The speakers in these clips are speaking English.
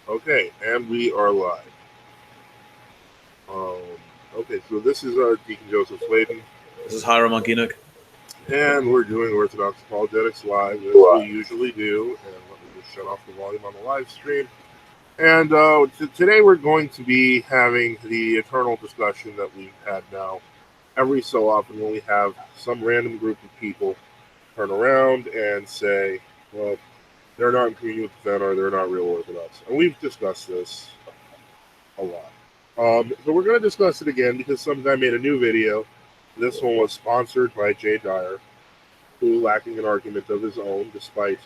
Okay, and we are live. Um, okay, so this is Deacon Joseph Sladen, This is Hiram Monkinuk. and we're doing Orthodox Apologetics live as we usually do. And let me just shut off the volume on the live stream. And today we're going to be having the eternal discussion that we've had now every so often when we have some random group of people turn around and say, well, they're not in communion with the Fen, or they're not real Orthodox. And we've discussed this a lot. So we're going to discuss it again because some guy made a new video. This one was sponsored by Jay Dyer, who, lacking an argument of his own, despite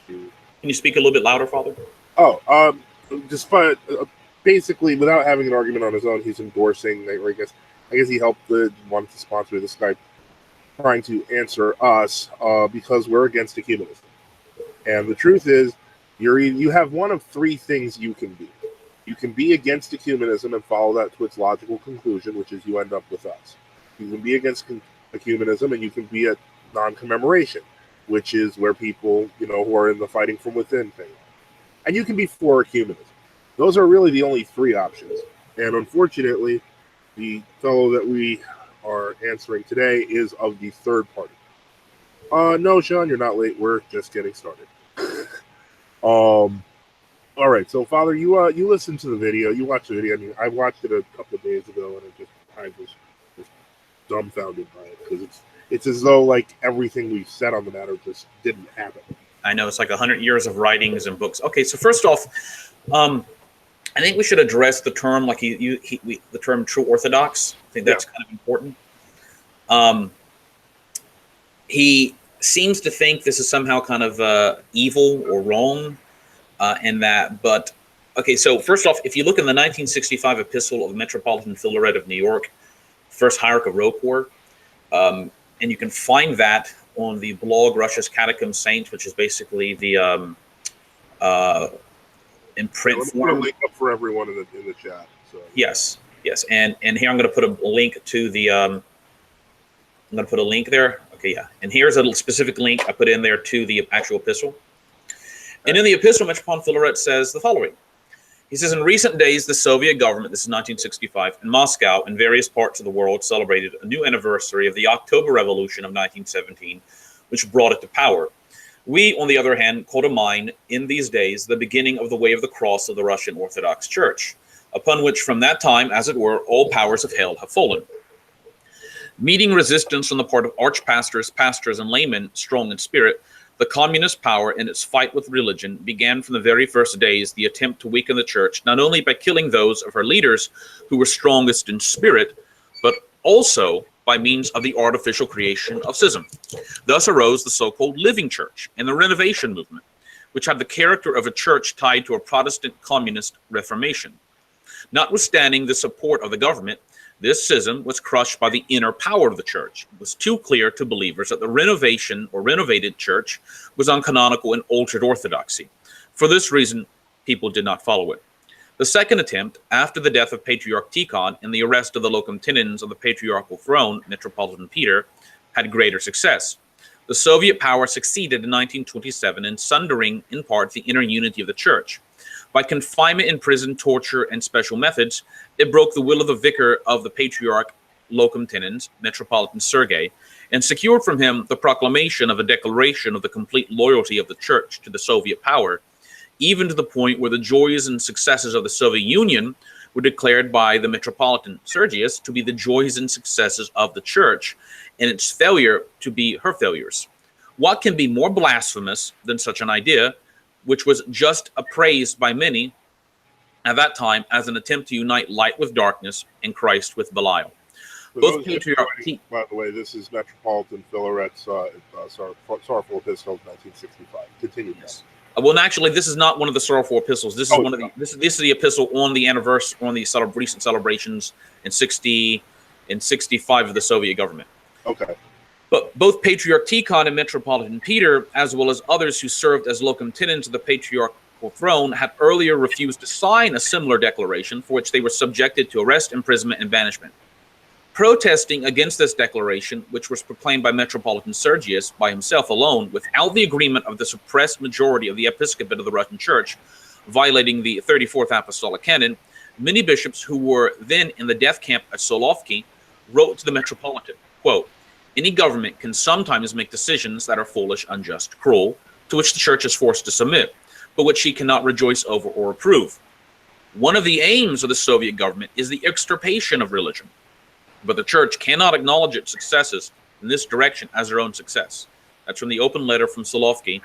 Can you speak a little bit louder, Father? Despite basically without having an argument on his own, he's endorsing. Or I guess he helped wanted to sponsor this guy, trying to answer us because we're against ecumenism. And the truth is, you have one of three things you can be. You can be against ecumenism and follow that to its logical conclusion, which is you end up with us. You can be against ecumenism, and you can be at non-commemoration, which is where people, who are in the fighting from within thing. And you can be for ecumenism. Those are really the only three options. And unfortunately, the fellow that we are answering today is of the third party. No, Sean, you're not late. We're just getting started. All right, so Father, you listened to the video. You watched the video. I mean, I watched it a couple of days ago, and I was just dumbfounded by it because it's as though like everything we've said on the matter just didn't happen. I know, it's like 100 years of writings and books. Okay, so first off, I think we should address the term the term True Orthodox. I think that's kind of important. He seems to think this is somehow kind of evil or wrong. So first off, if you look in the 1965 epistle of the Metropolitan Philaret of New York, First Hierarch of Ropor, and you can find that on the blog Russia's Catacomb Saints, which is basically the in print form. I'll link up for everyone in the chat. So. Yes, and here I'm going to put a link to the. I'm going to put a link there. Okay, yeah, and here's a specific link I put in there to the actual epistle. And in the epistle, Metropolitan Philaret says the following. He says, in recent days, the Soviet government, this is 1965, in Moscow and various parts of the world celebrated a new anniversary of the October Revolution of 1917, which brought it to power. We, on the other hand, call to mind in these days the beginning of the way of the cross of the Russian Orthodox Church, upon which from that time, as it were, all powers of hell have fallen. Meeting resistance on the part of archpastors, pastors, and laymen strong in spirit, the communist power in its fight with religion began from the very first days the attempt to weaken the church, not only by killing those of her leaders who were strongest in spirit, but also by means of the artificial creation of schism. Thus arose the so-called living church and the renovation movement, which had the character of a church tied to a Protestant communist reformation. Notwithstanding the support of the government, this schism was crushed by the inner power of the church. It was too clear to believers that the renovation or renovated church was uncanonical and altered orthodoxy. For this reason, people did not follow it. The second attempt, after the death of Patriarch Tikhon and the arrest of the locum tenens of the patriarchal throne, Metropolitan Peter, had greater success. The Soviet power succeeded in 1927 in sundering, in part, the inner unity of the church. By confinement in prison, torture, and special methods, it broke the will of the vicar of the patriarch locum tenens, Metropolitan Sergei, and secured from him the proclamation of a declaration of the complete loyalty of the church to the Soviet power, even to the point where the joys and successes of the Soviet Union were declared by the Metropolitan Sergius to be the joys and successes of the church, and its failure to be her failures. What can be more blasphemous than such an idea, which was just appraised by many at that time as an attempt to unite light with darkness and Christ with Belial? Both patriarchs. By the way, this is Metropolitan Philaret's sorrowful epistle of 1965. Continue. Yes. Well, actually, this is not one of the sorrowful epistles. This is one of the. This is the epistle on the anniversary, on the recent celebrations in 65 of the Soviet government. Okay. But both Patriarch Tikhon and Metropolitan Peter, as well as others who served as locum tenens of the patriarchal throne, had earlier refused to sign a similar declaration for which they were subjected to arrest, imprisonment, and banishment. Protesting against this declaration, which was proclaimed by Metropolitan Sergius by himself alone, without the agreement of the suppressed majority of the episcopate of the Russian Church, violating the 34th Apostolic Canon, many bishops who were then in the death camp at Solovki wrote to the Metropolitan, quote, "Any government can sometimes make decisions that are foolish, unjust, cruel, to which the Church is forced to submit, but which she cannot rejoice over or approve. One of the aims of the Soviet government is the extirpation of religion, but the Church cannot acknowledge its successes in this direction as their own success." That's from the open letter from Solovki,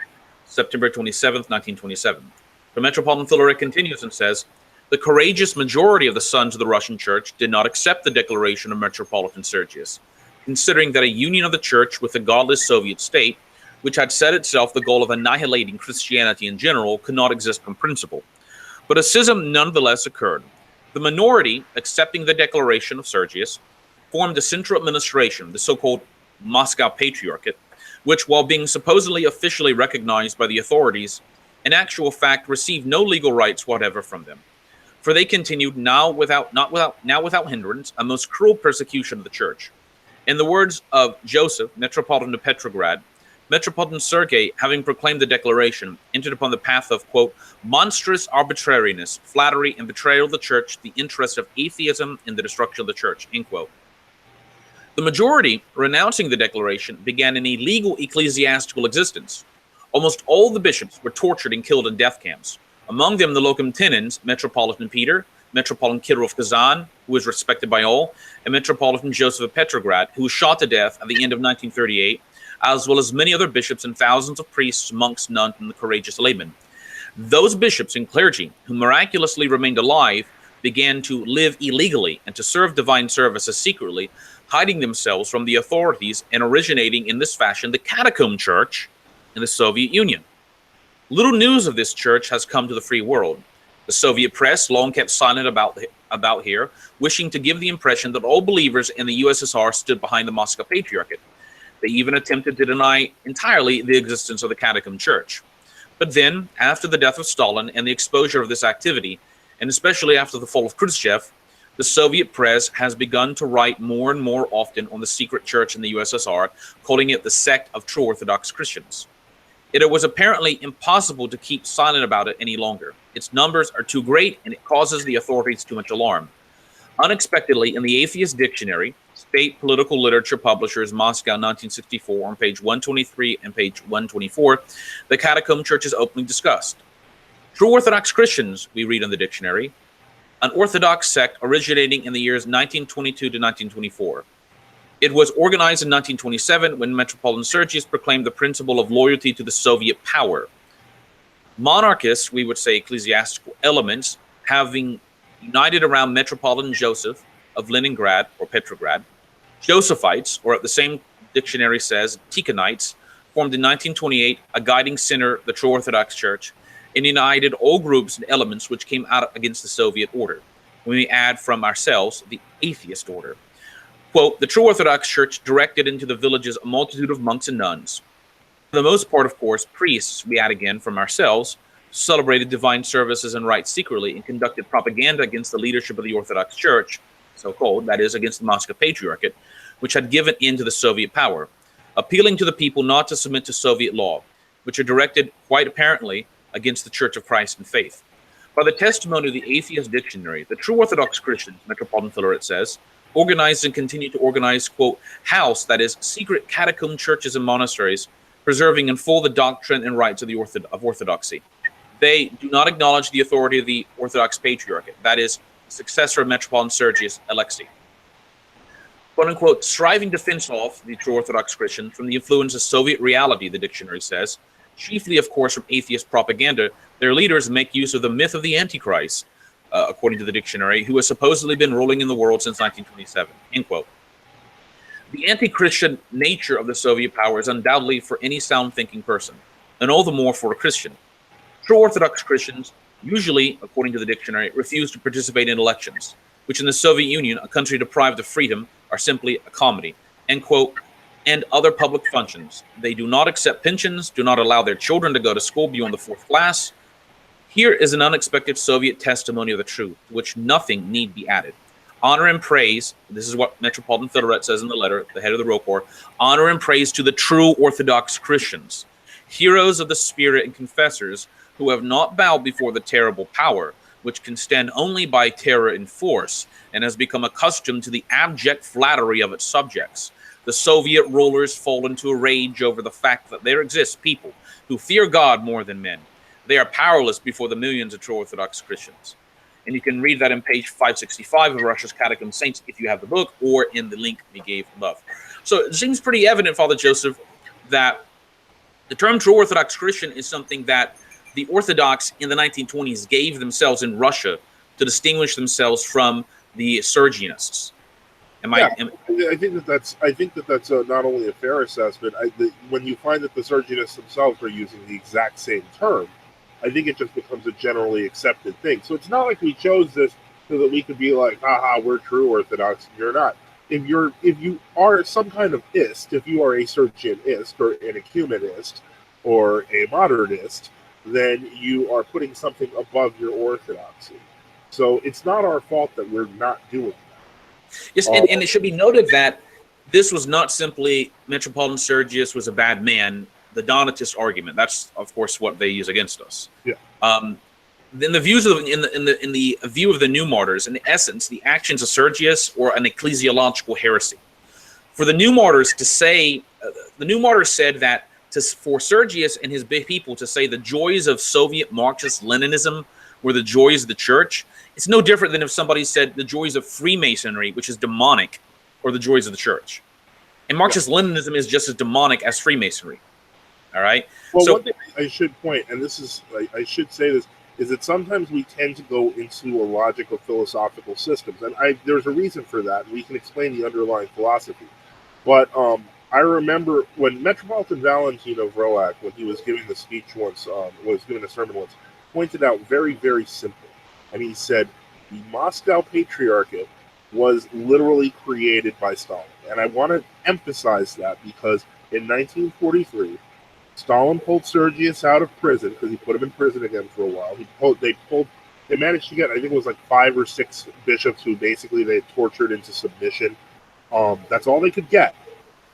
September 27th, 1927. The Metropolitan Philaret continues and says, "The courageous majority of the sons of the Russian Church did not accept the declaration of Metropolitan Sergius, considering that a union of the Church with the godless Soviet state, which had set itself the goal of annihilating Christianity in general, could not exist from principle. But a schism nonetheless occurred. The minority, accepting the declaration of Sergius, formed a central administration, the so-called Moscow Patriarchate, which, while being supposedly officially recognized by the authorities, in actual fact received no legal rights whatever from them. For they continued now without hindrance a most cruel persecution of the Church. In the words of Joseph, Metropolitan of Petrograd, Metropolitan Sergei, having proclaimed the declaration, entered upon the path of, quote, monstrous arbitrariness, flattery, and betrayal of the Church, the interest of atheism, and the destruction of the Church," end quote. The majority, renouncing the declaration, began an illegal ecclesiastical existence. Almost all the bishops were tortured and killed in death camps. Among them, the locum tenens, Metropolitan Peter, Metropolitan Kirill of Kazan, who was respected by all, and Metropolitan Joseph of Petrograd, who was shot to death at the end of 1938, as well as many other bishops and thousands of priests, monks, nuns, and the courageous laymen. Those bishops and clergy who miraculously remained alive began to live illegally and to serve divine services secretly, hiding themselves from the authorities and originating in this fashion the Catacomb Church in the Soviet Union. Little news of this church has come to the free world. The Soviet press long kept silent about here, wishing to give the impression that all believers in the USSR stood behind the Moscow Patriarchate. They even attempted to deny entirely the existence of the Catacomb Church. But then, after the death of Stalin and the exposure of this activity, and especially after the fall of Khrushchev, the Soviet press has begun to write more and more often on the secret church in the USSR, calling it the sect of True Orthodox Christians. It was apparently impossible to keep silent about it any longer. Its numbers are too great, and it causes the authorities too much alarm. Unexpectedly, in the Atheist Dictionary, State Political Literature Publishers, Moscow, 1964, on page 123 and page 124, the Catacomb Church is openly discussed. True Orthodox Christians, we read in the dictionary, an Orthodox sect originating in the years 1922 to 1924. It was organized in 1927 when Metropolitan Sergius proclaimed the principle of loyalty to the Soviet power. Monarchists, we would say ecclesiastical elements, having united around Metropolitan Joseph of Leningrad or Petrograd, Josephites, or the same dictionary says, Tikhonites, formed in 1928 a guiding center, the True Orthodox Church, and united all groups and elements which came out against the Soviet order. We add from ourselves the atheist order. Quote, the True Orthodox Church directed into the villages a multitude of monks and nuns. For the most part, of course, priests, we add again from ourselves, celebrated divine services and rites secretly and conducted propaganda against the leadership of the Orthodox Church, so-called, that is, against the Moscow Patriarchate, which had given in to the Soviet power, appealing to the people not to submit to Soviet law, which are directed, quite apparently, against the Church of Christ and faith. By the testimony of the Atheist Dictionary, the True Orthodox Christians, Metropolitan Philaret says, organized and continue to organize, quote, house, that is, secret catacomb churches and monasteries, preserving in full the doctrine and rites of Orthodoxy. They do not acknowledge the authority of the Orthodox Patriarchate, that is, the successor of Metropolitan Sergius, Alexei. Quote unquote, striving to fence off the True Orthodox Christians from the influence of Soviet reality, the dictionary says, chiefly, of course, from atheist propaganda, their leaders make use of the myth of the Antichrist, according to the dictionary, who has supposedly been ruling in the world since 1927, end quote. The anti-Christian nature of the Soviet power is undoubtedly for any sound-thinking person, and all the more for a Christian. True Orthodox Christians usually, according to the dictionary, refuse to participate in elections, which in the Soviet Union, a country deprived of freedom, are simply a comedy, end quote, and other public functions. They do not accept pensions, do not allow their children to go to school beyond the 4th class. Here is an unexpected Soviet testimony of the truth, to which nothing need be added. honor and praise. This is what Metropolitan Filaret says in the letter, the head of the roll corps. Honor and praise to the true Orthodox Christians, heroes of the Spirit and confessors who have not bowed before the terrible power, which can stand only by terror and force, and has become accustomed to the abject flattery of its subjects. The Soviet rulers fall into a rage over the fact that there exist people who fear God more than men. They are powerless before the millions of true Orthodox Christians. And you can read that on page 565 of Russia's Catechism of Saints if you have the book, or in the link we gave above. So it seems pretty evident, Father Joseph, that the term true Orthodox Christian is something that the Orthodox in the 1920s gave themselves in Russia to distinguish themselves from the Sergianists. I think that's not only a fair assessment. When you find that the Sergianists themselves are using the exact same term, I think it just becomes a generally accepted thing. So it's not like we chose this so that we could be like, haha, we're true Orthodox and you're not. If you are some kind of ist, if you are a Sergianist or an ecumenist or a modernist, then you are putting something above your orthodoxy. So it's not our fault that we're not doing that. Yes, and it should be noted that this was not simply Metropolitan Sergius was a bad man, the Donatist argument. That's, of course, what they use against us. Yeah. In the views of in the view of the New Martyrs, in essence, the actions of Sergius were an ecclesiological heresy. For the New Martyrs to say, the New Martyrs said that for Sergius and his people to say the joys of Soviet Marxist-Leninism were the joys of the church, it's no different than if somebody said the joys of Freemasonry, which is demonic, or the joys of the church. And Marxist-Leninism is just as demonic as Freemasonry. All right? Well, one thing I should point, and this is, I should say this, is that sometimes we tend to go into a logic of philosophical systems. And there's a reason for that, and we can explain the underlying philosophy. But I remember when Metropolitan Valentino Vroak, when he was giving the speech once, was giving a sermon once, pointed out very, very simple. And he said, the Moscow Patriarchate was literally created by Stalin. And I want to emphasize that because in 1943, Stalin pulled Sergius out of prison because he put him in prison again for a while. They managed to get, I think it was like 5 or 6 bishops who basically they had tortured into submission. That's all they could get.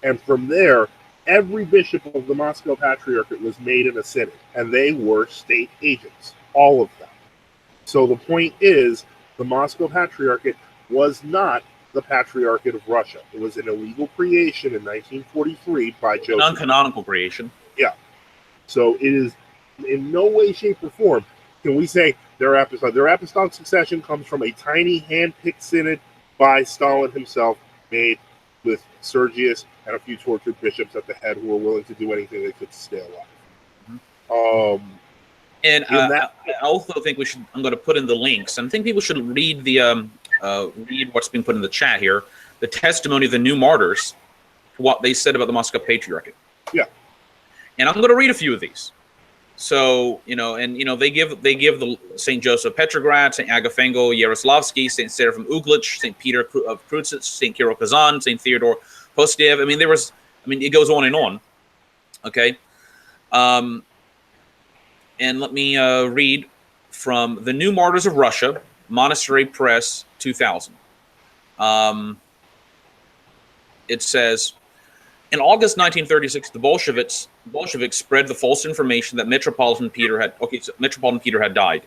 And from there, every bishop of the Moscow Patriarchate was made in a synod, and they were state agents, all of them. So the point is, the Moscow Patriarchate was not the Patriarchate of Russia. It was an illegal creation in 1943 by Joseph. Non-canonical creation. Yeah. So it is in no way, shape, or form can we say their apostolic. Their apostolic succession comes from a tiny hand-picked synod by Stalin himself, made with Sergius and a few tortured bishops at the head who were willing to do anything they could to stay alive. Mm-hmm. I also think I'm going to put in the links. I think people should read read what's being put in the chat here, the testimony of the New Martyrs, what they said about the Moscow Patriarchate. Yeah. And I'm going to read a few of these. So, they give the St. Joseph Petrograd, St. Agafengo Yaroslavsky, St. Seraphim Uglich, St. Peter of Krutitz, St. Kirill Kazan, St. Theodore Postiev. It goes on and on. Okay. And let me read from the New Martyrs of Russia, Monastery Press, 2000. It says, in August 1936, the Bolsheviks spread the false information that Metropolitan Peter had died.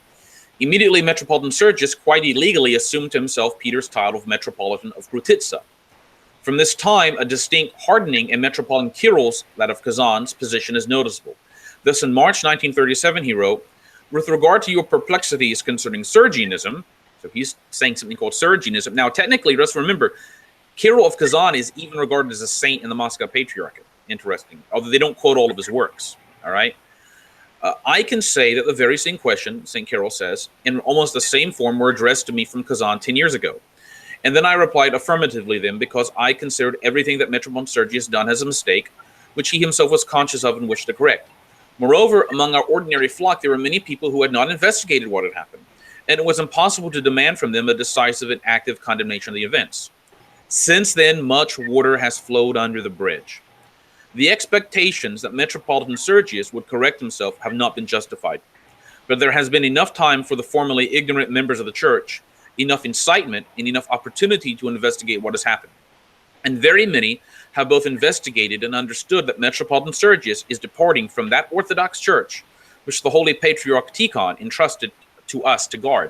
Immediately, Metropolitan Sergius quite illegally assumed to himself Peter's title of Metropolitan of Krutitsa. From this time, a distinct hardening in Metropolitan Kirill's, that of Kazan's, position is noticeable. Thus, in March 1937, he wrote, with regard to your perplexities concerning Sergianism, so he's saying something called Sergianism. Now, technically, just remember, Kirill of Kazan is even regarded as a saint in the Moscow Patriarchate. Interesting. Although they don't quote all of his works. All right. I can say that the very same question, St. Kirill says, in almost the same form were addressed to me from Kazan 10 years ago. And then I replied affirmatively then, because I considered everything that Metropolitan Sergius done as a mistake, which he himself was conscious of and wished to correct. Moreover, among our ordinary flock, there were many people who had not investigated what had happened, and it was impossible to demand from them a decisive and active condemnation of the events. Since then, much water has flowed under the bridge. The expectations that Metropolitan Sergius would correct himself have not been justified, but there has been enough time for the formerly ignorant members of the church enough incitement, and enough opportunity to investigate what has happened. And very many have both investigated and understood that Metropolitan Sergius is departing from that Orthodox Church which the Holy Patriarch Tikhon entrusted to us to guard.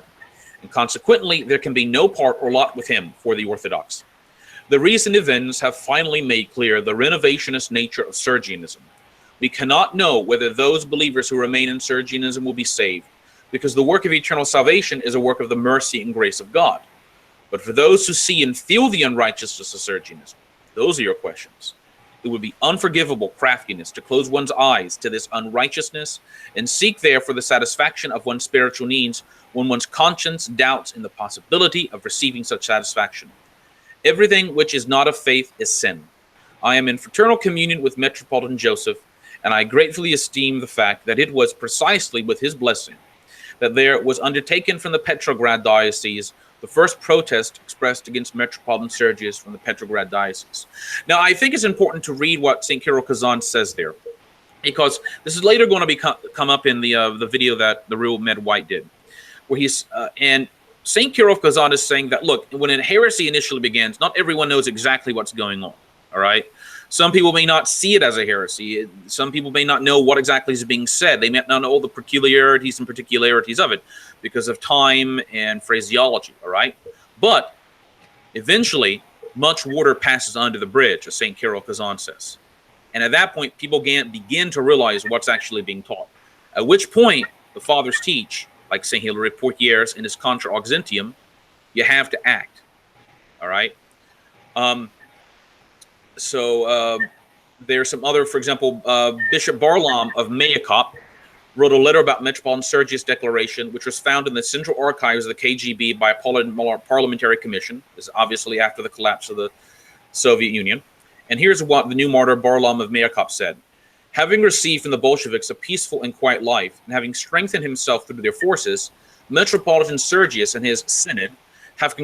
And consequently, there can be no part or lot with him for the Orthodox. The recent events have finally made clear the renovationist nature of Sergianism. We cannot know whether those believers who remain in Sergianism will be saved, because the work of eternal salvation is a work of the mercy and grace of God. But for those who see and feel the unrighteousness of Sergianism, those are your questions. It would be unforgivable craftiness to close one's eyes to this unrighteousness and seek there for the satisfaction of one's spiritual needs when one's conscience doubts in the possibility of receiving such satisfaction. Everything which is not of faith is sin. I am in fraternal communion with Metropolitan Joseph, and I gratefully esteem the fact that it was precisely with his blessing that there was undertaken from the Petrograd Diocese the first protest expressed against Metropolitan Sergius from the Petrograd Diocese. Now, I think it's important to read what St. Kirill Kazan says there, because this is later going to come up in the video that the therealMEDwhite did, where he's and St. Kirill Kazan is saying that, look, when a heresy initially begins, not everyone knows exactly what's going on, all right? Some people may not see it as a heresy. Some people may not know what exactly is being said. They may not know all the peculiarities and particularities of it because of time and phraseology, all right? But eventually, much water passes under the bridge, as St. Kirill Kazan says. And at that point, people begin to realize what's actually being taught. At which point, the fathers teach, like St. Hilary Portieres in his Contra Auxentium, you have to act, all right? There's some other, for example, Bishop Barlaam of Mayakop wrote a letter about Metropolitan Sergius Declaration, which was found in the Central Archives of the KGB by a parliamentary commission. This is obviously after the collapse of the Soviet Union. And here's what the new martyr Barlaam of Mayakop said. Having received from the Bolsheviks a peaceful and quiet life, and having strengthened himself through their forces, Metropolitan Sergius and his synod have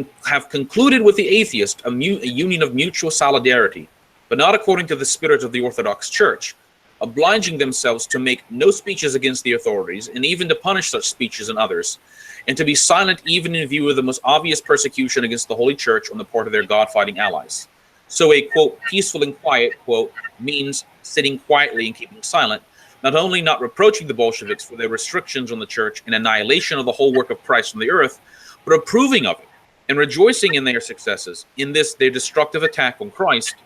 concluded with the atheist a union of mutual solidarity, but not according to the spirit of the Orthodox Church, obliging themselves to make no speeches against the authorities, and even to punish such speeches in others, and to be silent even in view of the most obvious persecution against the Holy Church on the part of their God-fighting allies. So a, quote, peaceful and quiet, quote, means sitting quietly and keeping silent, not only not reproaching the Bolsheviks for their restrictions on the Church and annihilation of the whole work of Christ on the earth, but approving of it and rejoicing in their successes, in this their destructive attack on Christ,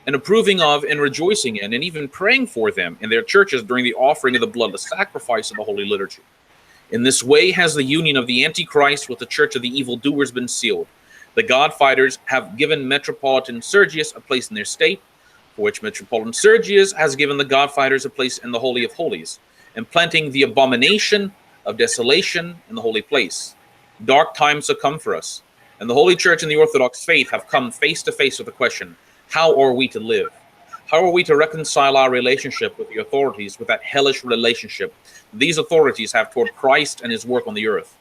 and approving of and rejoicing in and even praying for them in their churches during the offering of the bloodless sacrifice of the Holy Liturgy. In this way has the union of the Antichrist with the church of the evildoers been sealed. The God-fighters have given Metropolitan Sergius a place in their state, for which Metropolitan Sergius has given the God-fighters a place in the Holy of Holies, and planting the abomination of desolation in the holy place. Dark times have come for us, and the Holy Church and the Orthodox faith have come face to face with the question, how are we to live? How are we to reconcile our relationship with the authorities with that hellish relationship these authorities have toward Christ and his work on the earth?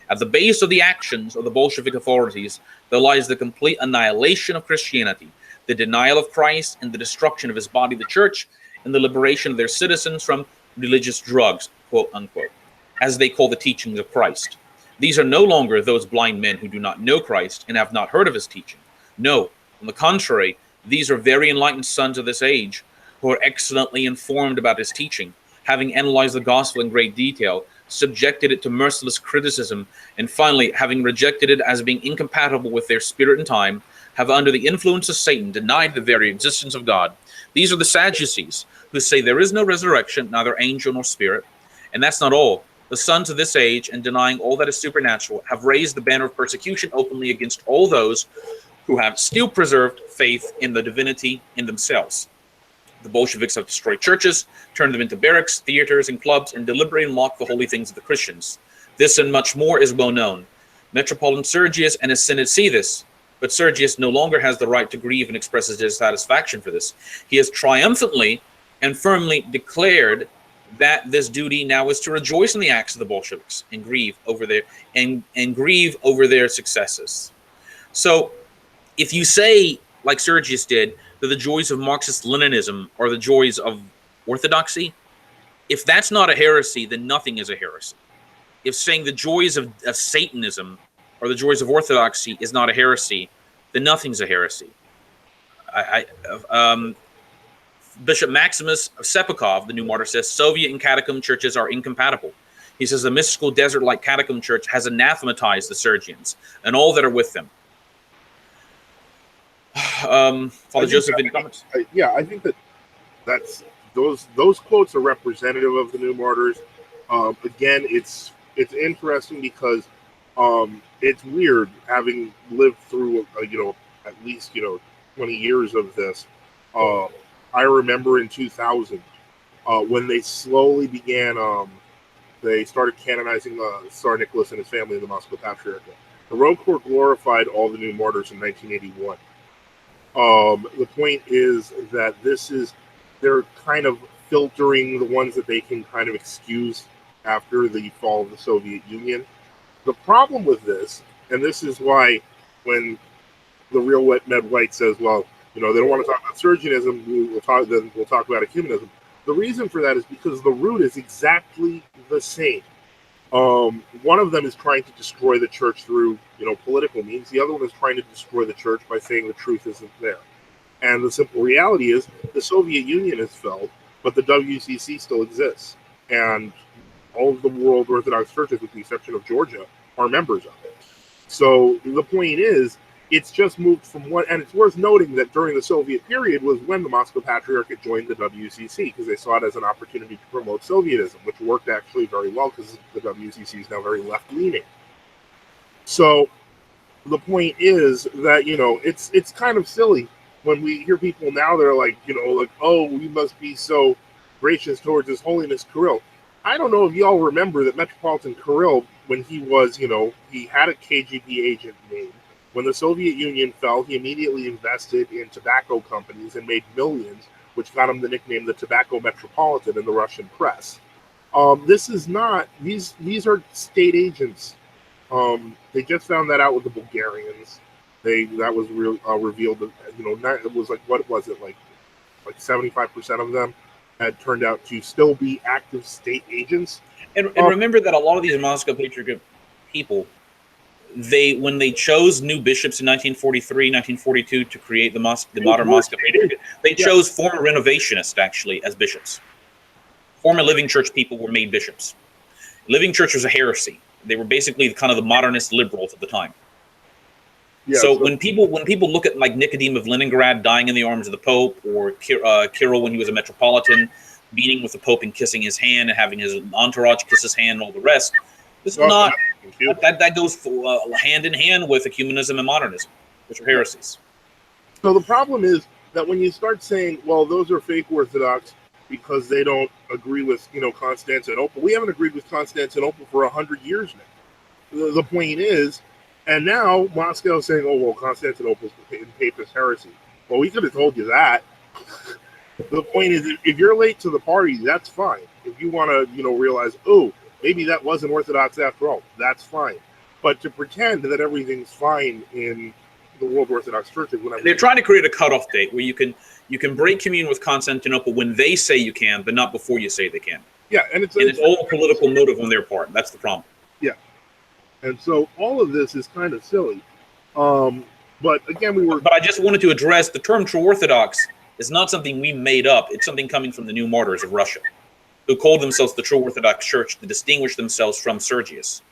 At the base of the actions of the Bolshevik authorities, there lies the complete annihilation of Christianity, the denial of Christ and the destruction of his body, the church, and the liberation of their citizens from religious drugs, quote unquote, as they call the teachings of Christ. These are no longer those blind men who do not know Christ and have not heard of his teaching. No, on the contrary, these are very enlightened sons of this age who are excellently informed about his teaching, having analyzed the gospel in great detail, subjected it to merciless criticism, and finally, having rejected it as being incompatible with their spirit and time, have under the influence of Satan denied the very existence of God. These are the Sadducees, who say there is no resurrection, neither angel nor spirit. And that's not all. The sons of this age, and denying all that is supernatural, have raised the banner of persecution openly against all those who have still preserved faith in the divinity in themselves. The Bolsheviks have destroyed churches, turned them into barracks, theaters, and clubs, and deliberately mocked the holy things of the Christians. This and much more is well known. Metropolitan Sergius and his synod see this, but Sergius no longer has the right to grieve and express his dissatisfaction for this. He has triumphantly and firmly declared that this duty now is to rejoice in the acts of the Bolsheviks and grieve over their successes. So, if you say, like Sergius did, that the joys of Marxist-Leninism are the joys of orthodoxy, if that's not a heresy, then nothing is a heresy. If saying the joys of Satanism or the joys of orthodoxy is not a heresy, then nothing's a heresy. Bishop Maximus Sepikov, the new martyr, says Soviet and catacomb churches are incompatible. He says the mystical desert-like catacomb church has anathematized the Sergians and all that are with them. Father Joseph, any comments? I think that's those quotes are representative of the new martyrs. Again, it's interesting because it's weird having lived through at least 20 years of this. I remember in 2000 when they slowly began. They started canonizing Tsar Nicholas and his family in the Moscow Patriarchate. The Rome Court glorified all the new martyrs in 1981. The point is that they're kind of filtering the ones that they can kind of excuse after the fall of the Soviet Union. The problem with this, and this is why when the therealMEDwhite says, well, they don't want to talk about Sergianism, we'll talk about ecumenism. The reason for that is because the root is exactly the same. One of them is trying to destroy the church through, political means. The other one is trying to destroy the church by saying the truth isn't there. And the simple reality is the Soviet Union has fell, but the WCC still exists. And all of the world Orthodox churches, with the exception of Georgia, are members of it. So the point is, it's just moved from one, and it's worth noting that during the Soviet period was when the Moscow Patriarchate joined the WCC, because they saw it as an opportunity to promote Sovietism, which worked actually very well because the WCC is now very left-leaning. So the point is that, it's kind of silly when we hear people now, they're like, oh, we must be so gracious towards His Holiness Kirill. I don't know if y'all remember that Metropolitan Kirill, when he was, he had a KGB agent named. When the Soviet Union fell, he immediately invested in tobacco companies and made millions, which got him the nickname the Tobacco Metropolitan in the Russian press. This is not; these are state agents. They just found that out with the Bulgarians. That was revealed. It was like, what was it, like 75% of them had turned out to still be active state agents. And remember that a lot of these Moscow Patriarchate people, when they chose new bishops in 1943, 1942 to create the modern Moscow Patriarchate, they chose former renovationists actually as bishops. Former Living Church people were made bishops. Living Church was a heresy. They were basically kind of the modernist liberals at the time. Yeah, so when people look at like Nicodeme of Leningrad dying in the arms of the Pope, or Kirill when he was a metropolitan, meeting with the Pope and kissing his hand and having his entourage kiss his hand and all the rest, this is not that goes hand in hand with ecumenism and modernism, which are heresies. So the problem is that when you start saying, well, those are fake Orthodox because they don't agree with Constantinople, we haven't agreed with Constantinople for 100 years now. The point is. And now Moscow is saying, oh, well, Constantinople's papist heresy. Well, we could have told you that. The point is, if you're late to the party, that's fine. If you want to, realize, oh, maybe that wasn't Orthodox after all, that's fine. But to pretend that everything's fine in the world Orthodox churches, they're trying to create a cutoff date where you can break communion with Constantinople when they say you can, but not before you say they can. Yeah, and it's all a political motive on their part. That's the problem. Yeah. And so all of this is kind of silly. But again, But I just wanted to address the term True Orthodox is not something we made up. It's something coming from the new martyrs of Russia, who called themselves the True Orthodox Church to distinguish themselves from Sergius.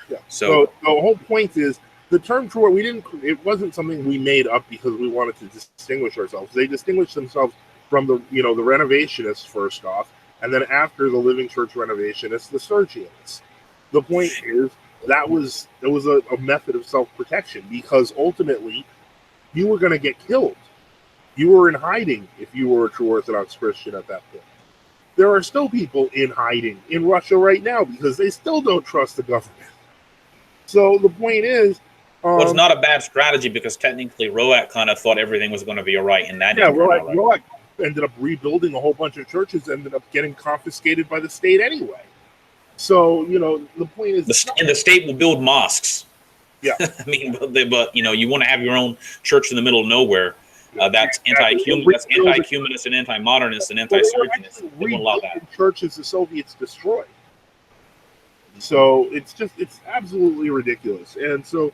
Yeah. So the whole point is the term True. It wasn't something we made up because we wanted to distinguish ourselves. They distinguished themselves from the the Renovationists first off, and then after the Living Church Renovationists, the Sergians. The point is it was a method of self-protection because ultimately you were going to get killed. You were in hiding if you were a true Orthodox Christian at that point. There are still people in hiding in Russia right now because they still don't trust the government. So the point is... well, it's not a bad strategy because technically Roak kind of thought everything was going to be all right. And that Roak ended up rebuilding a whole bunch of churches, ended up getting confiscated by the state anyway. So, the point is... the state will build mosques. Yeah. I mean, but you want to have your own church in the middle of nowhere. That's anti-ecumenist and anti-modernist and anti-Sergianist. They won't allow that. Churches the Soviets destroyed. So it's absolutely ridiculous. And so,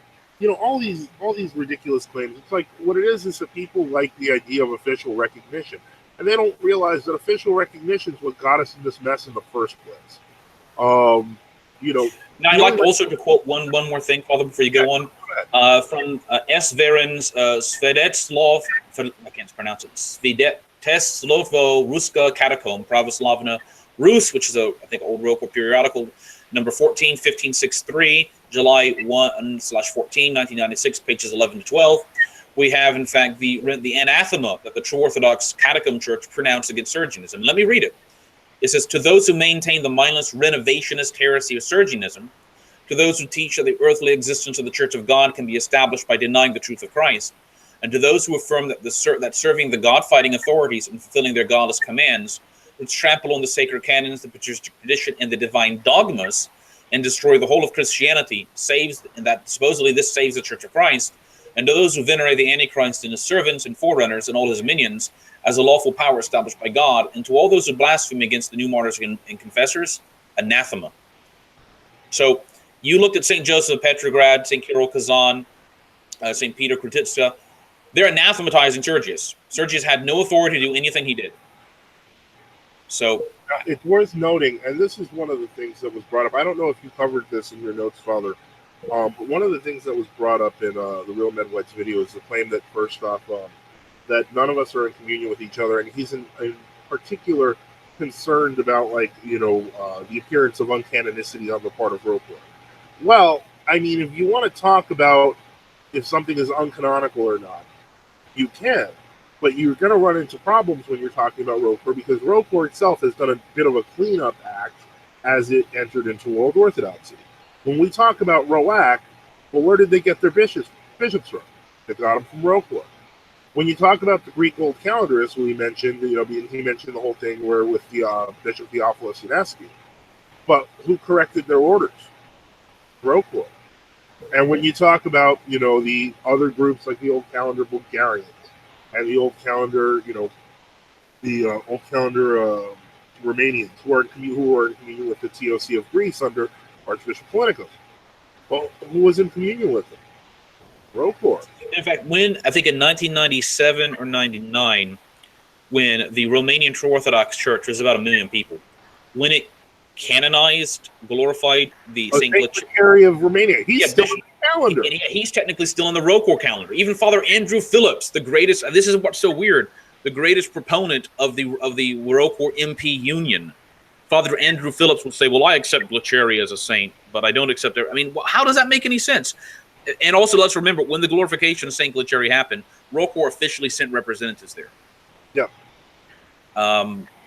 all these ridiculous claims. It's like what it is that people like the idea of official recognition, and they don't realize that official recognition is what got us in this mess in the first place. Now, I'd like also to quote one more thing, Father, before you go on, from S. Verens Svedetslov, I can't pronounce it, Svedeteslovo Ruska Catacomb, Pravoslavna Rus, which is I think, old Rokor periodical, number 14, 1563, July 1/14, 1996, pages 11 to 12. We have, in fact, the anathema that the True Orthodox Catacomb Church pronounced against Sergianism. Let me read it. It says, to those who maintain the mindless renovationist heresy of Sergianism, to those who teach that the earthly existence of the Church of God can be established by denying the truth of Christ, and to those who affirm that that serving the God-fighting authorities and fulfilling their godless commands would trample on the sacred canons, the patristic tradition, and the divine dogmas, and destroy the whole of Christianity, and that supposedly this saves the Church of Christ, and to those who venerate the Antichrist and his servants and forerunners and all his minions as a lawful power established by God, and to all those who blaspheme against the new martyrs and confessors, anathema. So you looked at St. Joseph of Petrograd, St. Kirill Kazan, St. Peter Krutitsa. They're anathematizing Sergius. Sergius had no authority to do anything he did. So it's worth noting, and this is one of the things that was brought up. I don't know if you covered this in your notes, Father, but one of the things that was brought up in the therealMEDwhite's video is the claim that, first off, that none of us are in communion with each other, and he's in particular concerned about, the appearance of uncanonicity on the part of Rokor. Well, I mean, if you want to talk about if something is uncanonical or not, you can, but you're going to run into problems when you're talking about Rokor, because Rokor itself has done a bit of a cleanup act as it entered into World Orthodoxy. When we talk about Roak, well, where did they get their bishops from? They got them from Rokor. When you talk about the Greek Old Calendarists, we mentioned, he mentioned the whole thing where with the Bishop Theophilus Yanescu. But who corrected their orders? Rokor. And when you talk about, the other groups like the Old Calendar Bulgarians and the Old Calendar, Old Calendar Romanians who are in communion with the TOC of Greece under Archbishop Politicos. Well, who was in communion with them? Rokor. In fact, I think in 1997 or 99, when the Romanian True Orthodox Church was about 1 million people, when it canonized, glorified the Saint Glitcheri of Romania. He's still on the calendar. He's technically still on the Rokor calendar. Even Father Andrew Phillips, the greatest, this is what's so weird, the greatest proponent of the Rokor MP union, Father Andrew Phillips will say, well, I accept Glitcheri as a saint, but I don't accept it. I mean, how does that make any sense? And also, let's remember, when the glorification of St. Glitcheri happened, Rokor officially sent representatives there. Yeah.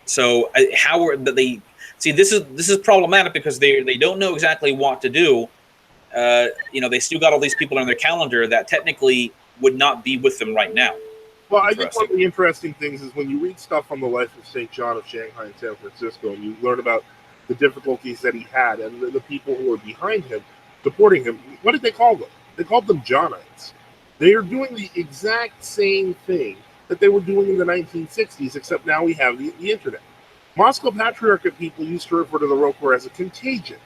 So how are they? See, this is problematic because they don't know exactly what to do. They still got all these people on their calendar that technically would not be with them right now. Well, I think one of the interesting things is when you read stuff on the life of St. John of Shanghai and San Francisco, and you learn about the difficulties that he had and the people who were behind him, supporting him. What did they call them? They called them Johnites. They are doing the exact same thing that they were doing in the 1960s, except now we have the internet. Moscow Patriarchate people used to refer to the Rokor as a contagion.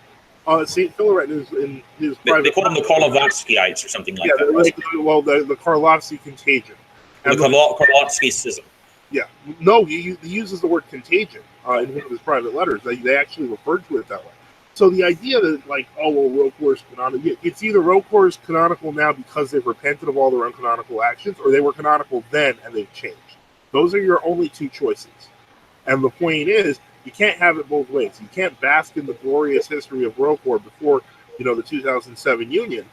St. Philaret in his private... They call them the Karlovskyites or something like that. The Karlovsky contagion. The Karlovsky schism. Yeah. No, he uses the word contagion in one of his private letters. They actually referred to it that way. So the idea that, Rokor is canonical, it's either Rokor is canonical now because they've repented of all their uncanonical actions, or they were canonical then and they've changed. Those are your only two choices. And the point is, you can't have it both ways. You can't bask in the glorious history of Rokor before, the 2007 union.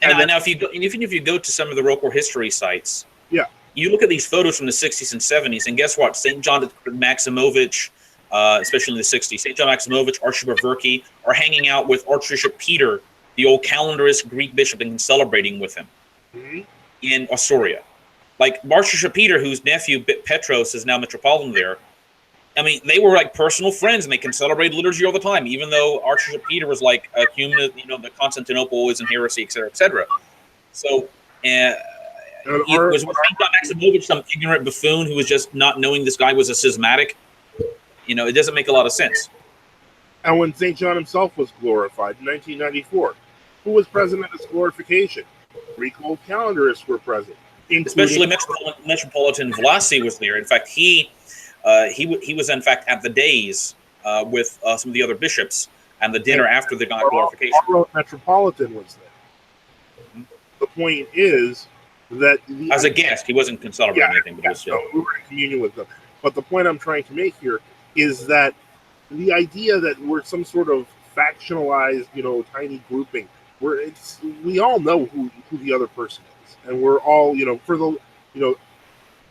And now, even if you go to some of the Rokor history sites, you look at these photos from the 60s and 70s, and guess what? St. John Maximovich, especially in the 60s, St. John Maximovich, Archbishop Verki, are hanging out with Archbishop Peter, the old calendarist Greek bishop, and celebrating with him in Ostoria. Like Archbishop Peter, whose nephew Petros is now metropolitan there. I mean, they were like personal friends, and they can celebrate liturgy all the time, even though Archbishop Peter was like a human, the Constantinople is in heresy, et cetera, et cetera. So, was St. John Maximovich some ignorant buffoon who was just not knowing this guy was a schismatic? It doesn't make a lot of sense. And when St. John himself was glorified in 1994, who was present at his glorification? Greek old calendarists were present, Especially Metropolitan Vlasi was there. In fact, he was in fact at the days with some of the other bishops and the dinner after the glorification. Metropolitan was there. The point is that as a guest, he wasn't celebrating anything, but we were in communion with them. But the point I'm trying to make here is that the idea that we're some sort of factionalized, tiny grouping, where we all know who the other person is, and we're all, for the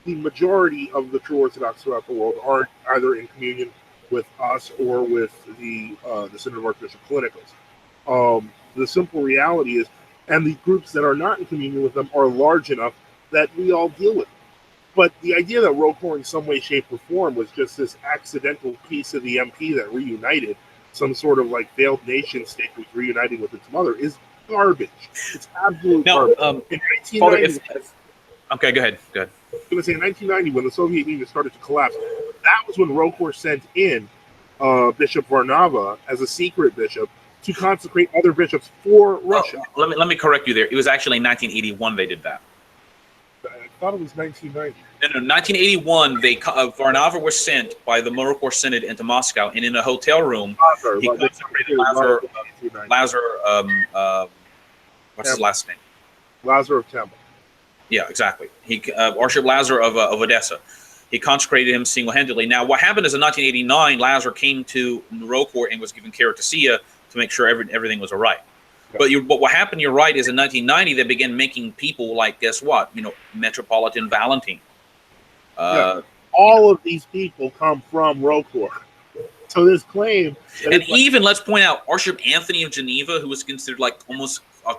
majority of the true Orthodox throughout the world aren't either in communion with us or with the Synod of Archbishop Clinicals. The simple reality is, and the groups that are not in communion with them are large enough that we all deal with it. But the idea that ROCOR in some way, shape, or form was just this accidental piece of the MP that reunited, some sort of like failed nation state was reuniting with its mother, is garbage. It's absolute garbage. In 1990, okay, go ahead. I was going to say in 1990, when the Soviet Union started to collapse, that was when ROCOR sent in Bishop Varnava as a secret bishop to consecrate other bishops for Russia. Let me correct you there. It was actually in 1981 they did that. I thought it was 1990. No, 1981, Varnava was sent by the ROCOR Synod into Moscow, and in a hotel room, he consecrated Lazar. What's his last name? Lazar of Temple. Yeah, exactly. Archbishop Lazar of Odessa. He consecrated him single-handedly. Now, what happened is in 1989, Lazar came to ROCOR and was given keratosia to make sure everything was all right. But what happened, you're right, is in 1990, they began making people like, guess what? Metropolitan Valentine. All of these people come from ROCOR. So this claim... And even, let's point out, Archbishop Anthony of Geneva, who was considered like almost a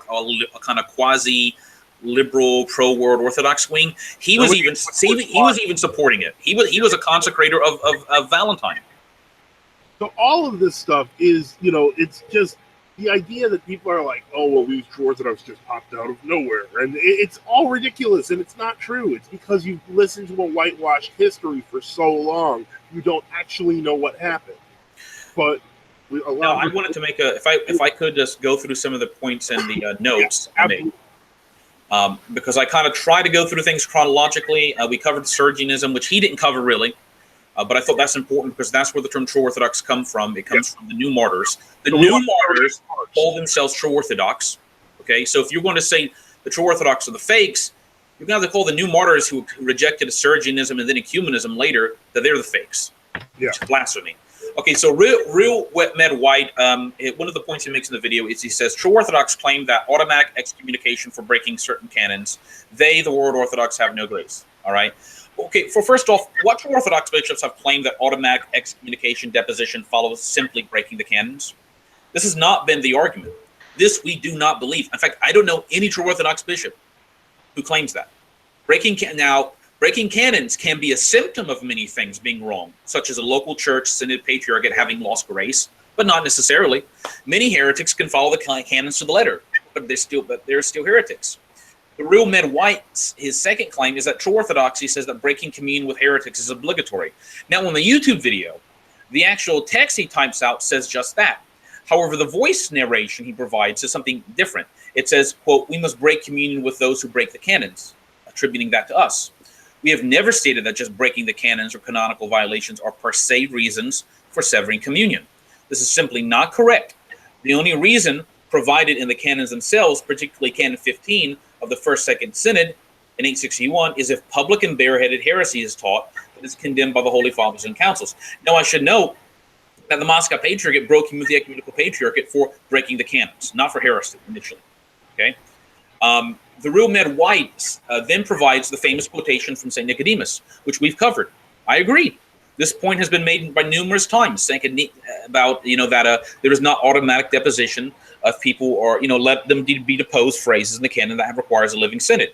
kind of quasi-liberal, pro-world Orthodox wing, he was even supporting it. He was a consecrator of Valentine. So all of this stuff is, it's just... The idea that people are like, oh, well, these True Orthodox just popped out of nowhere. And it's all ridiculous, and it's not true. It's because you've listened to a whitewashed history for so long, you don't actually know what happened. But I wanted to make if I could just go through some of the points in the notes I made. Because I kind of try to go through things chronologically. We covered Sergianism, which he didn't cover really. But I thought that's important because that's where the term True Orthodox comes from. It comes from the New Martyrs. The New Martyrs call themselves True Orthodox. Okay, so if you're going to say the True Orthodox are the fakes, you're going to have to call the New Martyrs who rejected Sergianism and then ecumenism later that they're the fakes. Yeah, it's blasphemy. Okay, so therealMEDwhite, one of the points he makes in the video is he says True Orthodox claim that automatic excommunication for breaking certain canons. They, the World Orthodox, have no grace. All right. Okay, first off, what True Orthodox bishops have claimed that automatic excommunication deposition follows simply breaking the canons? This has not been the argument. This we do not believe. In fact, I don't know any True Orthodox bishop who claims that. Breaking canons can be a symptom of many things being wrong, such as a local church, synod, patriarchate having lost grace, but not necessarily. Many heretics can follow the canons to the letter, but they're still heretics. The therealMEDwhite, his second claim is that True Orthodoxy says that breaking communion with heretics is obligatory. Now, on the YouTube video, the actual text he types out says just that. However, the voice narration he provides is something different. It says, quote, we must break communion with those who break the canons, attributing that to us. We have never stated that just breaking the canons or canonical violations are per se reasons for severing communion. This is simply not correct. The only reason provided in the canons themselves, particularly Canon 15, of the First Second Synod in 861 is if public and bareheaded heresy is taught that is condemned by the Holy Fathers and Councils. Now, I should note that the Moscow Patriarchate broke him with the Ecumenical Patriarchate for breaking the canons, not for heresy initially. Okay, the therealMEDwhite then provides the famous quotation from St. Nicodemus, which we've covered. I agree. This point has been made by numerous times about that there is not automatic deposition of people or let them be deposed phrases in the canon that requires a living synod.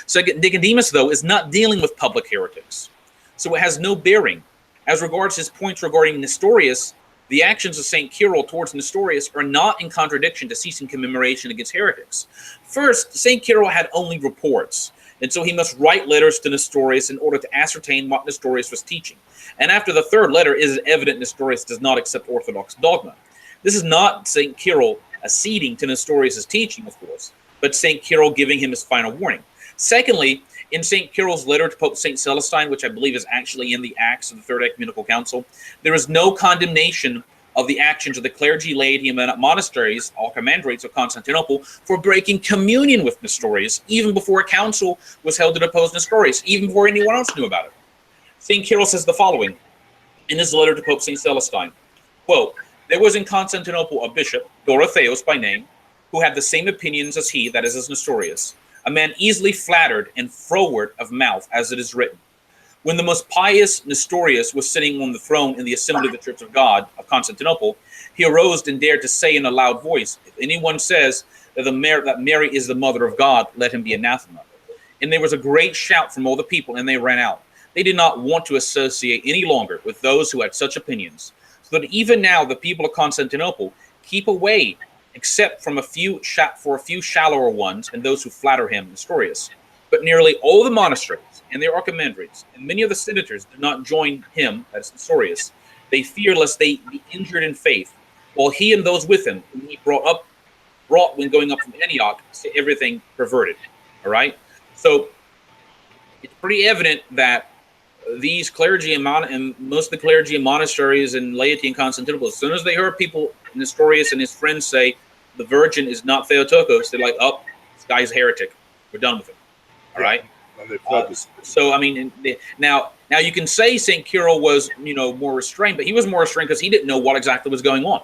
So Nicodemus, though, is not dealing with public heretics, so it has no bearing. As regards his points regarding Nestorius, the actions of St. Cyril towards Nestorius are not in contradiction to ceasing commemoration against heretics. First, St. Cyril had only reports. And so he must write letters to Nestorius in order to ascertain what Nestorius was teaching. And after the third letter, it is evident Nestorius does not accept Orthodox dogma. This is not St. Cyril acceding to Nestorius' teaching, of course, but St. Cyril giving him his final warning. Secondly, in St. Cyril's letter to Pope St. Celestine, which I believe is actually in the Acts of the Third Ecumenical Council, there is no condemnation of the actions of the clergy, laity, and monasteries, all commandates of Constantinople, for breaking communion with Nestorius, even before a council was held to depose Nestorius, even before anyone else knew about it. St. Cyril says the following in his letter to Pope St. Celestine, quote, "There was in Constantinople a bishop, Dorotheus by name, who had the same opinions as he, that is, as Nestorius, a man easily flattered and froward of mouth, as it is written. When the most pious Nestorius was sitting on the throne in the assembly of the Church of God of Constantinople, he arose and dared to say in a loud voice, if anyone says that Mary is the mother of God, let him be anathema. And there was a great shout from all the people, and they ran out. They did not want to associate any longer with those who had such opinions, so that even now the people of Constantinople keep away, except from a few shallower ones and those who flatter him, Nestorius. But nearly all the monasteries and their archimandrites and many of the senators do not join him, that is Nestorius. They fear lest they be injured in faith, while he and those with him, whom he brought when going up from Antioch, see everything perverted." All right? So it's pretty evident that these clergy and most of the clergy and monasteries and laity in Constantinople, as soon as they heard people, Nestorius and his friends, say the Virgin is not Theotokos, they're like, oh, this guy's a heretic. We're done with him. All right. So I mean, now you can say St. Cyril was, more restrained, but he was more restrained because he didn't know what exactly was going on.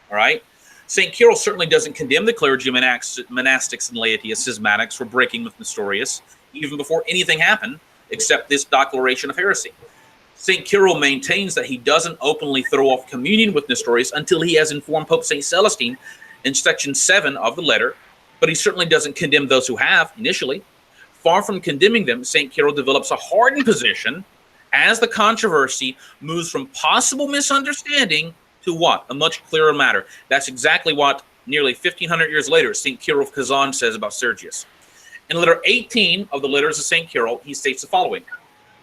All right. St. Cyril certainly doesn't condemn the clergy, monastics, and laity as schismatics for breaking with Nestorius, even before anything happened, except this declaration of heresy. St. Cyril maintains that he doesn't openly throw off communion with Nestorius until he has informed Pope St. Celestine in section 7 of the letter, but he certainly doesn't condemn those who have initially. Far from condemning them, St. Cyril develops a hardened position as the controversy moves from possible misunderstanding to what? A much clearer matter. That's exactly what nearly 1,500 years later, St. Cyril of Kazan says about Sergius. In letter 18 of the letters of St. Cyril, he states the following.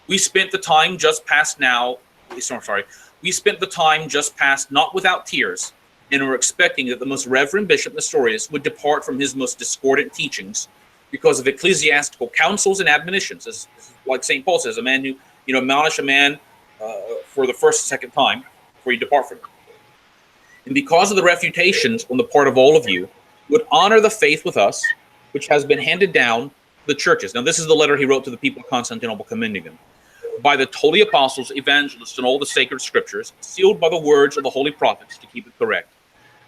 We spent the time just past not without tears, and were expecting that the most reverend Bishop Nestorius would depart from his most discordant teachings because of ecclesiastical counsels and admonitions. As like St. Paul says, a man who, admonish a man for the first and second time before you depart from him. And because of the refutations on the part of all of you, would honor the faith with us, which has been handed down to the churches. Now, this is the letter he wrote to the people of Constantinople, commending them. By the holy apostles, evangelists, and all the sacred scriptures, sealed by the words of the holy prophets to keep it correct.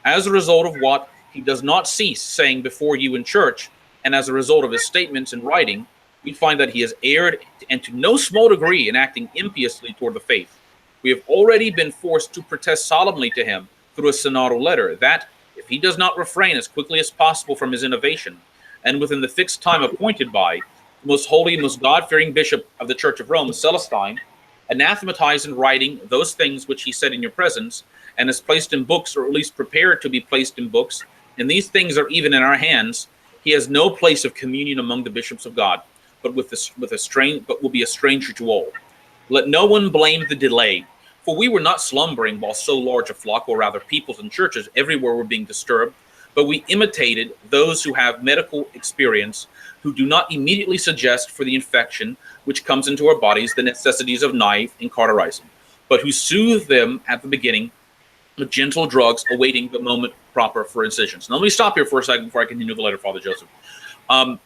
As a result of what he does not cease saying before you in church, and as a result of his statements in writing, we find that he has erred, and to no small degree in acting impiously toward the faith. We have already been forced to protest solemnly to him through a synodal letter that, if he does not refrain as quickly as possible from his innovation, and within the fixed time appointed by the most holy, most God-fearing bishop of the Church of Rome, Celestine, anathematized in writing those things which he said in your presence, and is placed in books, or at least prepared to be placed in books, and these things are even in our hands, he has no place of communion among the bishops of God, but will be a stranger to all. Let no one blame the delay, for we were not slumbering while so large a flock, or rather peoples and churches everywhere were being disturbed, but we imitated those who have medical experience, who do not immediately suggest for the infection which comes into our bodies the necessities of knife and cauterizing, but who soothe them at the beginning with gentle drugs, awaiting the moment proper for incisions. Now, let me stop here for a second before I continue the letter, Father Joseph. The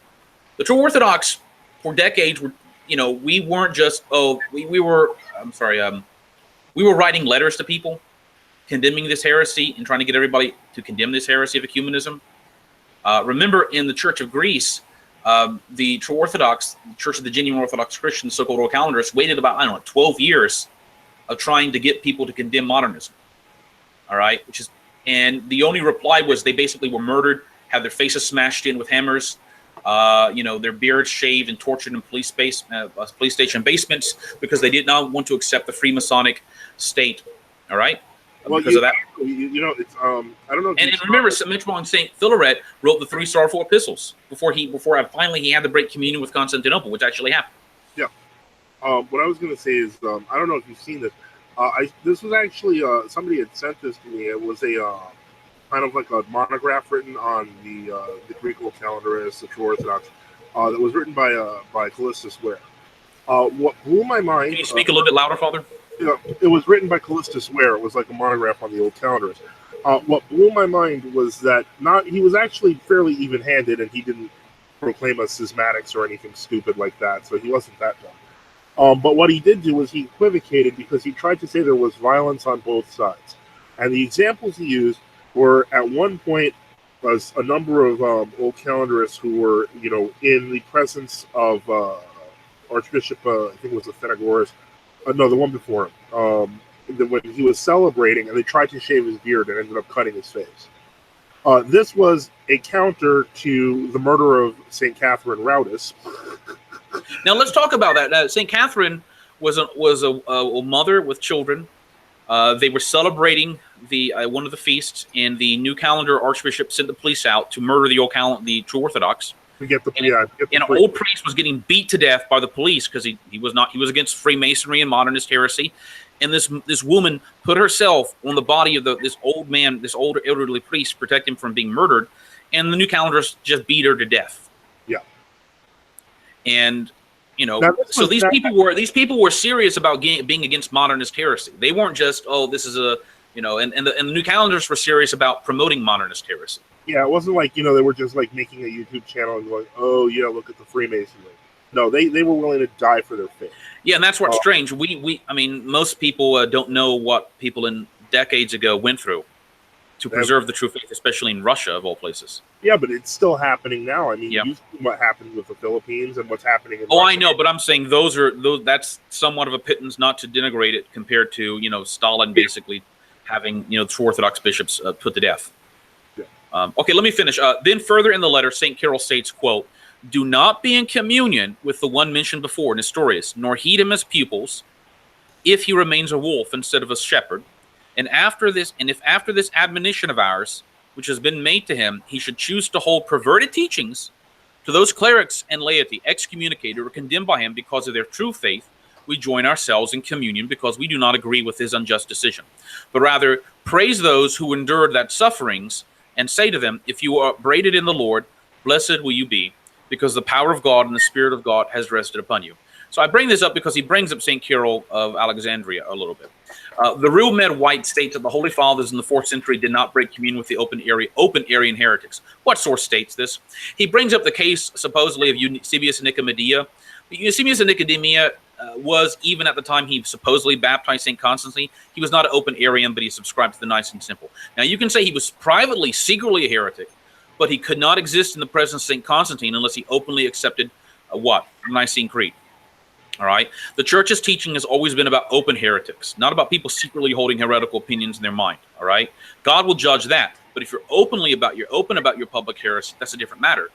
True Orthodox, for decades, were, we weren't just, we were writing letters to people, condemning this heresy and trying to get everybody to condemn this heresy of ecumenism. Remember, in the Church of Greece, the True Orthodox, the Church of the Genuine Orthodox Christians, so-called Royal Calendarists, waited about, 12 years of trying to get people to condemn modernism. All right, and the only reply was they basically were murdered, had their faces smashed in with hammers, their beards shaved and tortured in police station basements because they did not want to accept the Freemasonic state. All right. well, because of that. It's I don't know. If and remember, Metropolitan Saint Philaret wrote the 3 sorrowful epistles before finally he had to break communion with Constantinople, which actually happened. Yeah. What I was going to say is, I don't know if you've seen this. This was actually somebody had sent this to me. It was a kind of like a monograph written on the Greek old calendarists, the True Orthodox, that was written by Callistus Ware. What blew my mind? Can you speak a little bit louder, Father? It was written by Callistus Ware. It was like a monograph on the old calendarists. What blew my mind was that he was actually fairly even-handed, and he didn't proclaim us schismatics or anything stupid like that, so he wasn't that dumb. But what he did do was he equivocated because he tried to say there was violence on both sides. And the examples he used were, at one point, was a number of old calendarists who were, in the presence of Archbishop, I think it was Athenagoras, no, the one before him, when he was celebrating, and they tried to shave his beard and ended up cutting his face. This was a counter to the murder of St. Catherine Rowdis. Now let's talk about that. St. Catherine was a mother with children. They were celebrating one of the feasts, and the new calendar archbishop sent the police out to murder the True Orthodox. An old priest was getting beat to death by the police because he was against Freemasonry and modernist heresy. And this woman put herself on the body of this old man, this older elderly priest, to protect him from being murdered. And the new calendars just beat her to death. Yeah. And so these people were serious about being against modernist heresy. They weren't just, this is and the new calendars were serious about promoting modernist heresy. Yeah, it wasn't like, they were just like making a YouTube channel and going, look at the Freemasonry. No, they were willing to die for their faith. Yeah, and that's what's strange. Most people don't know what people in decades ago went through to preserve the true faith, especially in Russia, of all places. Yeah, but it's still happening now. I mean, you see what happened with the Philippines and what's happening in Russia. I know, but I'm saying that's somewhat of a pittance, not to denigrate it, compared to, Stalin basically having, True Orthodox bishops put to death. Yeah. Okay, let me finish. Then further in the letter, St. Cyril states, quote, "Do not be in communion with the one mentioned before, Nestorius, nor heed him as pupils, if he remains a wolf instead of a shepherd. And if after this admonition of ours, which has been made to him, he should choose to hold perverted teachings, to those clerics and laity excommunicated or condemned by him because of their true faith, we join ourselves in communion because we do not agree with his unjust decision, but rather praise those who endured that sufferings, and say to them, if you are upbraided in the Lord, blessed will you be, because the power of God and the Spirit of God has rested upon you." So I bring this up because he brings up St. Cyril of Alexandria a little bit. The therealMEDwhite states that the Holy Fathers in the 4th century did not break communion with the open Arian heretics. What source states this? He brings up the case, supposedly, of Eusebius of Nicomedia. Eusebius of Nicomedia was, even at the time he supposedly baptized St. Constantine, he was not an open Arian, but he subscribed to the Nicene Simple. Now, you can say he was privately, secretly a heretic, but he could not exist in the presence of St. Constantine unless he openly accepted the Nicene Creed. All right? The church's teaching has always been about open heretics, not about people secretly holding heretical opinions in their mind. All right? God will judge that. But if you're open about your public heresy, that's a different matter.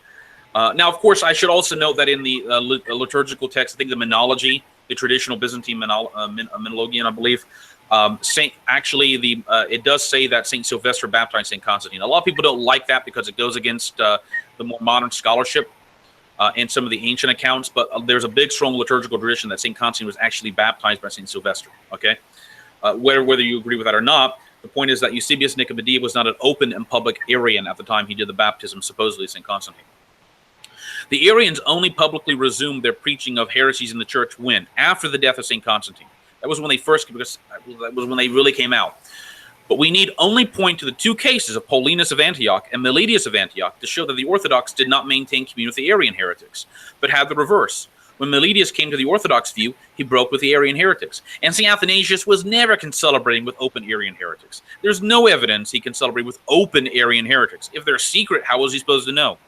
Now, of course, I should also note that in the liturgical text, I think the Menology, the traditional Byzantine Menologian, I believe, it does say that St. Sylvester baptized St. Constantine. A lot of people don't like that because it goes against the more modern scholarship and some of the ancient accounts, but there's a big, strong liturgical tradition that St. Constantine was actually baptized by St. Sylvester, okay? Whether you agree with that or not, the point is that Eusebius Nicomedia was not an open and public Arian at the time he did the baptism, supposedly St. Constantine. The Arians only publicly resumed their preaching of heresies in the church when? After the death of St. Constantine. That was when they really came out. But we need only point to the 2 cases of Paulinus of Antioch and Meletius of Antioch to show that the Orthodox did not maintain communion with the Arian heretics, but had the reverse. When Meletius came to the Orthodox view, he broke with the Arian heretics. And St. Athanasius was never celebrating with open Arian heretics. There's no evidence he can celebrate with open Arian heretics. If they're secret, how was he supposed to know?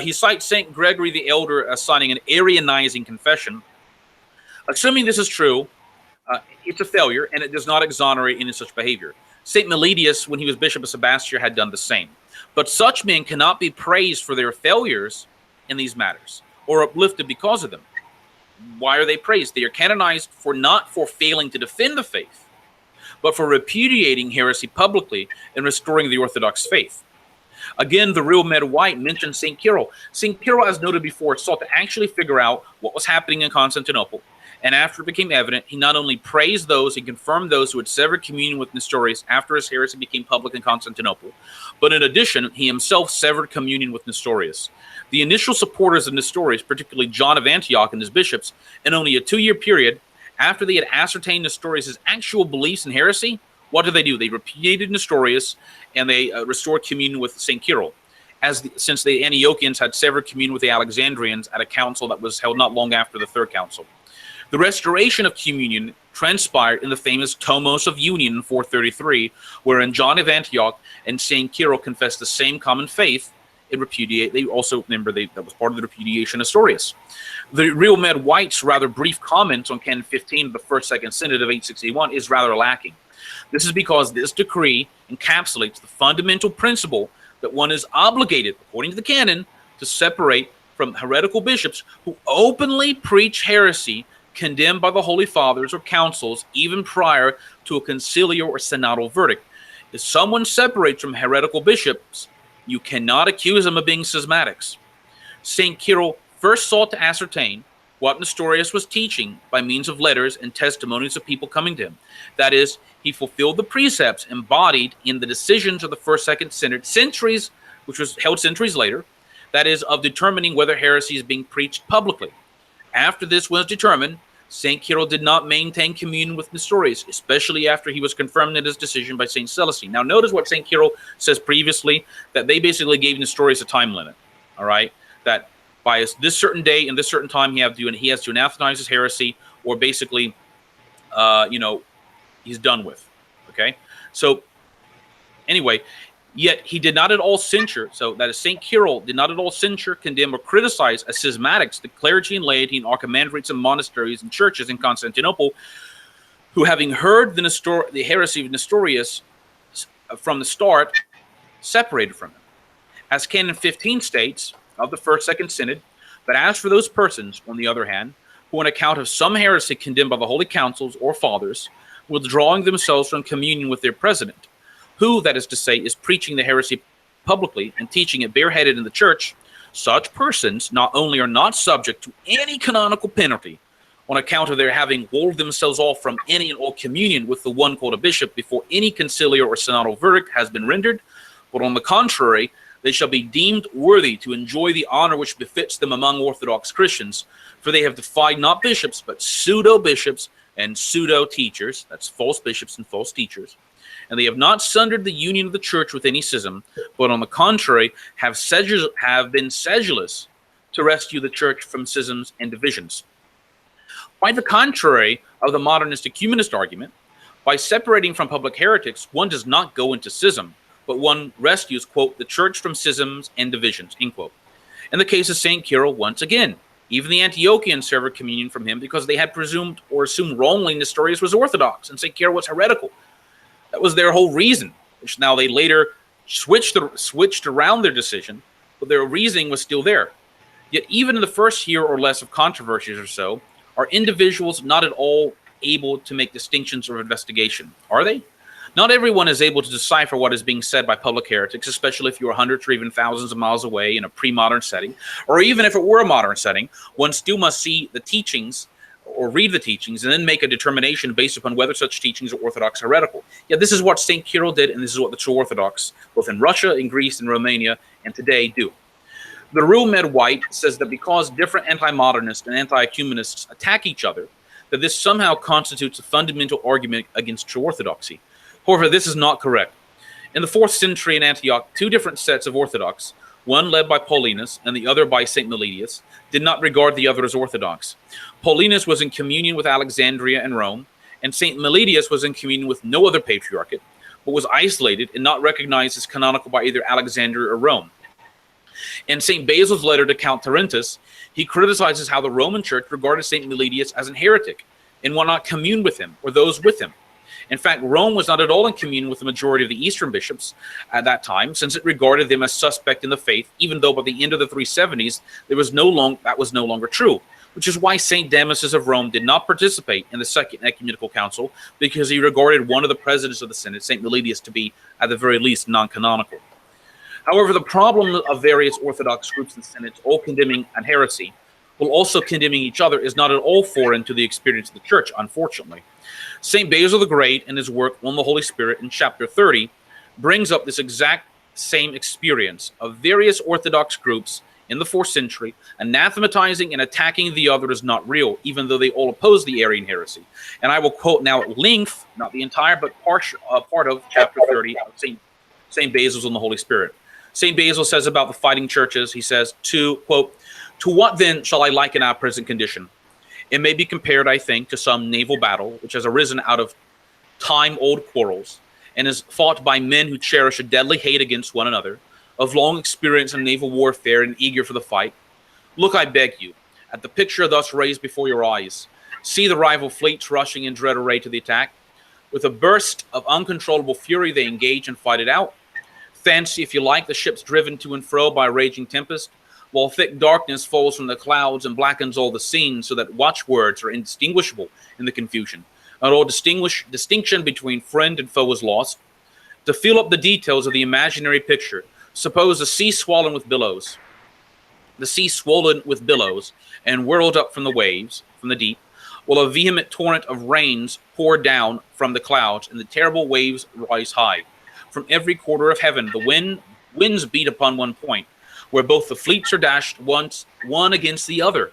He cites St. Gregory the Elder as signing an Arianizing confession. Assuming this is true, it's a failure, and it does not exonerate any such behavior. St. Meletius, when he was Bishop of Sebastia, had done the same. But such men cannot be praised for their failures in these matters, or uplifted because of them. Why are they praised? They are canonized not for failing to defend the faith, but for repudiating heresy publicly and restoring the Orthodox faith. Again, the real NFTU mentions St. Cyril. St. Cyril, as noted before, sought to actually figure out what was happening in Constantinople. And after it became evident, he not only praised those, he confirmed those who had severed communion with Nestorius after his heresy became public in Constantinople, but in addition, he himself severed communion with Nestorius. The initial supporters of Nestorius, particularly John of Antioch and his bishops, in only a 2-year period, after they had ascertained Nestorius' actual beliefs in heresy, what did? They repudiated Nestorius, and they restored communion with St. Cyril, since the Antiochians had severed communion with the Alexandrians at a council that was held not long after the Third Council. The restoration of communion transpired in the famous Tomos of Union in 433, wherein John of Antioch and St. Cyril confessed the same common faith and repudiate. They also, remember, that was part of the repudiation of Nestorius. The real NFTU's rather brief comments on Canon 15 of the First Second Synod of 861 is rather lacking. This is because this decree encapsulates the fundamental principle that one is obligated, according to the canon, to separate from heretical bishops who openly preach heresy condemned by the Holy Fathers or councils even prior to a conciliar or synodal verdict. If someone separates from heretical bishops, you cannot accuse them of being schismatics. St. Cyril first sought to ascertain what Nestorius was teaching by means of letters and testimonies of people coming to him. That is, he fulfilled the precepts embodied in the decisions of the First Second Synod, which was held centuries later, that is, of determining whether heresy is being preached publicly. After this was determined, St. Cyril did not maintain communion with Nestorius, especially after he was confirmed in his decision by St. Celestine. Now, notice what St. Cyril says previously, that they basically gave Nestorius a time limit, all right? That by this certain day and this certain time he has to anathemize his heresy, or basically, he's done with, okay? So, anyway, yet he did not at all censure, so that is St. Cyril did not at all censure, condemn, or criticize as schismatics the clergy and laity and archimandrites and monasteries and churches in Constantinople, who, having heard the heresy of Nestorius from the start, separated from him. As Canon 15 states of the First Second Synod, but as for those persons, on the other hand, who on account of some heresy condemned by the holy councils or fathers, withdrawing themselves from communion with their president, who, that is to say, is preaching the heresy publicly and teaching it bareheaded in the church, such persons not only are not subject to any canonical penalty on account of their having walled themselves off from any and all communion with the one called a bishop before any conciliar or synodal verdict has been rendered, but on the contrary, they shall be deemed worthy to enjoy the honor which befits them among Orthodox Christians, for they have defied not bishops, but pseudo-bishops and pseudo-teachers, that's false bishops and false teachers, and they have not sundered the union of the church with any schism, but on the contrary have been sedulous to rescue the church from schisms and divisions. Quite the contrary of the modernist ecumenist argument, by separating from public heretics, one does not go into schism, but one rescues, quote, the church from schisms and divisions, end quote. In the case of St. Cyril, once again, even the Antiochians severed communion from him because they had presumed or assumed wrongly Nestorius was Orthodox and St. Cyril was heretical. That was their whole reason, which now they later switched around their decision, but their reasoning was still there. Yet even in the first year or less of controversies or so, are individuals not at all able to make distinctions or investigation? Are they? Not everyone is able to decipher what is being said by public heretics, especially if you're hundreds or even thousands of miles away in a pre-modern setting, or even if it were a modern setting, one still must see the teachings or read the teachings and then make a determination based upon whether such teachings are orthodox or heretical. Yeah, this is what St. Cyril did, and this is what the true Orthodox, both in Russia, in Greece, and Romania, and today do. The real NFTU says that because different anti-modernists and anti-ecumenists attack each other, that this somehow constitutes a fundamental argument against true orthodoxy. However, this is not correct. In the 4th century in Antioch, 2 different sets of Orthodox, one led by Paulinus and the other by St. Meletius, did not regard the other as Orthodox. Paulinus was in communion with Alexandria and Rome, and St. Meletius was in communion with no other patriarchate, but was isolated and not recognized as canonical by either Alexandria or Rome. In St. Basil's letter to Count Tarentus, he criticizes how the Roman Church regarded St. Meletius as a heretic and would not commune with him or those with him. In fact, Rome was not at all in communion with the majority of the Eastern bishops at that time, since it regarded them as suspect in the faith, even though by the end of the 370s, that was no longer true. which is why St. Damasus of Rome did not participate in the Second Ecumenical Council, because he regarded one of the presidents of the Synod, St. Meletius, to be, at the very least, non-canonical. However, the problem of various Orthodox groups and synods all condemning an heresy, while also condemning each other, is not at all foreign to the experience of the Church, unfortunately. St. Basil the Great, in his work on the Holy Spirit, in chapter 30, brings up this exact same experience of various Orthodox groups in the 4th century anathematizing and attacking the other as not real, even though they all oppose the Arian heresy. And I will quote now at length, not the entire, but part of chapter 30 of St. Basil's on the Holy Spirit. St. Basil says about the fighting churches, he says, quote, "To what then shall I liken our present condition? It may be compared, I think, to some naval battle which has arisen out of time-old quarrels and is fought by men who cherish a deadly hate against one another, of long experience in naval warfare and eager for the fight. Look, I beg you, at the picture thus raised before your eyes. See the rival fleets rushing in dread array to the attack. With a burst of uncontrollable fury, they engage and fight it out. Fancy, if you like, the ships driven to and fro by a raging tempest, while thick darkness falls from the clouds and blackens all the scene, so that watchwords are indistinguishable in the confusion, and all distinction between friend and foe is lost. To fill up the details of the imaginary picture, suppose the sea swollen with billows, and whirled up from the waves, from the deep, while a vehement torrent of rains pour down from the clouds, and the terrible waves rise high. From every quarter of heaven, the winds beat upon one point, where both the fleets are dashed one against the other.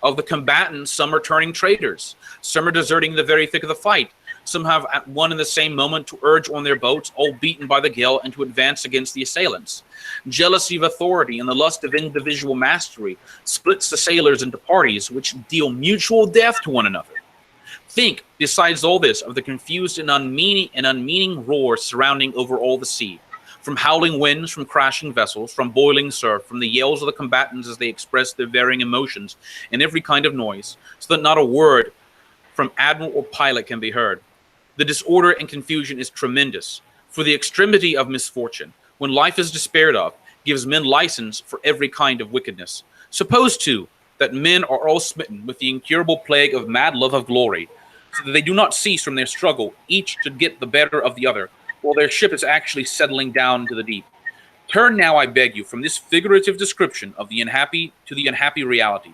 Of the combatants, some are turning traitors, some are deserting the very thick of the fight, some have at one and the same moment to urge on their boats, all beaten by the gale, and to advance against the assailants. Jealousy of authority and the lust of individual mastery splits the sailors into parties which deal mutual death to one another. Think, besides all this, of the confused and unmeaning roar surrounding over all the sea, from howling winds, from crashing vessels, from boiling surf, from the yells of the combatants as they express their varying emotions, and every kind of noise, so that not a word from admiral or pilot can be heard. The disorder and confusion is tremendous, for the extremity of misfortune, when life is despaired of, gives men license for every kind of wickedness. Suppose, too, that men are all smitten with the incurable plague of mad love of glory, so that they do not cease from their struggle, each to get the better of the other, while their ship is actually settling down to the deep. Turn now, I beg you, from this figurative description of the unhappy to the unhappy reality.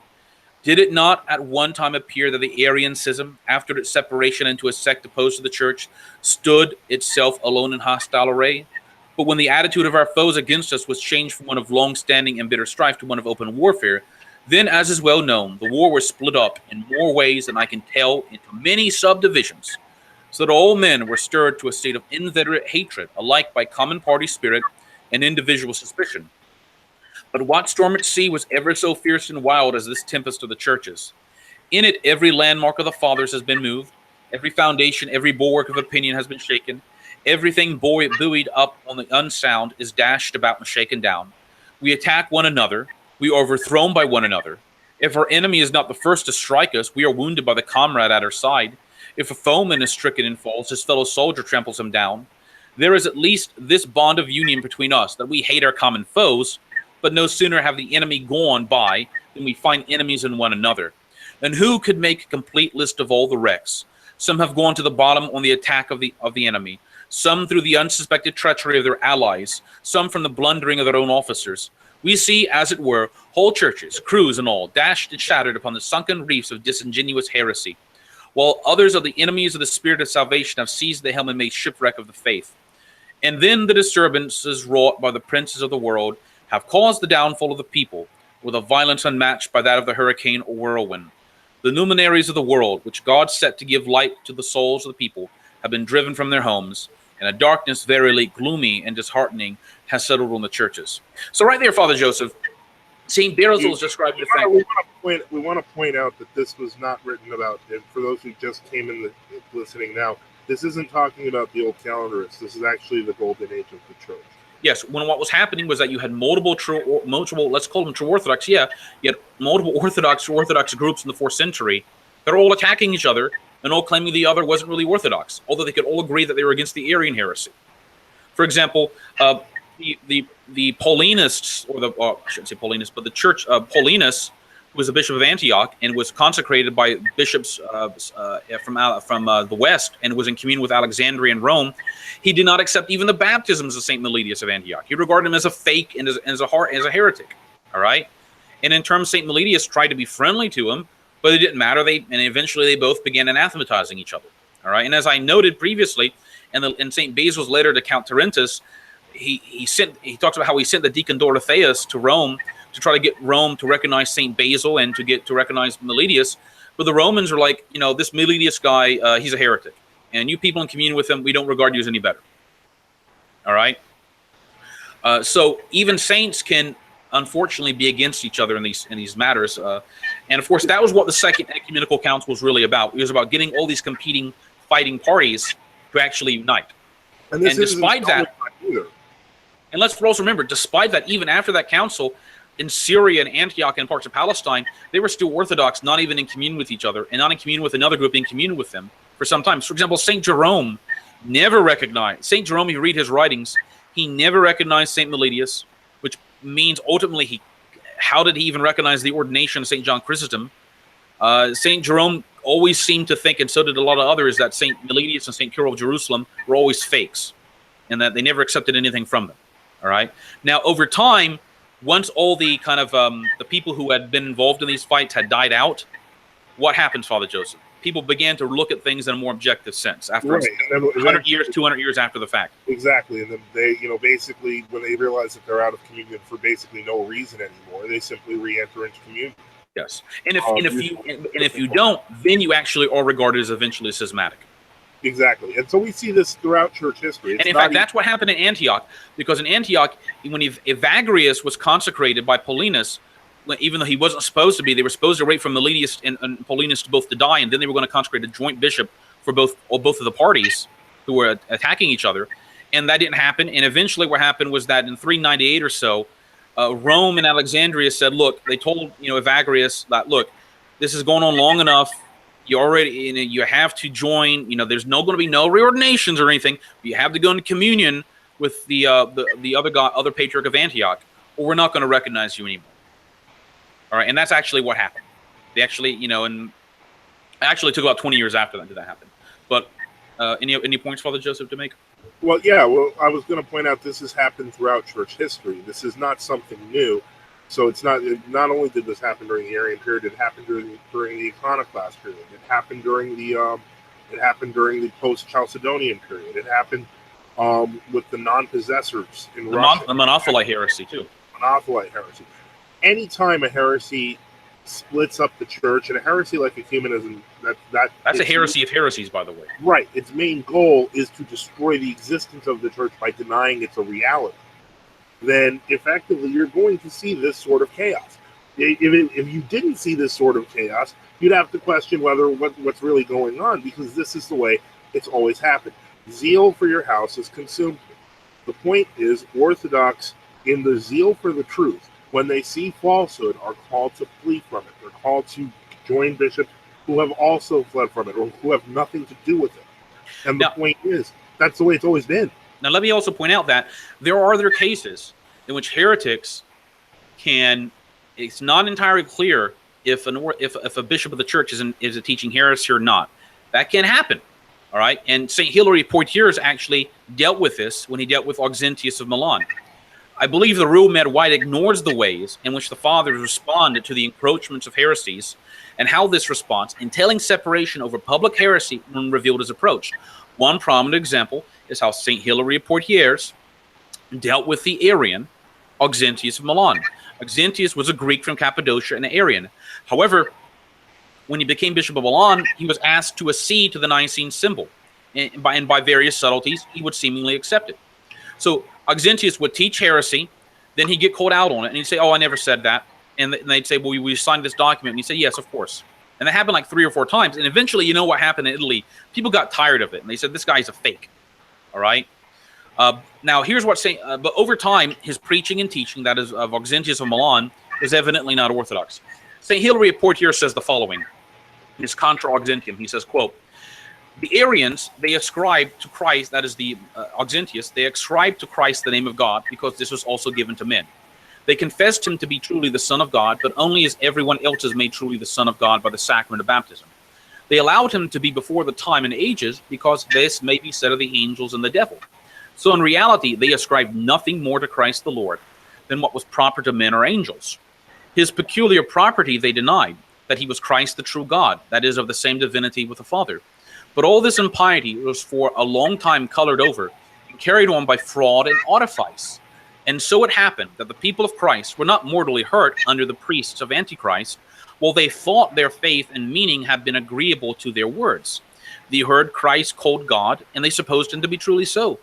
Did it not at one time appear that the Arian schism, after its separation into a sect opposed to the church, stood itself alone in hostile array? But when the attitude of our foes against us was changed from one of long-standing and bitter strife to one of open warfare, then, as is well known, the war was split up in more ways than I can tell into many subdivisions, so that all men were stirred to a state of inveterate hatred, alike by common party spirit and individual suspicion. But what storm at sea was ever so fierce and wild as this tempest of the churches? In it, every landmark of the fathers has been moved, every foundation, every bulwark of opinion has been shaken, everything buoyed up on the unsound is dashed about and shaken down. We attack one another, we are overthrown by one another. If our enemy is not the first to strike us, we are wounded by the comrade at our side. If a foeman is stricken and falls, his fellow soldier tramples him down. There is at least this bond of union between us, that we hate our common foes, but no sooner have the enemy gone by than we find enemies in one another. And who could make a complete list of all the wrecks? Some have gone to the bottom on the attack of the enemy, some through the unsuspected treachery of their allies, some from the blundering of their own officers. We see, as it were, whole churches, crews and all, dashed and shattered upon the sunken reefs of disingenuous heresy, while others of the enemies of the spirit of salvation have seized the helm and made shipwreck of the faith. And then the disturbances wrought by the princes of the world have caused the downfall of the people, with a violence unmatched by that of the hurricane or whirlwind. The luminaries of the world, which God set to give light to the souls of the people, have been driven from their homes, and a darkness verily gloomy and disheartening has settled on the churches. So right there, Father Joseph, St. Basil is describing the fact we want to point out that this was not written about, and for those who just came in listening now, this isn't talking about the old calendarists. This is actually the golden age of the church. Yes, when what was happening was that you had multiple, let's call them True Orthodox, you had multiple Orthodox groups in the 4th century that are all attacking each other and all claiming the other wasn't really Orthodox, although they could all agree that they were against the Arian heresy. For example, the Paulinists, or I shouldn't say Paulinists, but the church Paulinus, was a bishop of Antioch and was consecrated by bishops from the West and was in communion with Alexandria and Rome, he did not accept even the baptisms of Saint Meletius of Antioch. He regarded him as a fake and as a heretic. All right, and in terms, Saint Meletius tried to be friendly to him, but it didn't matter. And eventually they both began anathematizing each other. All right, and as I noted previously, in Saint Basil's letter to Count Tarentus, he talks about how he sent the deacon Dorotheus to Rome to try to get Rome to recognize Saint Basil and to recognize Meletius. But the Romans are like, this Meletius guy, he's a heretic, and you people in communion with him, we don't regard you as any better. All right. So even saints can unfortunately be against each other in these matters, and of course that was what the Second Ecumenical Council was really about. It was about getting all these competing, fighting parties to actually unite. And despite that, and let's also remember, despite that, even after that council in Syria and Antioch and parts of Palestine, they were still Orthodox, not even in communion with each other, and not in communion with another group in communion with them for some time. For example, Saint Jerome never recognized Saint Jerome. You read his writings, he never recognized Saint Meletius, which means ultimately how did he even recognize the ordination of Saint John Chrysostom? Saint Jerome always seemed to think, and so did a lot of others, that Saint Meletius and Saint Cyril of Jerusalem were always fakes, and that they never accepted anything from them. All right. Now, over time, once all the kind of the people who had been involved in these fights had died out, what happens, Father Joseph? People began to look at things in a more objective sense after 100 years, 200 years after the fact. Exactly. And then they, basically, when they realize that they're out of communion for basically no reason anymore, they simply re-enter into communion. Yes. And if you don't, then you actually are regarded as eventually schismatic. Exactly. And so we see this throughout church history. And in fact, that's what happened in Antioch, because in Antioch, when Evagrius was consecrated by Paulinus, even though he wasn't supposed to be, they were supposed to wait for Meletius and Paulinus to both to die, and then they were going to consecrate a joint bishop for both of the parties who were attacking each other. And that didn't happen. And eventually what happened was that in 398 or so, Rome and Alexandria said, look, they told Evagrius that, look, this is going on long enough. You already, you have to join. There's going to be no reordinations or anything. You have to go into communion with the other patriarch of Antioch, or we're not going to recognize you anymore. All right, and that's actually what happened. They actually, and actually took about 20 years after that did that happen. But any points, Father Joseph, to make? Well, yeah. Well, I was going to point out this has happened throughout church history. This is not something new. So it's not only did this happen during the Arian period, it happened during the Iconoclast period. It happened during the post-Chalcedonian period. It happened with the non-possessors in Russia. The Monophyllite heresy too. Monophyllite heresy. Anytime a heresy splits up the church, and a heresy like ecumenism, that's a heresy of heresies, by the way. Right. Its main goal is to destroy the existence of the church by denying it's a reality. Then effectively you're going to see this sort of chaos. If you didn't see this sort of chaos, you'd have to question what's really going on, because this is the way it's always happened. Zeal for your house is consumed. The point is, Orthodox, in the zeal for the truth, when they see falsehood, are called to flee from it. They're called to join bishops who have also fled from it, or who have nothing to do with it. And the point is, that's the way it's always been. Now, let me also point out that there are other cases in which heretics can. It's not entirely clear if a bishop of the church is a teaching heresy or not. That can happen, all right. And Saint Hilary Poitiers actually dealt with this when he dealt with Auxentius of Milan. I believe the therealMEDwhite ignores the ways in which the fathers responded to the encroachments of heresies, and how this response, entailing separation over public heresy, when revealed, is approached. One prominent example is how Saint Hilary of Poitiers dealt with the Arian Auxentius of Milan. Auxentius was a Greek from Cappadocia and an Arian. However, when he became Bishop of Milan, he was asked to accede to the Nicene symbol, and by various subtleties, he would seemingly accept it. So Auxentius would teach heresy, then he'd get called out on it, and he'd say, "Oh, I never said that." And they'd say, "Well, we signed this document." And he'd say, "Yes, of course." And that happened like 3 or 4 times. And eventually, you know what happened in Italy? People got tired of it, and they said, "This guy's a fake." All right. Now, here's what saying. But over time, his preaching and teaching, that is of Auxentius of Milan, is evidently not orthodox. Saint Hilary of Poitiers says the following: his Contra Auxentium. He says, quote, "The Arians, they ascribe to Christ, that is the Auxentius, they ascribe to Christ the name of God, because this was also given to men. They confessed him to be truly the Son of God, but only as everyone else is made truly the Son of God by the sacrament of baptism. They allowed him to be before the time and ages, because this may be said of the angels and the devil. So in reality, they ascribed nothing more to Christ the Lord than what was proper to men or angels. His peculiar property they denied, that he was Christ the true God, that is, of the same divinity with the Father. But all this impiety was for a long time colored over and carried on by fraud and artifice. And so it happened that the people of Christ were not mortally hurt under the priests of Antichrist, while they thought their faith and meaning had been agreeable to their words. They heard Christ called God, and they supposed him to be truly so.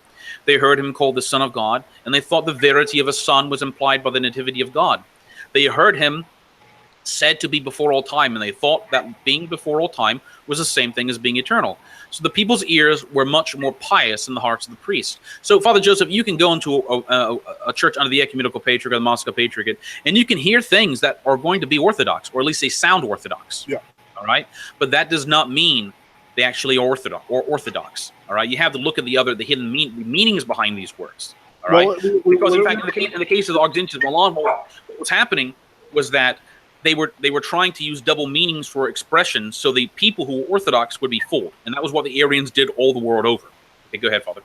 They heard him called the Son of God, and they thought the verity of a son was implied by the nativity of God. They heard him said to be before all time, and they thought that being before all time was the same thing as being eternal. So the people's ears were much more pious than the hearts of the priests. So, Father Joseph, you can go into a church under the Ecumenical Patriarchate, the Moscow Patriarchate, and you can hear things that are going to be orthodox, or at least they sound orthodox. Yeah. All right? But that does not mean they actually are orthodox. All right? You have to look at the hidden meanings behind these words. All right? Well, because, in fact, in the case of the Augentians Milan, what was happening was that they were trying to use double meanings for expressions, so the people who were Orthodox would be fooled, and that was what the Arians did all the world over. Okay, go ahead, Father.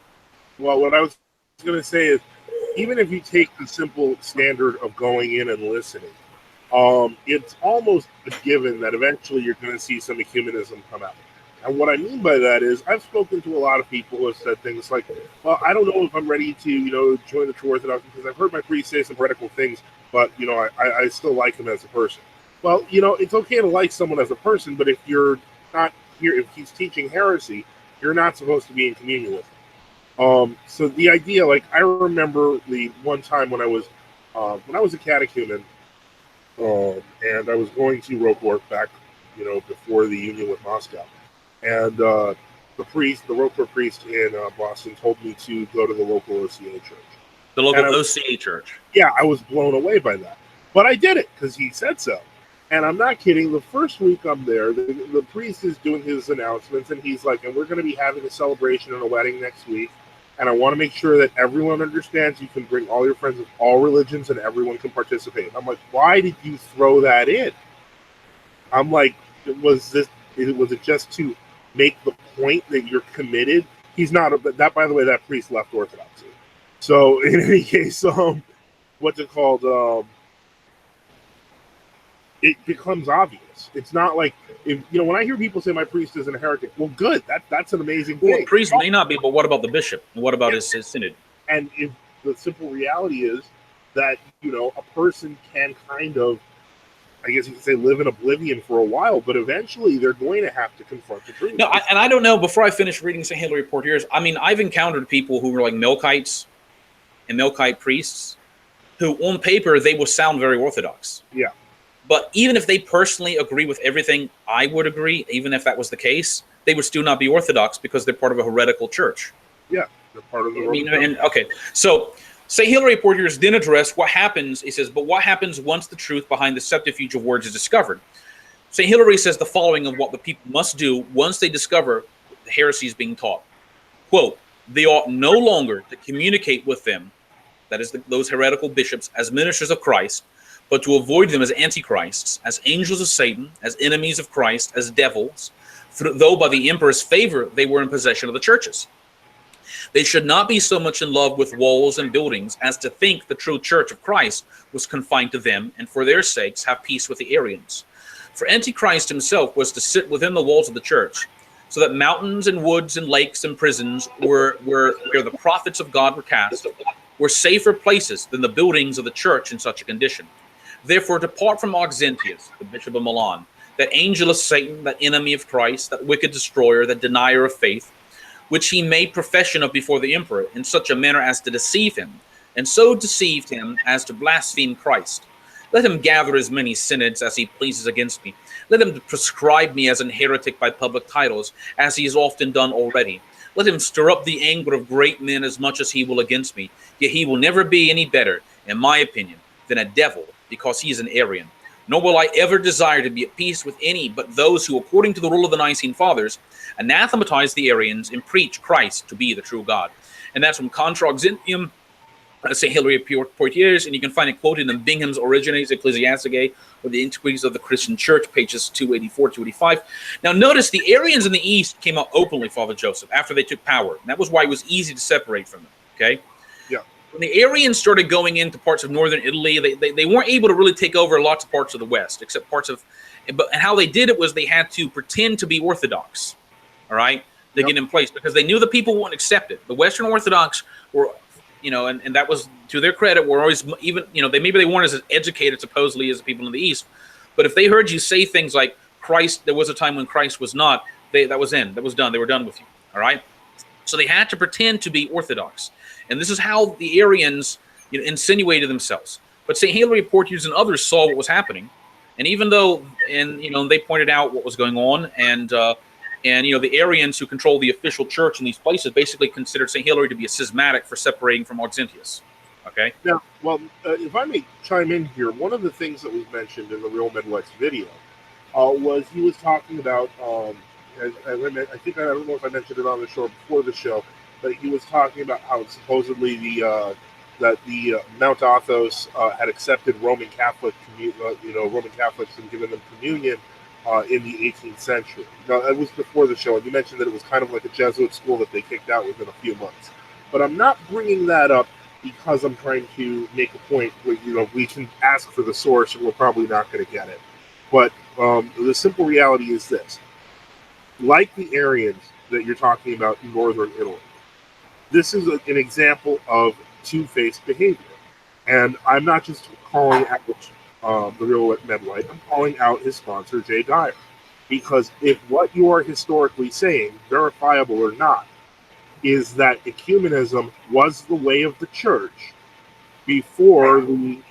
Well, what I was going to say is, even if you take the simple standard of going in and listening, it's almost a given that eventually you're going to see some ecumenism come out. And what I mean by that is, I've spoken to a lot of people who have said things like, well, I don't know if I'm ready to, join the True Orthodox because I've heard my priest say some heretical things, but, I still like him as a person. Well, it's okay to like someone as a person, but if you're not here, if he's teaching heresy, you're not supposed to be in communion with him. So the idea, I remember the one time when I was a catechumen, and I was going to Roquefort back, before the union with Moscow. And the Roquefort priest in Boston told me to go to the local OCA church. The local OCA church. Yeah, I was blown away by that. But I did it because he said so. And I'm not kidding. The first week I'm there, the priest is doing his announcements, and he's like, and we're going to be having a celebration and a wedding next week. And I want to make sure that everyone understands you can bring all your friends of all religions and everyone can participate. I'm like, why did you throw that in? I'm like, was it just to make the point that you're committed? He's not. That, by the way, that priest left Orthodoxy. So in any case, what's it called? It becomes obvious. It's not like, when I hear people say my priest is a heretic, well, good. That's an amazing thing. Well, a priest may not be, but what about the bishop? What about his synod? And if the simple reality is that, a person can kind of, I guess you could say, live in oblivion for a while, but eventually they're going to have to confront the truth. No, I don't know. Before I finish reading St. Hilary Portier's, I've encountered people who were like Melkites and Melkite priests who, on paper, they will sound very Orthodox. Yeah. But even if they personally agree with everything I would agree, even if that was the case, they would still not be Orthodox because they're part of a heretical church. Yeah, they're part of the okay, so St. Hilary Portier's then addressed what happens. He says, but what happens once the truth behind the subterfuge of words is discovered? St. Hilary says the following of what the people must do once they discover the heresies being taught. Quote, they ought no longer to communicate with them, that is those heretical bishops, as ministers of Christ, but to avoid them as antichrists, as angels of Satan, as enemies of Christ, as devils, though by the emperor's favor they were in possession of the churches. They should not be so much in love with walls and buildings as to think the true church of Christ was confined to them, and for their sakes have peace with the Arians. For Antichrist himself was to sit within the walls of the church, so that mountains and woods and lakes and prisons where the prophets of God were cast were safer places than the buildings of the church in such a condition. Therefore, depart from Auxentius, the bishop of Milan, that angel of Satan, that enemy of Christ, that wicked destroyer, that denier of faith, which he made profession of before the emperor in such a manner as to deceive him, and so deceived him as to blaspheme Christ. Let him gather as many synods as he pleases against me. Let him prescribe me as an heretic by public titles, as he has often done already. Let him stir up the anger of great men as much as he will against me, yet he will never be any better, in my opinion, than a devil, because he is an Arian. Nor will I ever desire to be at peace with any but those who, according to the rule of the Nicene Fathers, anathematize the Arians and preach Christ to be the true God. And that's from Contra Auxentium St. Hilary of Poitiers, and you can find it quoted in Bingham's Origines Ecclesiasticae, or the Antiquities of the Christian Church, pages 284, 285. Now, notice the Arians in the East came out openly, Father Joseph, after they took power. And that was why it was easy to separate from them, okay? Yeah. When the Arians started going into parts of northern Italy, they weren't able to really take over lots of parts of the West, except parts of, and how they did it was they had to pretend to be Orthodox, all right, to get in place, because they knew the people wouldn't accept it. The Western Orthodox were, you know, and that was to their credit, were always, even, you know, maybe they weren't as educated supposedly as the people in the East, but if they heard you say things like Christ, there was a time when Christ was not, that was done. They were done with you. All right. So they had to pretend to be Orthodox, and this is how the Arians, you know, insinuated themselves. But St. Hilary of Poitiers and others saw what was happening, and even though, and you know, they pointed out what was going on, and you know, the Arians who control the official church in these places basically considered St. Hilary to be a schismatic for separating from Auxentius. Okay. Now, well, if I may chime in here, one of the things that was mentioned in the therealMEDwhite's video was he was talking about, I think, I don't know if I mentioned it on the show before the show, but he was talking about how supposedly that the Mount Athos had accepted Roman Catholics and given them communion in the 18th century. Now, that was before the show, and you mentioned that it was kind of like a Jesuit school that they kicked out within a few months. But I'm not bringing that up because I'm trying to make a point where, you know, we can ask for the source and we're probably not going to get it. But the simple reality is this. Like the Arians that you're talking about in northern Italy, this is an example of two-faced behavior. And I'm not just calling out the therealMEDwhite, I'm calling out his sponsor, Jay Dyer. Because if what you are historically saying, verifiable or not, is that ecumenism was the way of the church before the, you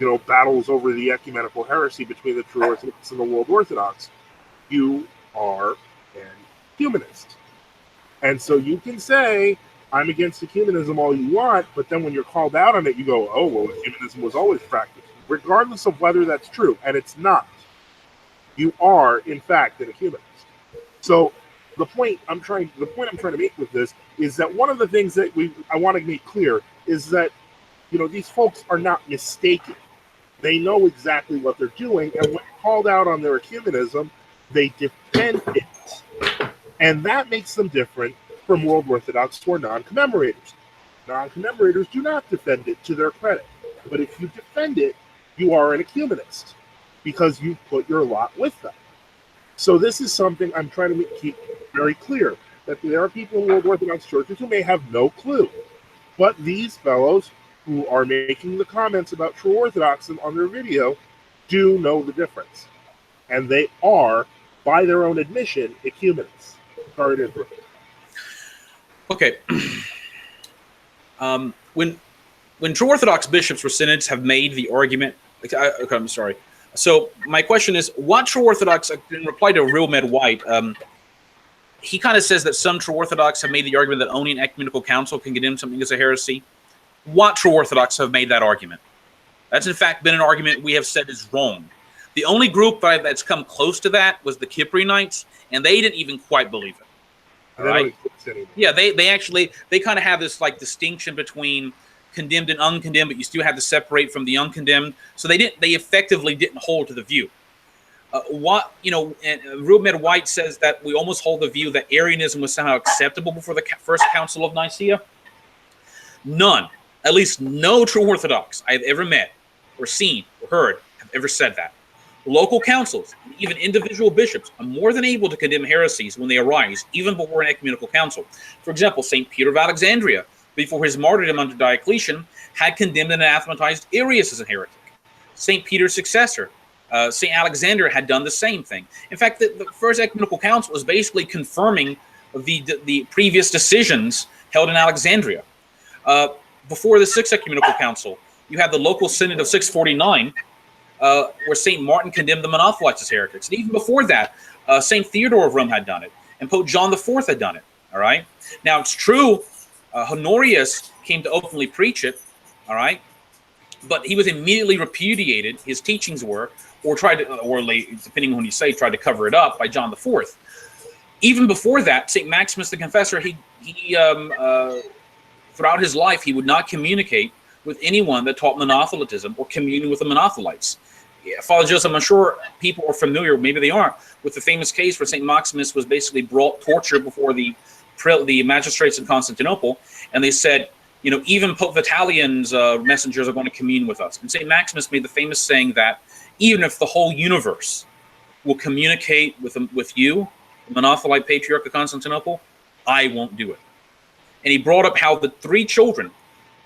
know, battles over the ecumenical heresy between the True Orthodox and the World Orthodox, you are an humanist. And so you can say, I'm against ecumenism all you want, but then when you're called out on it, you go, oh, well, ecumenism was always practiced, regardless of whether that's true. And it's not. You are, in fact, an ecumenist. So the point I'm trying to make with this is that one of the things that I want to make clear is that, you know, these folks are not mistaken. They know exactly what they're doing, and when called out on their ecumenism, they defend it. And that makes them different from World Orthodox or non-commemorators. Non-commemorators do not defend it to their credit. But if you defend it, you are an ecumenist because you put your lot with them. So this is something I'm trying to keep very clear, that there are people in World Orthodox churches who may have no clue. But these fellows who are making the comments about True Orthodox on their video do know the difference. And they are, by their own admission, ecumenists. Sorry to interrupt. Okay. When True Orthodox bishops or synods have made the argument, okay, I'm sorry. So my question is, what True Orthodox, in reply to therealMEDwhite, he kind of says that some True Orthodox have made the argument that only an ecumenical council can condemn something as a heresy. What True Orthodox have made that argument? That's in fact been an argument we have said is wrong. The only group that's come close to that was the Cyprianites, and they didn't even quite believe it. All right? Yeah, they kind of have this like distinction between condemned and uncondemned, but you still have to separate from the uncondemned. So they effectively didn't hold to the view. And therealMEDwhite says that we almost hold the view that Arianism was somehow acceptable before the First Council of Nicaea. None, at least no True Orthodox I've ever met or seen or heard have ever said that. Local councils, even individual bishops, are more than able to condemn heresies when they arise, even before an ecumenical council. For example, St. Peter of Alexandria, before his martyrdom under Diocletian, had condemned and anathematized Arius as a heretic. St. Peter's successor, St. Alexander, had done the same thing. In fact, the First Ecumenical Council is basically confirming the previous decisions held in Alexandria. Before the Sixth Ecumenical Council, you had the local synod of 649, where St. Martin condemned the Monothelites as heretics. And even before that, St. Theodore of Rome had done it, and Pope John IV had done it. All right. Now, it's true, Honorius came to openly preach it, all right, but he was immediately repudiated, his teachings were, or depending on who you say, tried to cover it up by John IV. Even before that, St. Maximus the Confessor, he throughout his life, he would not communicate with anyone that taught monothelitism or communion with the monothelites. Yeah, Father Joseph, I'm sure people are familiar, maybe they aren't, with the famous case where St. Maximus was basically brought tortured before the magistrates in Constantinople, and they said, you know, even Pope Vitalian's messengers are going to commune with us. And St. Maximus made the famous saying that even if the whole universe will communicate with you, the monothelite patriarch of Constantinople, I won't do it. And he brought up how the three children,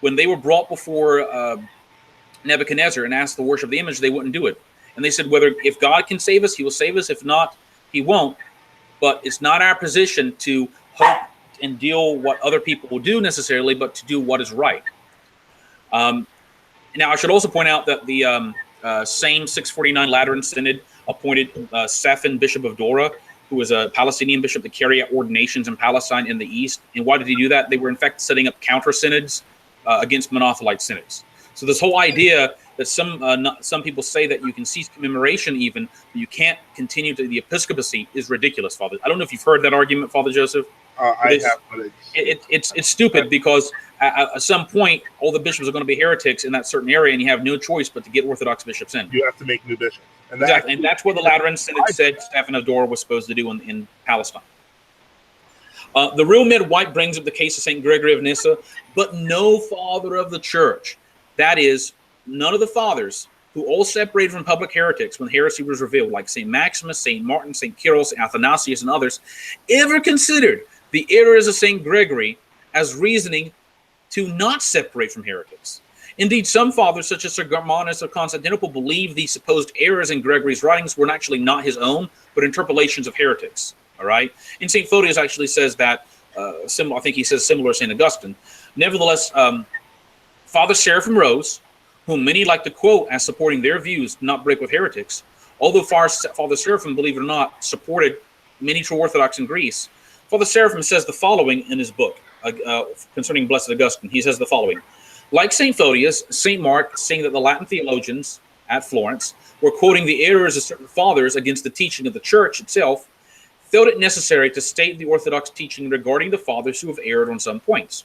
when they were brought before Nebuchadnezzar and asked to worship the image, they wouldn't do it. And they said, if God can save us, he will save us. If not, he won't. But it's not our position to hope and deal what other people will do necessarily, but to do what is right. Now, I should also point out that the same 649 Lateran Synod appointed Sephan, Bishop of Dora, who was a Palestinian bishop, to carry out ordinations in Palestine in the East. And why did he do that? They were, in fact, setting up counter synods against monothelite synods. So this whole idea that some people say that you can cease commemoration even, but you can't continue to the episcopacy is ridiculous, Father. I don't know if you've heard that argument, Father Joseph. I have, but it's stupid because at some point all the bishops are going to be heretics in that certain area, and you have no choice but to get Orthodox bishops in. You have to make new bishops, and exactly, and that's what the Lateran Synod said Stephen of Dora was supposed to do in Palestine. The real-MEDwhite brings up the case of St. Gregory of Nyssa, but no father of the church, that is, none of the fathers who all separated from public heretics when heresy was revealed, like St. Maximus, St. Martin, St. Cyril, St. Athanasius, and others, ever considered the errors of St. Gregory as reasoning to not separate from heretics. Indeed, some fathers, such as Sir Germanus of Constantinople, believed the supposed errors in Gregory's writings were actually not his own, but interpolations of heretics. All right? And St. Photius actually says that, I think he says similar to St. Augustine. Nevertheless, Father Seraphim Rose, whom many like to quote as supporting their views to not break with heretics, although Father Seraphim, believe it or not, supported many true Orthodox in Greece, Father Seraphim says the following in his book concerning Blessed Augustine. He says the following: like St. Photius, St. Mark, saying that the Latin theologians at Florence were quoting the errors of certain fathers against the teaching of the church itself, felt it necessary to state the Orthodox teaching regarding the fathers who have erred on some points.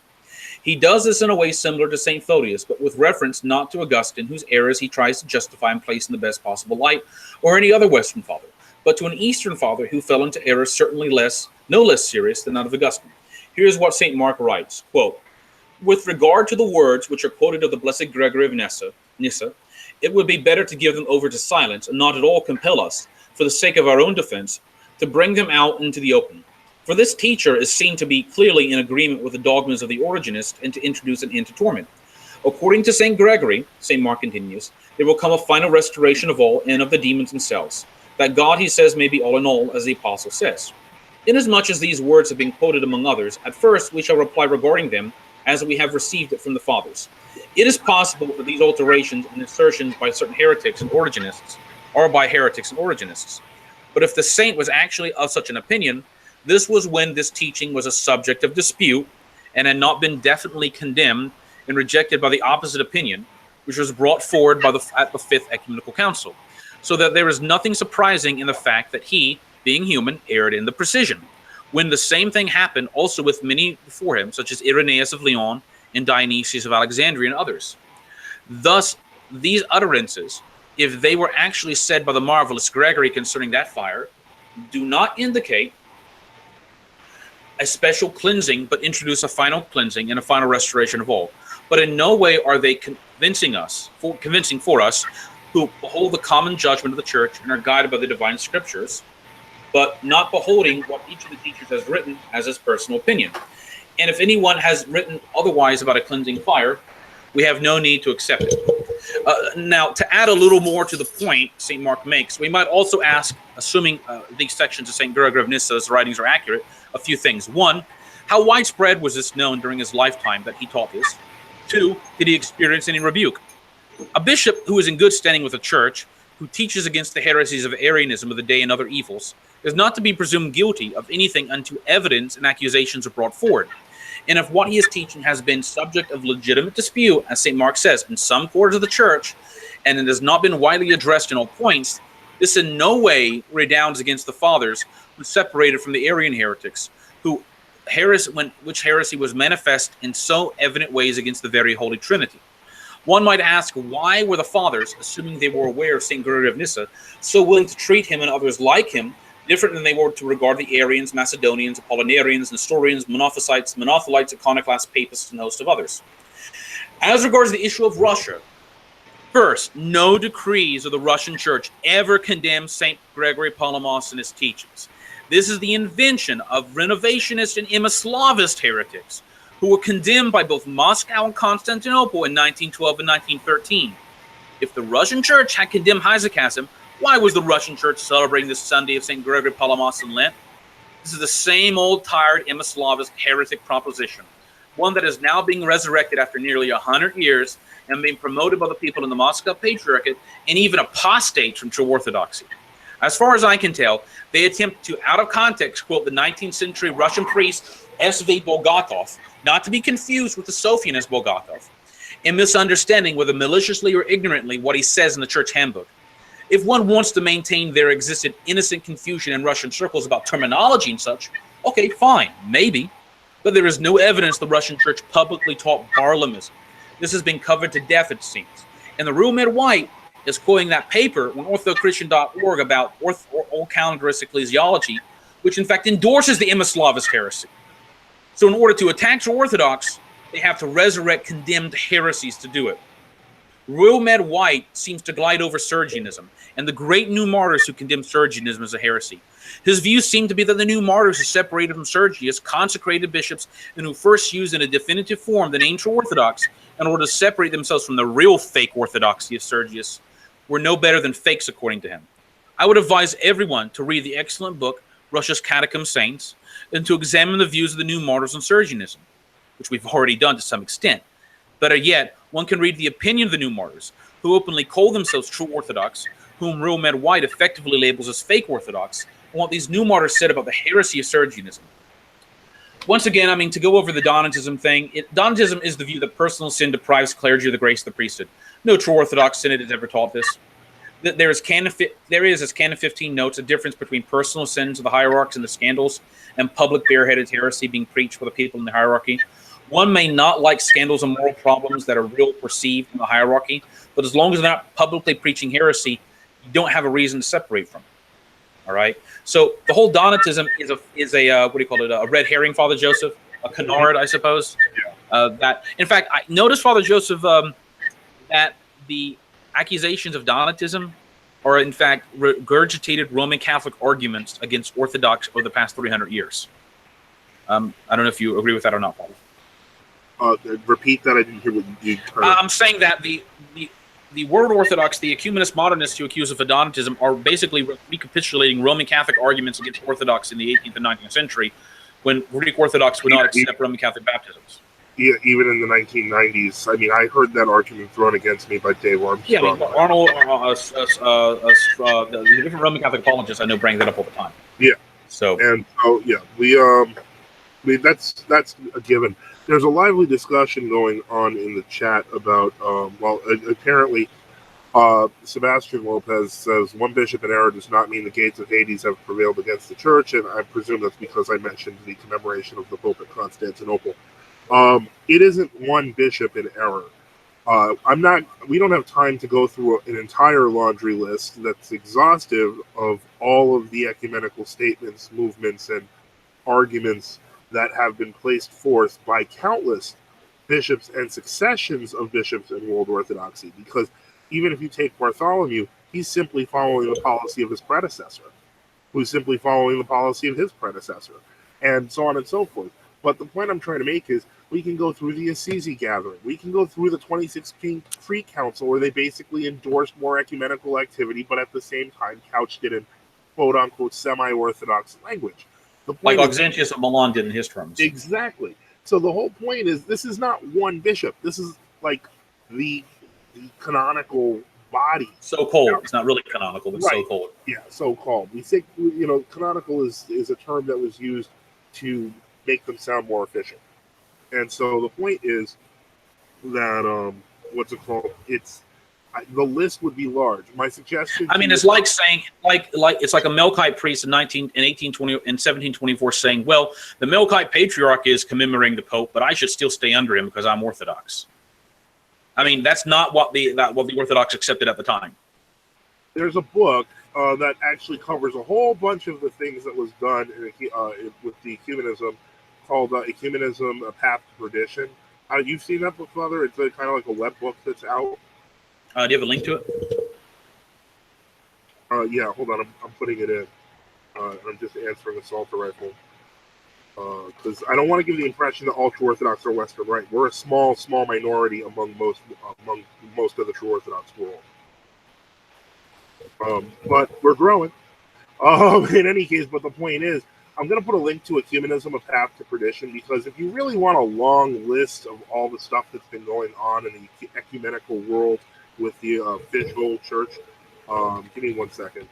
He does this in a way similar to St. Photius, but with reference not to Augustine, whose errors he tries to justify and place in the best possible light, or any other Western father, but to an Eastern father who fell into errors certainly no less serious than that of Augustine. Here's what St. Mark writes, quote, with regard to the words which are quoted of the Blessed Gregory of Nyssa, it would be better to give them over to silence and not at all compel us, for the sake of our own defense, to bring them out into the open. For this teacher is seen to be clearly in agreement with the dogmas of the Origenists and to introduce an end to torment. According to St. Gregory, St. Mark continues, there will come a final restoration of all and of the demons themselves, that God, he says, may be all in all, as the apostle says. Inasmuch as these words have been quoted among others, at first we shall reply regarding them as we have received it from the fathers. It is possible that these alterations and insertions by certain heretics and Origenists are by heretics and Origenists. But if the saint was actually of such an opinion, this was when this teaching was a subject of dispute and had not been definitely condemned and rejected by the opposite opinion, which was brought forward at the Fifth Ecumenical Council. So that there is nothing surprising in the fact that he, being human, erred in the precision, when the same thing happened also with many before him, such as Irenaeus of Lyon and Dionysius of Alexandria and others. Thus, these utterances, if they were actually said by the marvelous Gregory concerning that fire, do not indicate a special cleansing, but introduce a final cleansing and a final restoration of all. But in no way are they convincing for us who behold the common judgment of the church and are guided by the divine scriptures, but not beholding what each of the teachers has written as his personal opinion. And if anyone has written otherwise about a cleansing fire, we have no need to accept it. Now, to add a little more to the point St. Mark makes, we might also ask, assuming these sections of St. Gregory of Nyssa's writings are accurate, a few things. One, how widespread was this known during his lifetime that he taught this? Two, did he experience any rebuke? A bishop who is in good standing with the church, who teaches against the heresies of Arianism of the day and other evils, is not to be presumed guilty of anything until evidence and accusations are brought forward. And if what he is teaching has been subject of legitimate dispute, as St. Mark says, in some quarters of the church, and it has not been widely addressed in all points, this in no way redounds against the fathers who separated from the Arian heretics, who which heresy was manifest in so evident ways against the very Holy Trinity. One might ask, why were the fathers, assuming they were aware of St. Gregory of Nyssa, so willing to treat him and others like him different than they were to regard the Arians, Macedonians, Apollinarians, Nestorians, Monophysites, Monothelites, Iconoclasts, Papists, and a host of others? As regards the issue of Russia, first, no decrees of the Russian Church ever condemn St. Gregory Palamas and his teachings. This is the invention of renovationist and Imoslavist heretics who were condemned by both Moscow and Constantinople in 1912 and 1913. If the Russian Church had condemned hesychasm, why was the Russian Church celebrating the Sunday of St. Gregory Palamas in Lent? This is the same old tired Imoslavist heretic proposition, one that is now being resurrected after nearly 100 years and being promoted by the people in the Moscow Patriarchate and even apostates from true Orthodoxy. As far as I can tell, they attempt to, out of context, quote the 19th century Russian priest S.V. Bulgakov, not to be confused with the Sophianist Bulgakov, in misunderstanding, whether maliciously or ignorantly, what he says in the church handbook. If one wants to maintain their existent innocent confusion in Russian circles about terminology and such, okay, fine, maybe. But there is no evidence the Russian church publicly taught Barlamism. This has been covered to death, it seems. And the therealMEDwhite is quoting that paper on orthochristian.org about old calendaristic ecclesiology, which in fact endorses the Imoslavist heresy. So in order to attack True Orthodox, they have to resurrect condemned heresies to do it. therealMEDwhite seems to glide over Sergianism and the great new martyrs who condemned Sergianism as a heresy. His views seem to be that the new martyrs who separated from Sergius, consecrated bishops, and who first used in a definitive form the name True Orthodox in order to separate themselves from the real fake orthodoxy of Sergius, were no better than fakes according to him. I would advise everyone to read the excellent book, Russia's Catacomb Saints, and to examine the views of the new martyrs on Sergianism, which we've already done to some extent. Better yet, one can read the opinion of the new martyrs, who openly call themselves true Orthodox, whom therealMEDwhite effectively labels as fake Orthodox, and what these new martyrs said about the heresy of Sergianism. Once again, I mean, to go over the Donatism thing, Donatism is the view that personal sin deprives clergy of the grace of the priesthood. No true Orthodox synod has ever taught this. There is, as Canon 15 notes, a difference between personal sins of the hierarchs and the scandals and public bareheaded heresy being preached for the people in the hierarchy. One may not like scandals and moral problems that are real perceived in the hierarchy, but as long as they're not publicly preaching heresy, you don't have a reason to separate from it. All right. So the whole Donatism is a what do you call it? A red herring, Father Joseph, a canard, I suppose. That in fact, I noticed, Father Joseph, that the accusations of Donatism are in fact regurgitated Roman Catholic arguments against Orthodox over the past 300 years. I don't know if you agree with that or not, Father. Repeat that. I didn't hear what you heard. I'm saying that the word Orthodox, the ecumenist modernists who accuse of Donatism, are basically recapitulating Roman Catholic arguments against Orthodox in the 18th and 19th century, when Greek Orthodox would not accept Roman Catholic baptisms. Yeah, even in the 1990s. I mean, I heard that argument thrown against me by Dave Armstrong. Yeah, I mean, Arnold, the different Roman Catholic apologists I know bring that up all the time. Yeah. So yeah, that's a given. There's a lively discussion going on in the chat about, apparently, Sebastian Lopez says one bishop in error does not mean the gates of Hades have prevailed against the church, and I presume that's because I mentioned the commemoration of the Pope at Constantinople. It isn't one bishop in error. We don't have time to go through an entire laundry list that's exhaustive of all of the ecumenical statements, movements, and arguments that have been placed forth by countless bishops and successions of bishops in world Orthodoxy. Because even if you take Bartholomew, he's simply following the policy of his predecessor, who's simply following the policy of his predecessor, and so on and so forth. But the point I'm trying to make is we can go through the Assisi Gathering. We can go through the 2016 Free Council, where they basically endorsed more ecumenical activity, but at the same time couched it in quote-unquote semi-Orthodox language. Like Auxentius of Milan did in his terms. Exactly. So the whole point is this is not one bishop. This is like the canonical body. So-called. It's not really canonical, but right. So-called. Yeah, so-called. We think, canonical is a term that was used to make them sound more efficient. And so the point is that, it's The list would be large. My suggestion. I mean, it's like saying, like it's like a Melkite priest in 1724 saying, well, the Melkite patriarch is commemorating the Pope, but I should still stay under him because I'm Orthodox. I mean, that's not what the Orthodox accepted at the time. There's a book that actually covers a whole bunch of the things that was done with the ecumenism, called Ecumenism: A Path to Perdition. You've seen that book, Father? It's kind of like a web book that's out. Do you have a link to it? Yeah, hold on. I'm putting it in. I'm just answering assault rifle. Because I don't want to give the impression that all true Orthodox are Western right. We're a small minority among most of the true Orthodox world. But we're growing. In any case, but the point is, I'm going to put a link to Ecumenism: A Path to Perdition, because if you really want a long list of all the stuff that's been going on in the ecumenical world with the official church, give me 1 second.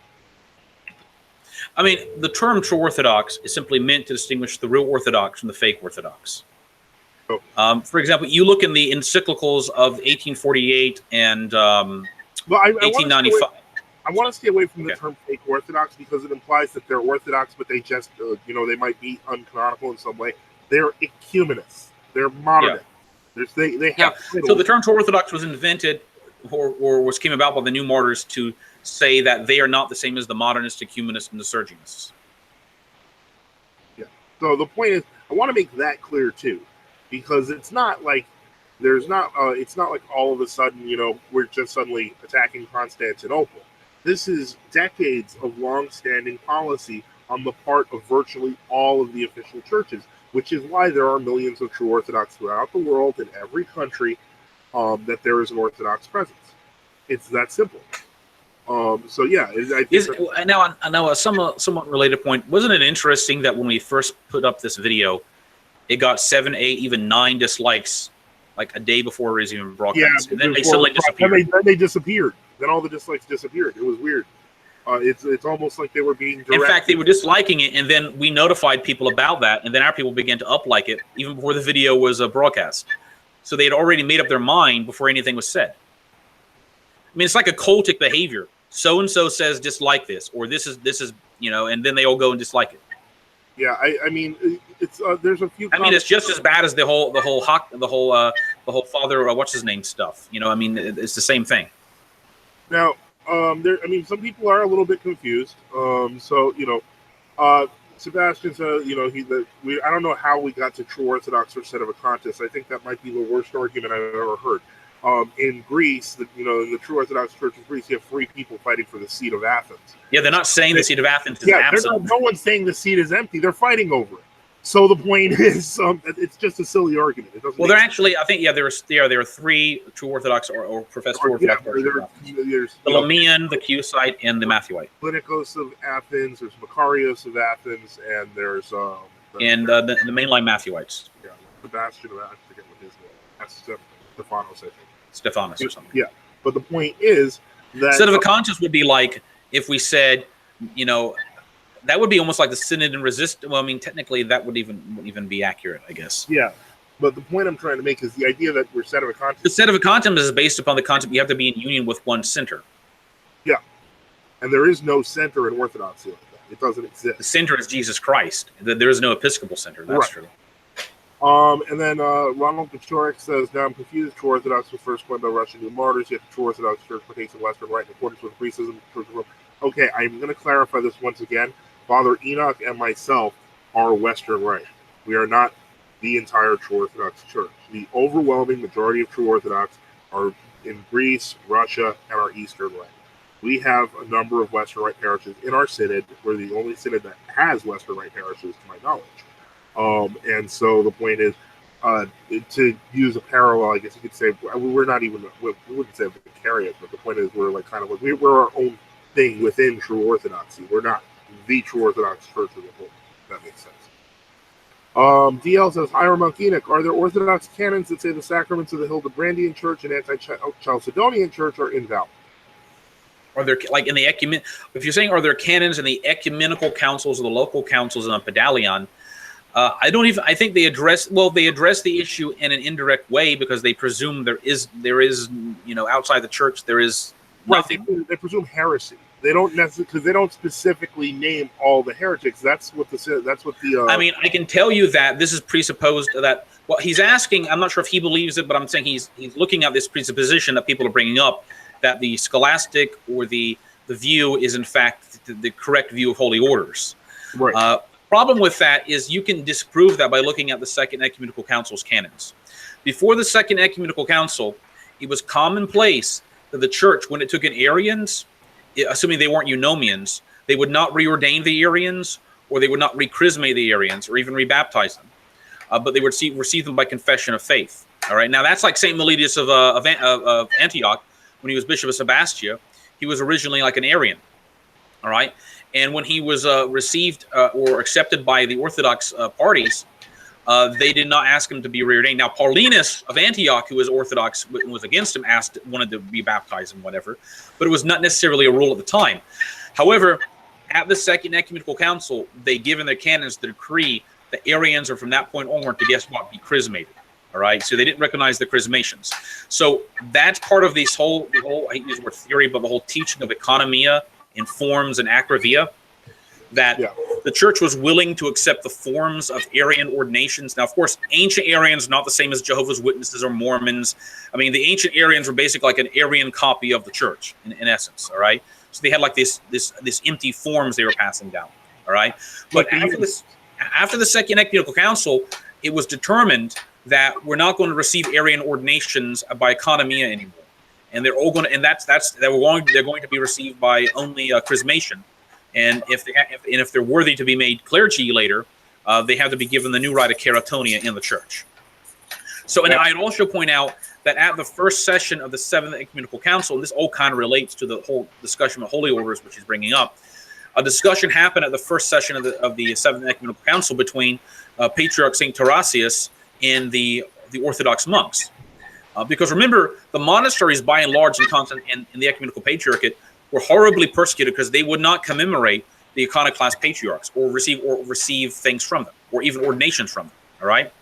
I mean, the term true Orthodox is simply meant to distinguish the real Orthodox from the fake Orthodox. Oh. For example, you look in the encyclicals of 1848 and 1895. I want to stay away from the term fake Orthodox because it implies that they're Orthodox, but they just, they might be uncanonical in some way. They're ecumenists. They're modern. Yeah. They have. So the term true Orthodox was invented or came about by the New Martyrs to say that they are not the same as the modernist, ecumenists, and the Sergianists. Yeah. So the point is, I want to make that clear too, because it's not like it's not like all of a sudden, we're just suddenly attacking Constantinople. This is decades of long-standing policy on the part of virtually all of the official churches, which is why there are millions of true Orthodox throughout the world in every country, that there is an Orthodox presence. It's that simple. So yeah, now a somewhat related point. Wasn't it interesting that when we first put up this video, it got 7, 8, even 9 dislikes like a day before it was even broadcast, and then they suddenly disappeared. Then they disappeared. Then all the dislikes disappeared. It was weird. It's almost like they were being directed. In fact, they were disliking it, and then we notified people about that, and then our people began to up-like it even before the video was broadcast. So they had already made up their mind before anything was said. I mean, it's like a cultic behavior. So and so says dislike this, or this is and then they all go and dislike it. Yeah, I mean, it's there's a few. I mean, it's just as bad as the whole father what's his name stuff. I mean, it's the same thing. Now, some people are a little bit confused. Sebastian said, I don't know how we got to true Orthodox or Sedevacantists. I think that might be the worst argument I've ever heard. In Greece, in the true Orthodox Church of Greece, you have 3 people fighting for the seat of Athens. Yeah, they're not saying the seat of Athens is absent. No one's saying the seat is empty. They're fighting over it. So the point is, it's just a silly argument. It doesn't. Well, they're actually, I think, there are 3 true Orthodox or professed Orthodox. There's the Lamian, the Cusite, and the Matthewite. Politicos of Athens. There's Macarius of Athens, and there's the mainline Matthewites. Yeah, Sebastian of Athens. I forget what his name. That's Stephanos, I think. Stephanos or something. Yeah, but the point is that Sedevacantists would be like if we said, that would be almost like the synod and resist. Well, I mean, technically, that would even be accurate, I guess. Yeah, but the point I'm trying to make is the idea that we're Sedevacantists. The Sedevacantism is based upon the concept you have to be in union with one center. Yeah, and there is no center in Orthodoxy like that. It doesn't exist. The center is Jesus Christ. There is no Episcopal center. That's true. And then Ronald Pachorik says, now I'm confused. True Orthodox was first coined by Russian New Martyrs, yet the True Orthodox Church partakes in Western Rite in accordance with Grecism. Okay, I'm going to clarify this once again. Father Enoch and myself are Western Rite. We are not the entire True Orthodox Church. The overwhelming majority of True Orthodox are in Greece, Russia, and our Eastern Rite. We have a number of Western Rite parishes in our synod. We're the only synod that has Western Rite parishes, to my knowledge. And so the point is, to use a parallel, I guess you could say, we're not even, we wouldn't say vicariate, but the point is we're like kind of like, we're our own thing within True Orthodoxy. We're not the True Orthodox Church as a whole. If that makes sense. DL says, Ira Monk Enoch, are there Orthodox canons that say the sacraments of the Hildebrandian Church and anti-Chalcedonian Church are invalid? Are there, like in the if you're saying, are there canons in the ecumenical councils or the local councils in the Pedalion? I think they address the issue in an indirect way because they presume there is outside the church there is nothing. Right, they presume heresy. They don't necessarily, because they don't specifically name all the heretics. That's what the. I mean, I can tell you that this is presupposed that what he's asking. I'm not sure if he believes it, but I'm saying he's looking at this presupposition that people are bringing up that the scholastic or the view is in fact the correct view of holy orders. Right. Problem with that is you can disprove that by looking at the Second Ecumenical Council's canons. Before the Second Ecumenical Council, it was commonplace that the church, when it took in Arians, assuming they weren't Eunomians, they would not reordain the Arians, or they would not rechrysmate the Arians, or even rebaptize them. But they would receive them by confession of faith. All right. Now that's like Saint Meletius of Antioch, when he was Bishop of Sebastia. He was originally like an Arian. All right. And when he was received or accepted by the Orthodox parties, they did not ask him to be reordained. Now, Paulinus of Antioch, who was Orthodox and was against him, wanted to be baptized and whatever, but it was not necessarily a rule at the time. However, at the Second Ecumenical Council, they give in their canons the decree that Arians are from that point onward to, guess what, be chrismated. All right, so they didn't recognize the chrismations. So that's part of this whole I hate to use the word theory, but the whole teaching of economia in forms and acravia, that the church was willing to accept the forms of Arian ordinations. Now, of course, ancient Arians are not the same as Jehovah's Witnesses or Mormons. I mean, the ancient Arians were basically like an Arian copy of the church, in essence, all right? So they had like this empty forms they were passing down, all right? But after the Second Ecumenical Council, it was determined that we're not going to receive Arian ordinations by economia anymore. And they're all going to, and they're going to be received by only chrismation, and if they're worthy to be made clergy later, they have to be given the new rite of keratonia in the church. So, and I'd also point out that at the first session of the Seventh Ecumenical Council, and this all kind of relates to the whole discussion of holy orders, which he's bringing up. A discussion happened at the first session of the Seventh Ecumenical Council between Patriarch Saint Tarasius and the Orthodox monks. Because remember, the monasteries, by and large, in the Ecumenical Patriarchate, were horribly persecuted because they would not commemorate the iconoclast patriarchs or receive things from them, or even ordinations from them. All right,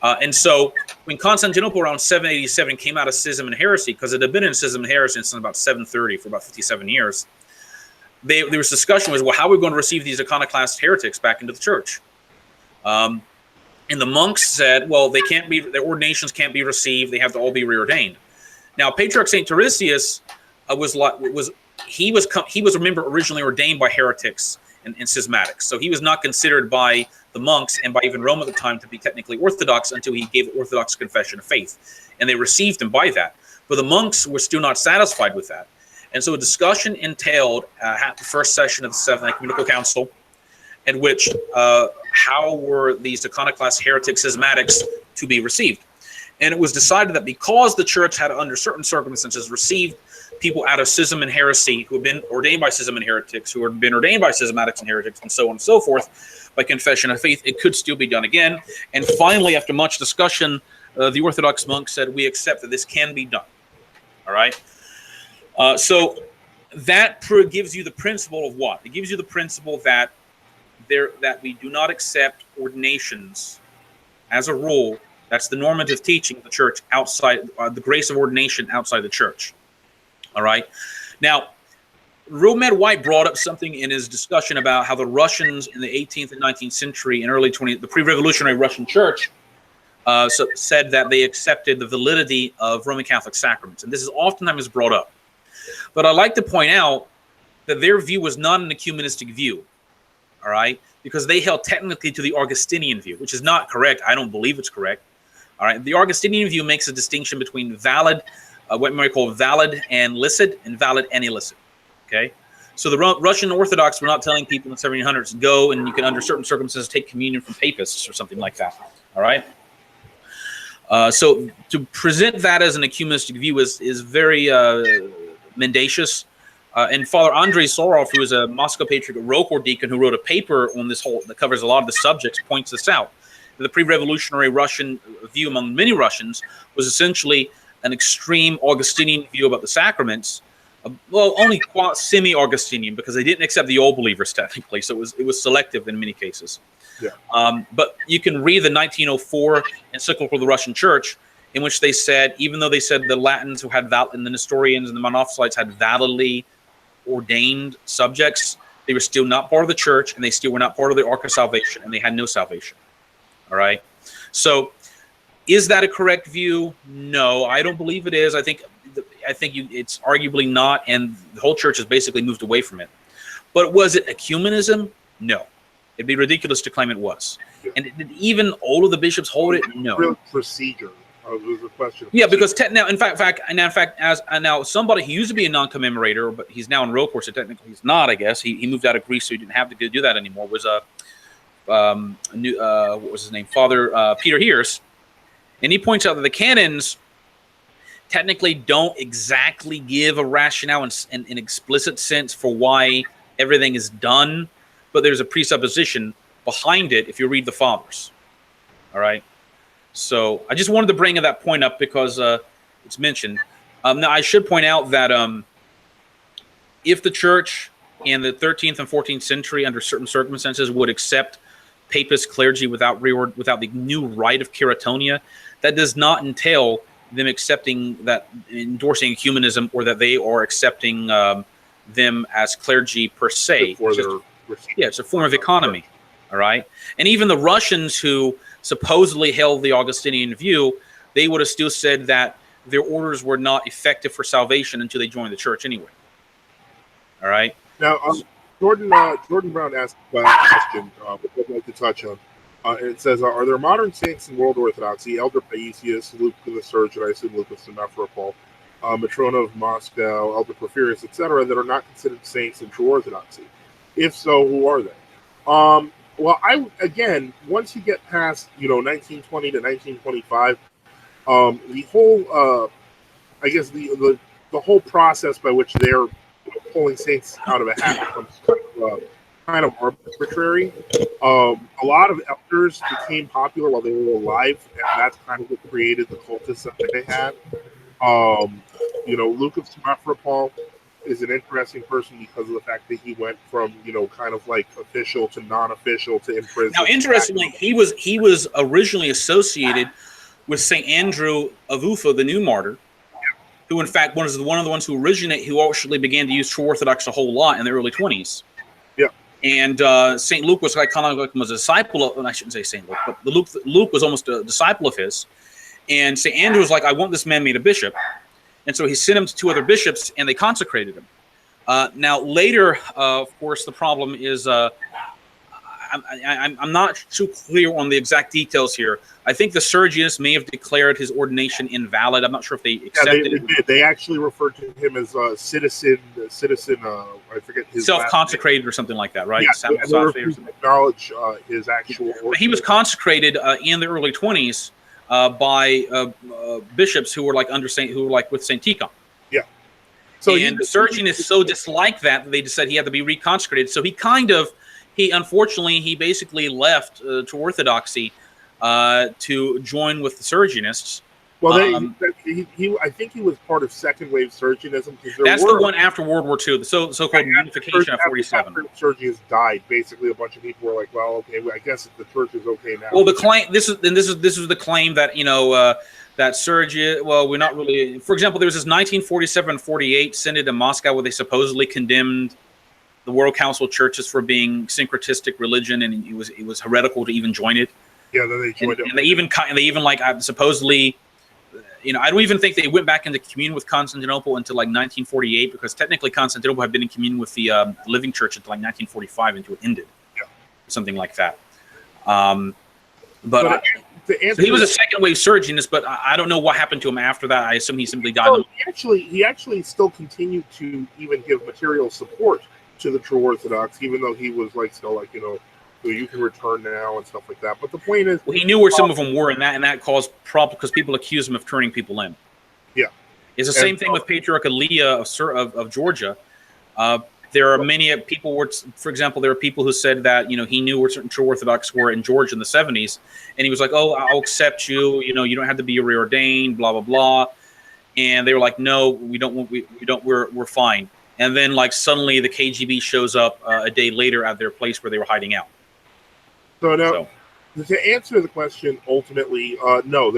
and so when Constantinople around 787 came out of schism and heresy, because it had been in schism and heresy since about 730 for about 57 years, there was discussion was, well, how are we going to receive these iconoclast heretics back into the church? And the monks said, well, their ordinations can't be received. They have to all be reordained. Now, Patriarch Saint Tarasius was remember originally ordained by heretics and schismatics. So he was not considered by the monks and by even Rome at the time to be technically Orthodox until he gave Orthodox confession of faith. And they received him by that. But the monks were still not satisfied with that. And so a discussion entailed at the first session of the Seventh Ecumenical Council, in which how were these iconoclast heretics, schismatics, to be received. And it was decided that because the church had, under certain circumstances, received people out of schism and heresy who had been ordained by schism and heretics, who had been ordained by schismatics and heretics, and so on and so forth, by confession of faith, it could still be done again. And finally, after much discussion, the Orthodox monks said, we accept that this can be done. All right? So that gives you the principle of what? It gives you the principle that we do not accept ordinations as a rule. That's the normative teaching of the church outside, the grace of ordination outside the church. All right. Now, therealMEDwhite brought up something in his discussion about how the Russians in the 18th and 19th century and early 20th, the pre-revolutionary Russian church said that they accepted the validity of Roman Catholic sacraments. And this is oftentimes brought up. But I'd like to point out that their view was not an ecumenistic view. All right, because they held technically to the Augustinian view, which is not correct. I don't believe it's correct. All right, the Augustinian view makes a distinction between valid, what we might call valid and licit, and valid and illicit. Okay, so the Russian Orthodox were not telling people in the 1700s, go and you can, under certain circumstances, take communion from papists or something like that. All right. So to present that as an ecumenistic view is very mendacious. And Father Andrei Sorov, who is a Moscow Patriarch Rokor deacon who wrote a paper on this that covers a lot of the subjects, points this out. The pre-revolutionary Russian view among many Russians was essentially an extreme Augustinian view about the sacraments, well, only semi-Augustinian, because they didn't accept the old believers technically, so it was selective in many cases. Yeah. But you can read the 1904 encyclical of the Russian Church, in which they said, even though they said the Latins who had and the Nestorians and the Monophysites had validly ordained subjects, they were still not part of the church, and they still were not part of the Ark of Salvation, and they had no salvation. All right. So, is that a correct view? No, I don't believe it is. I think it's arguably not, and the whole church has basically moved away from it. But was it ecumenism? No. It'd be ridiculous to claim it was. Yeah. And did even all of the bishops hold it? No. Real procedure. It was a question. Yeah, because now, in fact, as now somebody who used to be a non-commemorator, but he's now in royal court, so technically he's not. I guess he moved out of Greece, so he didn't have to do that anymore. Was what was his name? Father Peter Heers, and he points out that the canons technically don't exactly give a rationale in an explicit sense for why everything is done, but there's a presupposition behind it if you read the fathers. All right. So I just wanted to bring that point up because it's mentioned. Now, I should point out that if the church in the 13th and 14th century, under certain circumstances, would accept papist clergy without the new rite of Keratonia, that does not entail them accepting that, endorsing ecumenism, or that they are accepting them as clergy per se. It's a form of economy. All right. And even the Russians who supposedly held the Augustinian view, they would have still said that their orders were not effective for salvation until they joined the church anyway. All right. Now, Jordan Brown asked a question, which I'd like to touch on. It says, are there modern saints in world Orthodoxy? Elder Paisius, Luke the Surgeon, I assume Luke of Simferopol, Matrona of Moscow, Elder Porphyrius, etc., that are not considered saints in true Orthodoxy? If so, who are they? Well, once you get past 1920 to 1925, the whole the whole process by which they're pulling saints out of a hat becomes kind of arbitrary. A lot of elders became popular while they were alive, and that's kind of what created the cultists that they had. Luke of Simferopol is an interesting person because of the fact that he went from kind of like official to non-official to imprisoned. Now, interestingly, he was originally associated with Saint Andrew of Ufa, the new martyr, who in fact was one of the ones who actually began to use true Orthodox a whole lot in the early 20s. Yeah. And Saint Luke was a disciple of, and I shouldn't say Saint Luke, but Luke was almost a disciple of his. And Saint Andrew was like, I want this man made a bishop. And so he sent him to two other bishops, and they consecrated him. Now, later, of course, the problem is I'm not too clear on the exact details here. I think the Sergius may have declared his ordination invalid. I'm not sure if they accepted it. They did. They actually referred to him as citizen. I forget his self-consecrated or something like that, right? Yeah, and they refused to acknowledge his actual. But he was consecrated in the early 20s. By bishops who were like with Saint Tikhon. Yeah. And the Sergius so disliked that they just said he had to be reconsecrated. So he basically left to Orthodoxy to join with the Sergianists. Well, I think he was part of second wave Sergianism. That's the one after World War II, the so-called unification of 47. After Sergius died, basically a bunch of people were like, "Well, okay, I guess the church is okay now." Well, the claim this is the claim that that Sergius. Well, we're not really. For example, there was this 1947-48 synod in Moscow where they supposedly condemned the World Council of Churches for being syncretistic religion, and it was heretical to even join it. Yeah, then they joined it, and they even like supposedly. I don't even think they went back into communion with Constantinople until like 1948, because technically Constantinople had been in communion with the Living Church until like 1945 until it ended. Yeah. Something like that. So he was a second wave Sergianist, but I don't know what happened to him after that. I assume he simply died. He actually still continued to even give material support to the true Orthodox, even though he was you can return now and stuff like that. But the point is, he knew where some of them were, and that caused problems because people accused him of turning people in. Yeah, it's the same thing with Patriarch Leah of Georgia. There are many people. For example, there are people who said that he knew where certain true Orthodox were in Georgia in the 70s, and he was like, "Oh, I'll accept you. You don't have to be reordained." Blah blah blah. and they were like, no, we don't, we're fine. And then like suddenly the KGB shows up a day later at their place where they were hiding out. So now, to answer the question, ultimately, no.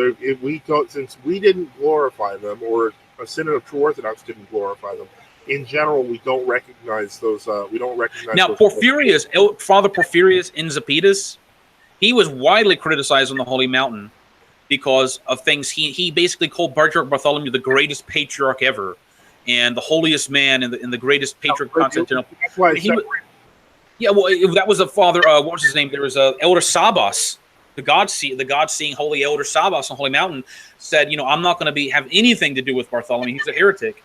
We don't, since we didn't glorify them, or a Synod of True Orthodox didn't glorify them. In general, we don't recognize those. We don't recognize. Now, Porphyrius, Father Porphyrius in Zapetus, he was widely criticized on the Holy Mountain because of things. He basically called Patriarch Bartholomew the greatest patriarch ever, and the holiest man, and the greatest patriarch Constantinople. That's why yeah, well, that was a father. What was his name? There was Elder Sabas, the God-seeing holy Elder Sabas on Holy Mountain, said, I'm not going to have anything to do with Bartholomew. He's a heretic,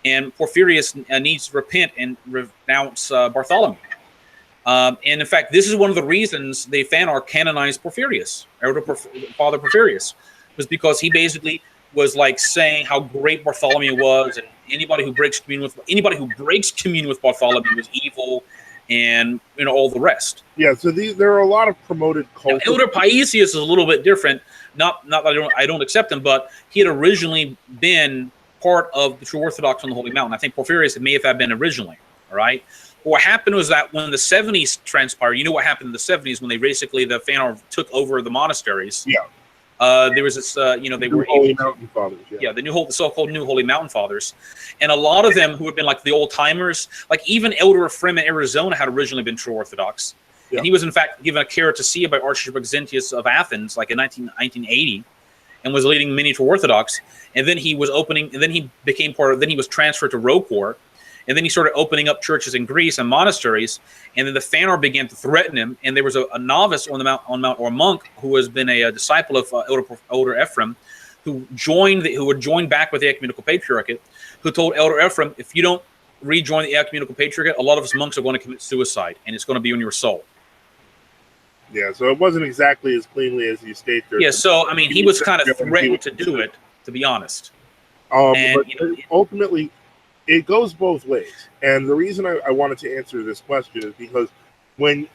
and Porphyrius needs to repent and renounce Bartholomew. And in fact, this is one of the reasons the Fanarch canonized Porphyrius, Father Porphyrius, was because he basically was like saying how great Bartholomew was, and anybody who breaks communion with Bartholomew is evil, and all the rest. Yeah, so there are a lot of promoted cults. Elder Paisius is a little bit different. Not that I don't accept him, but he had originally been part of the True Orthodox on the Holy Mountain. I think Porphyrius may have been originally. All right. But what happened was that when the 70s transpired, what happened in the 70s when they basically the Fanarch took over the monasteries. Yeah. There was this, they were Holy Mountain Fathers. Yeah, the so-called New Holy Mountain Fathers, and a lot of them who had been like the old timers, like even Elder Ephraim in Arizona had originally been True Orthodox, and he was in fact given a curatesia by Archbishop Xentius of Athens, like in 1980, and was leading many True Orthodox. And then he was then he became then he was transferred to Rokor. And then he started opening up churches in Greece and monasteries. And then the Fanarch began to threaten him. And there was a novice on the Mount, or a monk who has been a disciple of Elder Ephraim, who had joined back with the Ecumenical Patriarchate, who told Elder Ephraim, if you don't rejoin the Ecumenical Patriarchate, a lot of us monks are going to commit suicide, and it's going to be on your soul. Yeah, so it wasn't exactly as cleanly as you state there. Yeah, so I mean, he was kind of threatened to do it, to be honest. But ultimately, it goes both ways. And the reason I wanted to answer this question is because when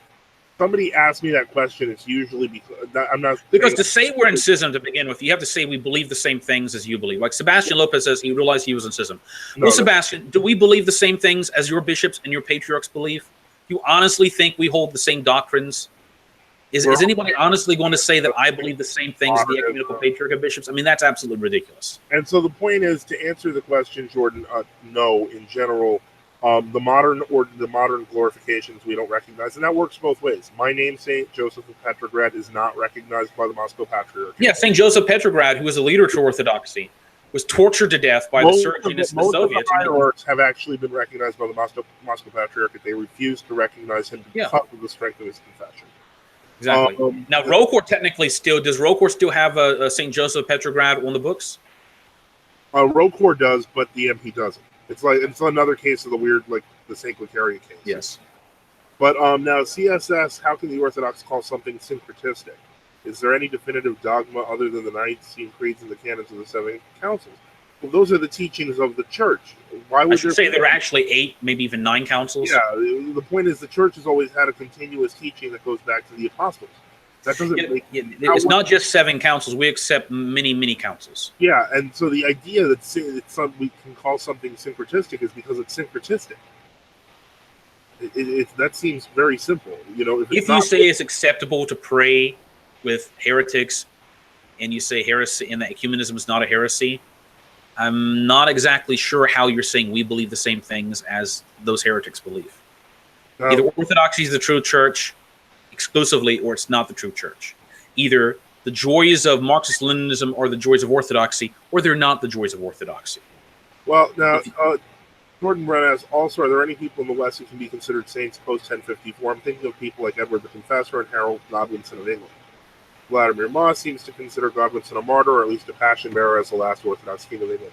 somebody asks me that question, it's usually because to say we're in schism to begin with, you have to say we believe the same things as you believe. Like Sebastian Lopez says, he realized he was in schism. Well, Sebastian, do we believe the same things as your bishops and your patriarchs believe? Do you honestly think we hold the same doctrines? Is anybody honestly going to say that I believe the same things as the Ecumenical Patriarch bishops? I mean, that's absolutely ridiculous. And so the point is, to answer the question, Jordan, no, in general, the modern glorifications we don't recognize, and that works both ways. My namesake, Joseph of Petrograd, is not recognized by the Moscow Patriarch. Yeah, St. Joseph Petrograd, who was a leader to Orthodoxy, was tortured to death by the Sergianists and the Soviets. Most of the hierarchs have actually been recognized by the Moscow Patriarchate. They refused to recognize him because of the strength of his confession. Exactly. Now, Rokor technically does Rokor still have a St. Joseph Petrograd on the books? Rokor does, but the MP doesn't. It's another case of the weird, like the Saint-Clacarian case. Yes. But now CSS, how can the Orthodox call something syncretistic? Is there any definitive dogma other than the Nicene Creeds and the Canons of the Seven Councils? Well, those are the teachings of the Church. Why would I should say there are actually 8, maybe even 9 councils? Yeah, the point is the Church has always had a continuous teaching that goes back to the apostles. That doesn't it's not just 7 councils. We accept many, many councils. Yeah, and so the idea that we can call something syncretistic is because it's syncretistic. That seems very simple. If you say it's acceptable to pray with heretics, and you say heresy and that ecumenism is not a heresy, I'm not exactly sure how you're saying we believe the same things as those heretics believe. Either Orthodoxy is the true church exclusively, or it's not the true church. Either the joys of Marxist-Leninism are the joys of Orthodoxy, or they're not the joys of Orthodoxy. Well, now, Jordan Brent asks, also, are there any people in the West who can be considered saints post-1054? I'm thinking of people like Edward the Confessor and Harold Godwinson of England. Vladimir Moss seems to consider Godwinson a martyr, or at least a passion bearer as the last Orthodox king of England.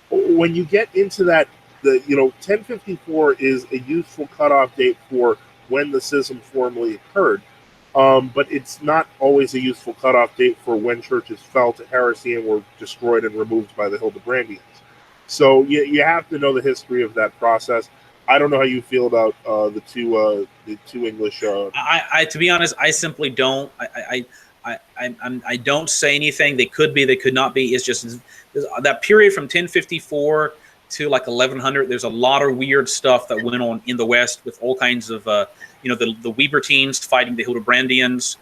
When you get into that, 1054 is a useful cutoff date for when the schism formally occurred, but it's not always a useful cutoff date for when churches fell to heresy and were destroyed and removed by the Hildebrandians. So you have to know the history of that process. I don't know how you feel about the two English. To be honest, I simply don't. I don't say anything. They could be, they could not be. It's just that period from 1054 to like 1100. There's a lot of weird stuff that went on in the West with all kinds of, the Webertines fighting the Hildebrandians.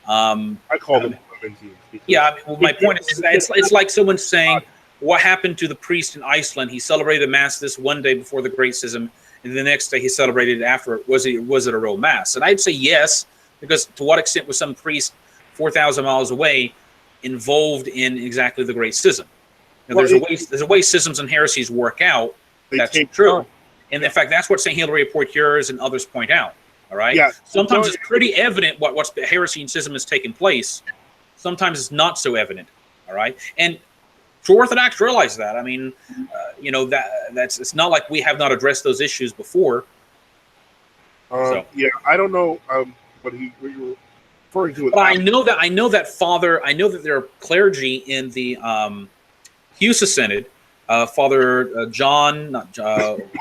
I call them Clementines. Yeah, I mean, well, my point is that it's like someone saying, what happened to the priest in Iceland? He celebrated Mass this one day before the Great Schism, and the next day he celebrated it after. Was it a real Mass? And I'd say yes, because to what extent was some priest 4,000 miles away involved in exactly the Great Schism? Now, there's a way schisms and heresies work out. That's true. And in fact, that's what St. Hilary of Poitiers and others point out. All right. Yeah. Sometimes it's pretty evident what's heresy and schism has taken place. Sometimes it's not so evident. All right. And True Orthodox realize that. I mean, that's it's not like we have not addressed those issues before. Yeah, I don't know what you were referring to. But I know that there are clergy in the Husa Synod, Father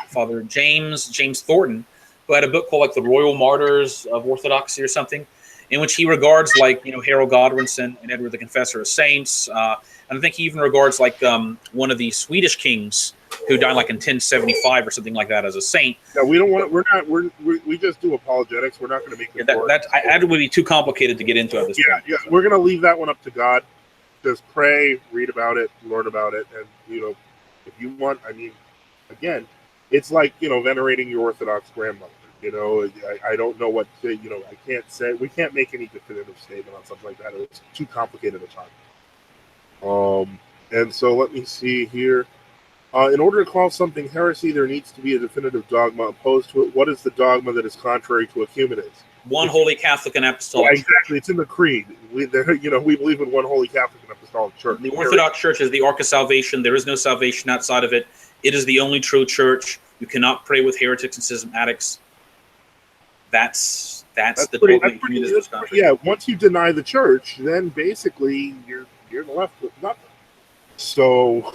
Father James Thornton, who had a book called like The Royal Martyrs of Orthodoxy or something, in which he regards like Harold Godwinson and Edward the Confessor as saints, and I think he even regards like one of the Swedish kings who died like in 1075 or something like that as a saint. Yeah, we don't want. We just do apologetics. We're not going to make that would be too complicated to get into at this point. Yeah, we're going to leave that one up to God. Just pray, read about it, learn about it, and if you want, I mean, again, it's like venerating your Orthodox grandmother. I don't know what to, I can't say. We can't make any definitive statement on something like that. It's too complicated a time. And so let me see here. In order to call something heresy, there needs to be a definitive dogma opposed to it. What is the dogma that is contrary to ecumenism? One holy Catholic and Apostolic. Yeah, exactly. It's in the creed. We believe in one holy Catholic and Apostolic Church. The Orthodox Church is the Ark of Salvation. There is no salvation outside of it. It is the only true church. You cannot pray with heretics and schismatics. That's the dogma. Yeah, once you deny the church, then basically you're left with nothing. So,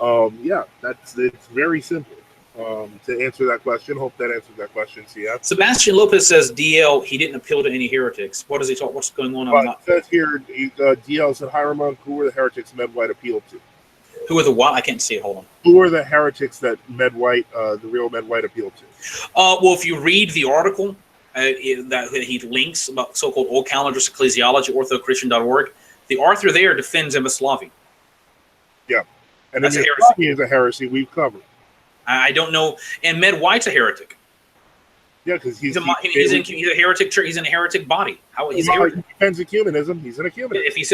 it's very simple. To answer that question, hope that answers that question. CF. Sebastian Lopez says DL he didn't appeal to any heretics. What does he talk? What's going on? It says here DL said, "Hi Ramon, who were the heretics MEDwhite appealed to?" Who are the what? I can't see it. Hold on. Who are the heretics that MEDwhite, the real MEDwhite, appealed to? Well, if you read the article that he links about so-called Old Calendars Ecclesiology, orthochristian.org, the author there defends Emislavi. Yeah, and that's a heresy. Is a heresy we've covered. I don't know. And MEDwhite's a heretic. Yeah, because he's a heretic church. He's in a heretic body. How he's he defends ecumenism. He's an ecumenist. If he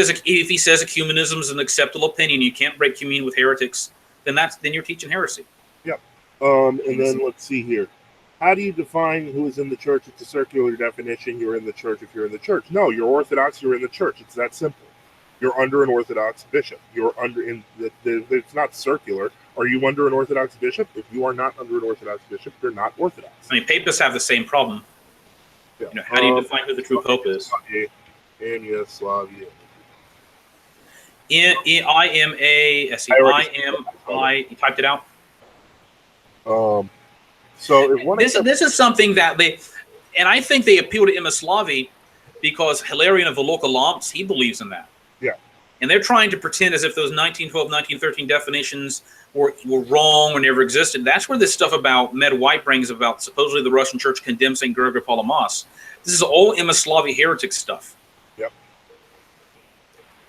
says ecumenism is an acceptable opinion, you can't break communion with heretics. Then you're teaching heresy. Yeah. And then let's see here. How do you define who is in the church? It's a circular definition. You're in the church if you're in the church. No, you're Orthodox. You're in the church. It's that simple. You're under an Orthodox bishop. It's not circular. Are you under an Orthodox bishop? If you are not under an Orthodox bishop, you're not Orthodox. I mean, papists have the same problem. Yeah. How do you define who the true pope is? Slavia. I-M-A-S-E-I-M-I. You typed it out? So if one this is something that and I think they appeal to Emislavi because Hilarion of Volocalamps, he believes in that. Yeah. And they're trying to pretend as if those 1912, 1913 definitions were wrong or never existed. That's where this stuff about MEDwhite brings about supposedly the Russian church condemned St. Gregory Palamas. This is all Emislavi heretic stuff. Yep.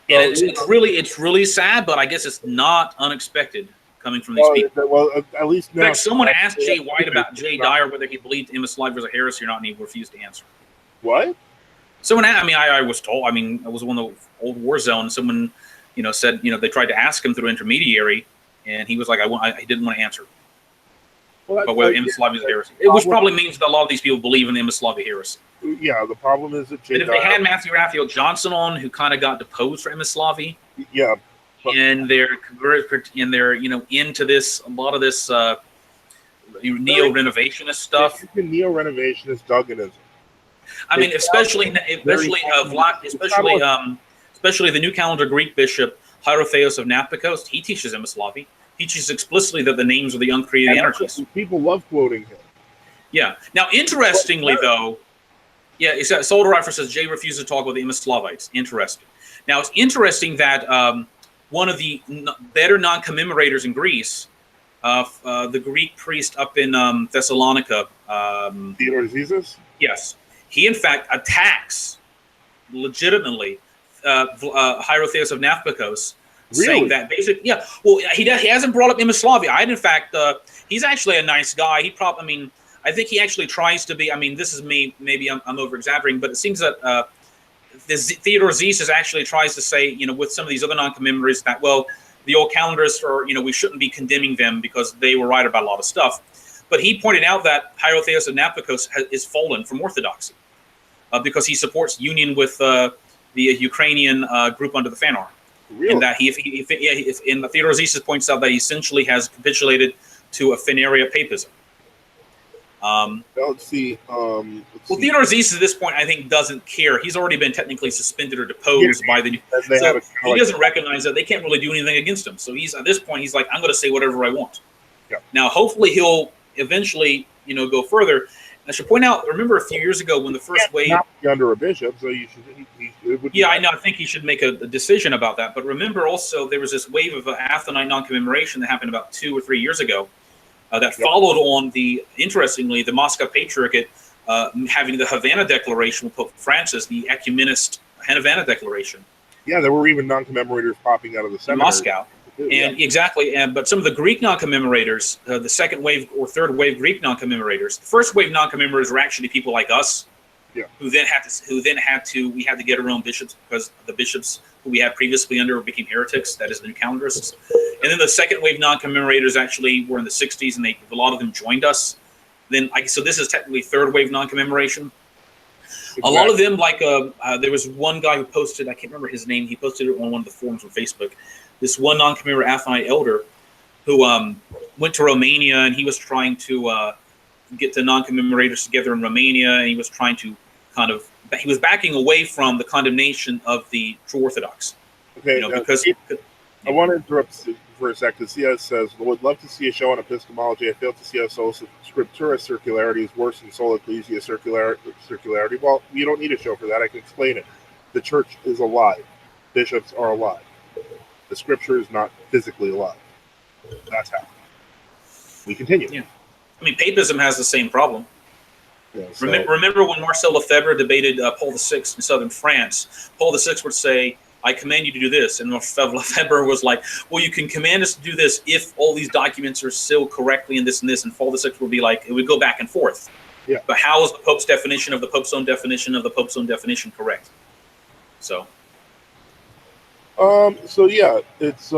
And it's really sad, but I guess it's not unexpected coming from these people. Well, at least now. In fact, someone asked Jay White about Jay Dyer whether he believed Emislavi was a heresy or not, and he refused to answer. What? Someone, I was told. I mean, it was one of the old war zones. Someone, said, they tried to ask him through intermediary, and he was like, he didn't want to answer. Well, but whether Emislavi is a heresy, which probably means that a lot of these people believe in the Emislavi heresy. Yeah, the problem is that if they had Matthew Raphael Johnson on, who kind of got deposed for Emislavi, yeah, and they're into this a lot of this neo-renovationist stuff. Neo-renovationist Dugganism. I mean, especially the New Calendar Greek bishop Hierotheos of Napakos. He teaches Emislavi. He teaches explicitly that the names of the uncreated anarchists. People love quoting him. Yeah. Now, interestingly, though, Yeah, it's Solder Riffer says Jay refuses to talk about the Imaslavites. Interesting. Now, it's interesting that one of the better non-commemorators in Greece, the Greek priest up in Thessalonica, Theodore Zizis? yes, he in fact attacks legitimately Hierotheus of Naphakos, saying that basically, yeah, well, he hasn't brought up Imaslavia. In fact, he's actually a nice guy. I think he actually tries to be. I mean, this is me. Maybe I'm over exaggerating, but it seems that Theodore Zizis actually tries to say, with some of these other non-commemorators that, well, the old calendarists are, we shouldn't be condemning them because they were right about a lot of stuff. But he pointed out that Hierotheus of Naphakos is fallen from Orthodoxy because he supports union with the Ukrainian group under the Fanarch. Really? And that and Theodore Zizis points out that he essentially has capitulated to a Fenaria papism. Let's see. Theodore Zizis at this point, I think, doesn't care. He's already been technically suspended or deposed by the. So he doesn't recognize that they can't really do anything against him. So he's at this point, he's like, I'm going to say whatever I want. Yeah. Now, hopefully, he'll eventually, go further. And I should point out. Remember a few years ago when the first wave. Not under a bishop, so you should. Yeah, I know. I think he should make a decision about that. But remember, also, there was this wave of Athonite non-commemoration that happened about 2 or 3 years ago. That followed on interestingly, the Moscow Patriarchate having the Havana Declaration with Pope Francis, the ecumenist Havana Declaration. Yeah, there were even non-commemorators popping out of the seminary. In Moscow. And exactly, but some of the Greek non-commemorators, the second wave or third wave Greek non-commemorators, the first wave non-commemorators were actually people like us, who then had to get our own bishops because the bishops who we had previously under became heretics. That is the new calendarists. And then the second wave non-commemorators actually were in the 60s, and a lot of them joined us. Then, so this is technically third wave non-commemoration. Exactly. A lot of them, there was one guy who posted, I can't remember his name. He posted it on one of the forums on Facebook. This one non-commemorator Athonite elder who went to Romania, and he was trying to get the non-commemorators together in Romania, and he was trying to he was backing away from the condemnation of the True Orthodox. Okay, because I want to interrupt for a second. CS says, would love to see a show on epistemology. I fail to see how sola scriptura circularity is worse than sola ecclesia circularity. Well, you don't need a show for that. I can explain it. The church is alive. Bishops are alive. The scripture is not physically alive. That's how. We continue. Yeah. I mean, papism has the same problem. Yeah, so. Remember when Marcel Lefebvre debated Paul VI in southern France? Paul VI would say, I command you to do this. And Lefebvre was like, well, you can command us to do this if all these documents are sealed correctly and this and this. And Paul VI would be like, it would go back and forth. Yeah. But how is the Pope's definition of the Pope's own definition of the Pope's own definition correct? So. So yeah, it's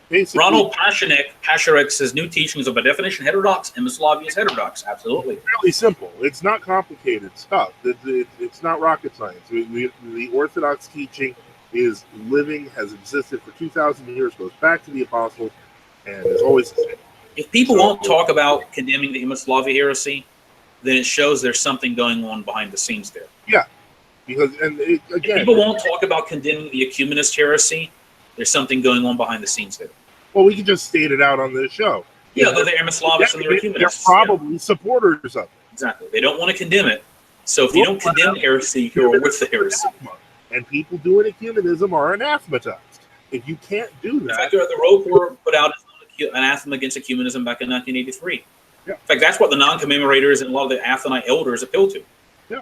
basically Ronald Pasharek says new teachings of a definition heterodox and Maslavia is heterodox. Absolutely. It's really simple. It's not complicated stuff. It's not rocket science. The Orthodox teaching is living, has existed for 2,000 years, goes back to the apostles, and is always the same. If people won't talk about condemning the Imaslavia heresy, then it shows there's something going on behind the scenes there. Yeah. Because, again, if people won't talk about condemning the ecumenist heresy, there's something going on behind the scenes there. Well, we can just state it out on this show. Yeah, they're Imaslavists and they're ecumenists. They're probably supporters of it. Exactly. They don't want to condemn it. So if you don't condemn the heresy, you're with the heresy. And people doing ecumenism are anathematized. If you can't do that... In fact, the Roe Corps put out an anathema against ecumenism back in 1983. Yeah. In fact, that's what the non-commemorators and a lot of the Athonite elders appealed to. Yeah.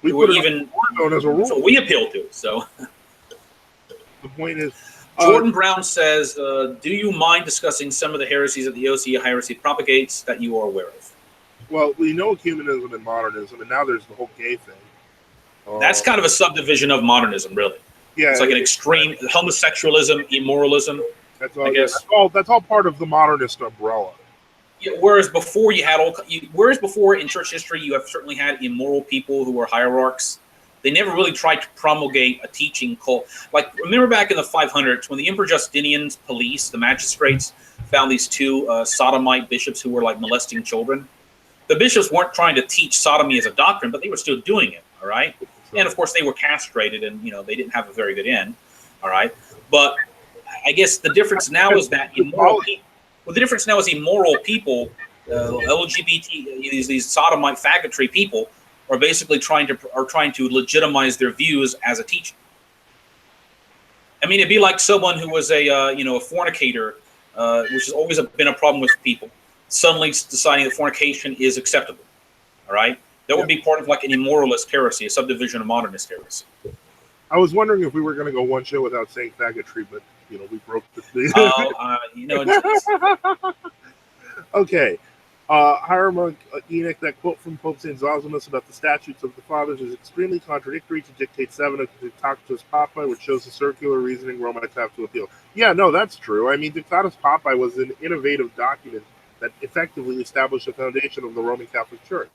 We were even known as a rule. So we appealed to. So the point is, Jordan Brown says, "Do you mind discussing some of the heresies that the OCE heresy propagates that you are aware of?" Well, we know ecumenism and modernism, and now there's the whole gay thing. That's kind of a subdivision of modernism, really. Yeah, it's like an extreme homosexualism, immoralism. That's all. I guess that's all part of the modernist umbrella. Yeah, whereas before in church history you have certainly had immoral people who were hierarchs. They never really tried to promulgate a teaching called, like, remember back in the 500s when the Emperor Justinian's police, the magistrates, found these two sodomite bishops who were like molesting children. The bishops weren't trying to teach sodomy as a doctrine, but they were still doing it. All right, and of course they were castrated, and they didn't have a very good end. All right, but I guess the difference now is that immoral people. Well, the difference now is immoral people, LGBT, these sodomite faggotry people, are basically trying to legitimize their views as a teacher. I mean, it'd be like someone who was a fornicator, which has always been a problem with people, suddenly deciding that fornication is acceptable. All right, that would be part of like an immoralist heresy, a subdivision of modernist heresy. I was wondering if we were going to go one show without saying faggotry, but we broke the thing. Okay. Hieromonk Enoch, that quote from Pope St. Zosimus about the statutes of the fathers is extremely contradictory to Dictate 7 of Dictatus Papae, which shows the circular reasoning Romites have to appeal. Yeah, no, that's true. I mean, Dictatus Papae was an innovative document that effectively established the foundation of the Roman Catholic Church.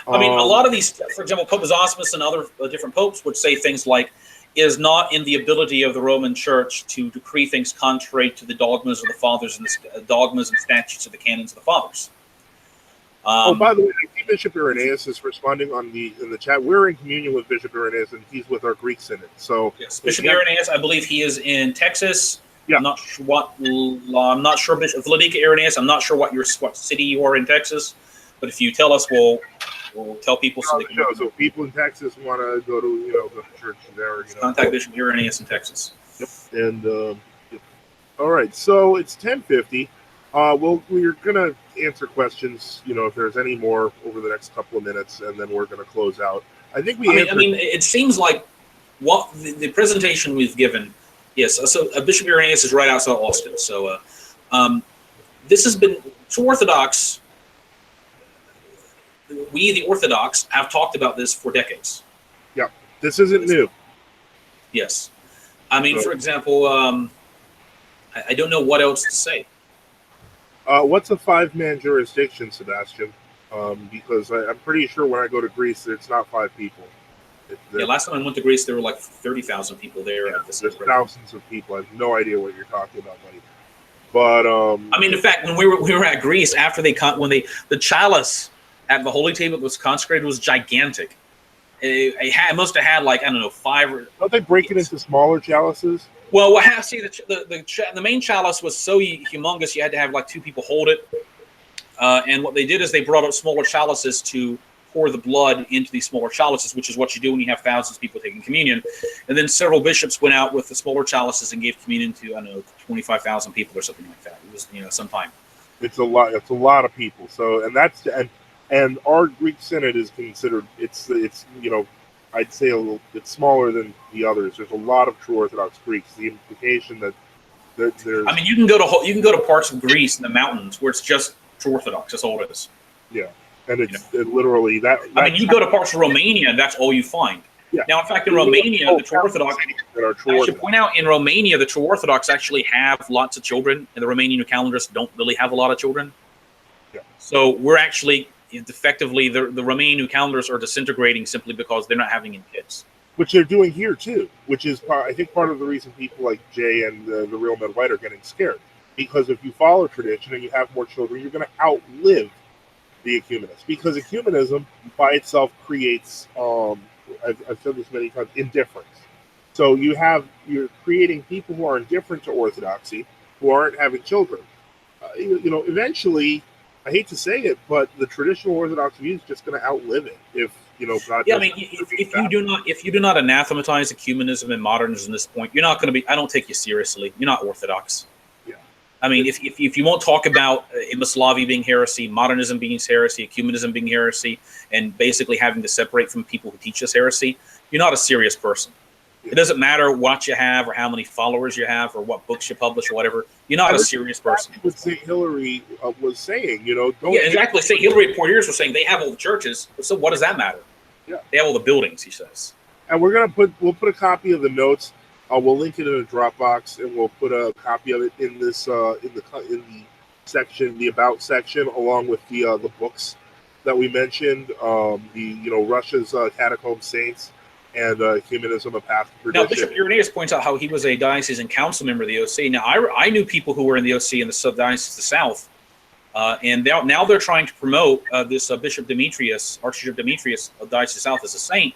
I mean, a lot of these, for example, Pope Zosimus and other different popes would say things like, it is not in the ability of the Roman Church to decree things contrary to the dogmas of the fathers and the dogmas and statutes of the canons of the fathers. By the way, Bishop Irenaeus is responding in the chat. We're in communion with Bishop Irenaeus, and he's with our Greek Synod. So yes, Bishop Irenaeus, I believe he is in Texas. Yeah. I'm not sure Bishop Vladika Irenaeus. I'm not sure what city you are in Texas, but if you tell us, we'll tell people so they can. So if people in Texas want to go to the church there, contact Bishop Irenaeus in Texas. Yep. And all right, so it's 10:50. We're gonna answer questions, if there's any more over the next couple of minutes, and then we're gonna close out. I think I mean, it seems like what the presentation we've given. Yes, so Bishop Irenaeus is right outside Austin. So this has been True Orthodox. We, the Orthodox, have talked about this for decades. Yeah, this isn't new. Yes. I mean, for example, I don't know what else to say. What's a 5-man jurisdiction, Sebastian? Because I'm pretty sure when I go to Greece, it's not 5 people. Yeah, last time I went to Greece, there were like 30,000 people there. Yeah, there's thousands of people. I have no idea what you're talking about, buddy. But I mean, in fact, when we were at Greece, after the chalice at the holy table that was consecrated was gigantic. It must have had like, I don't know, 5 or. Don't they break it into smaller chalices? Well, the main chalice was so humongous you had to have like 2 people hold it. And what they did is they brought up smaller chalices to pour the blood into these smaller chalices, which is what you do when you have thousands of people taking communion. And then several bishops went out with the smaller chalices and gave communion to, I don't know, 25,000 people or something like that. It was, some time. It's a lot. It's a lot of people. So, and our Greek Synod is considered. It's I'd say it's smaller than the others. There's a lot of True Orthodox Greeks. The implication that there's. I mean, you can go to parts of Greece in the mountains where it's just True Orthodox. That's all it is. Yeah, and it's literally that. I mean, you go to parts of Romania, and that's all you find. Yeah. Now, in fact, in Romania, the True Orthodox. I should point out, in Romania, the True Orthodox actually have lots of children, and the Romanian calendarists don't really have a lot of children. Yeah. So we're actually. Effectively, the Romanian calendars are disintegrating simply because they're not having any kids. Which they're doing here too, which is I think part of the reason people like Jay and the therealMEDwhite are getting scared. Because if you follow tradition and you have more children, you're going to outlive the ecumenists. Because ecumenism by itself creates, I've said this many times, indifference. So you're creating people who are indifferent to orthodoxy, who aren't having children. Eventually. I hate to say it, but the traditional Orthodox view is just going to outlive it if God. Yeah, I mean, if you do not anathematize ecumenism and modernism at this point, you're not going to be. I don't take you seriously. You're not Orthodox. Yeah. I mean, if you won't talk about Imboslavia being heresy, modernism being heresy, ecumenism being heresy, and basically having to separate from people who teach us heresy, you're not a serious person. It doesn't matter what you have or how many followers you have or what books you publish or whatever. You're not a serious person. What St. Hilary was saying, don't. Yeah, exactly. St. Hilary Portiers was saying they have all the churches. So what does that matter? Yeah. They have all the buildings, he says. And we'll put a copy of the notes. We'll link it in a Dropbox, and we'll put a copy of it in this in the section, the About section, along with the books that we mentioned. Russia's Catacomb Saints. And Humanism, a Path to Perdition. Now, Bishop Irenaeus points out how he was a diocesan council member of the OC. Now, I knew people who were in the OC in the Subdiocese of the South, and now they're trying to promote this Bishop Demetrius, Archbishop Demetrius of the Diocese of the South as a saint.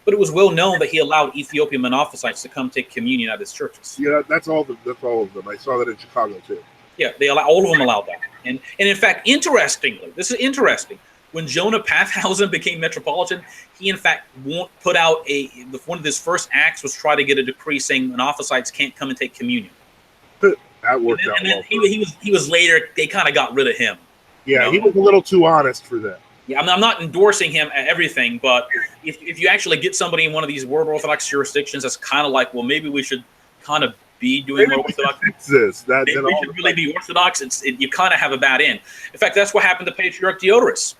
But it was well known that he allowed Ethiopian Monophysites to come take communion at his churches. Yeah, that's all of them. I saw that in Chicago too. Yeah, all of them allowed that. And in fact, interestingly, this is interesting. when Jonah Pathausen became metropolitan, he in fact put out one of his first acts was try to get a decree saying Monophysites can't come and take communion. That worked out well. He was later, they kind of got rid of him. Yeah, you know? he was a little too honest for that. Yeah, I'm not endorsing him at everything, but if you actually get somebody in one of these World Orthodox jurisdictions, that's kind of like, well, maybe we should kind of be doing more Orthodox. Fix this. Maybe we should really be Orthodox. You kind of have a bad end. In fact, that's what happened to Patriarch Diodorus.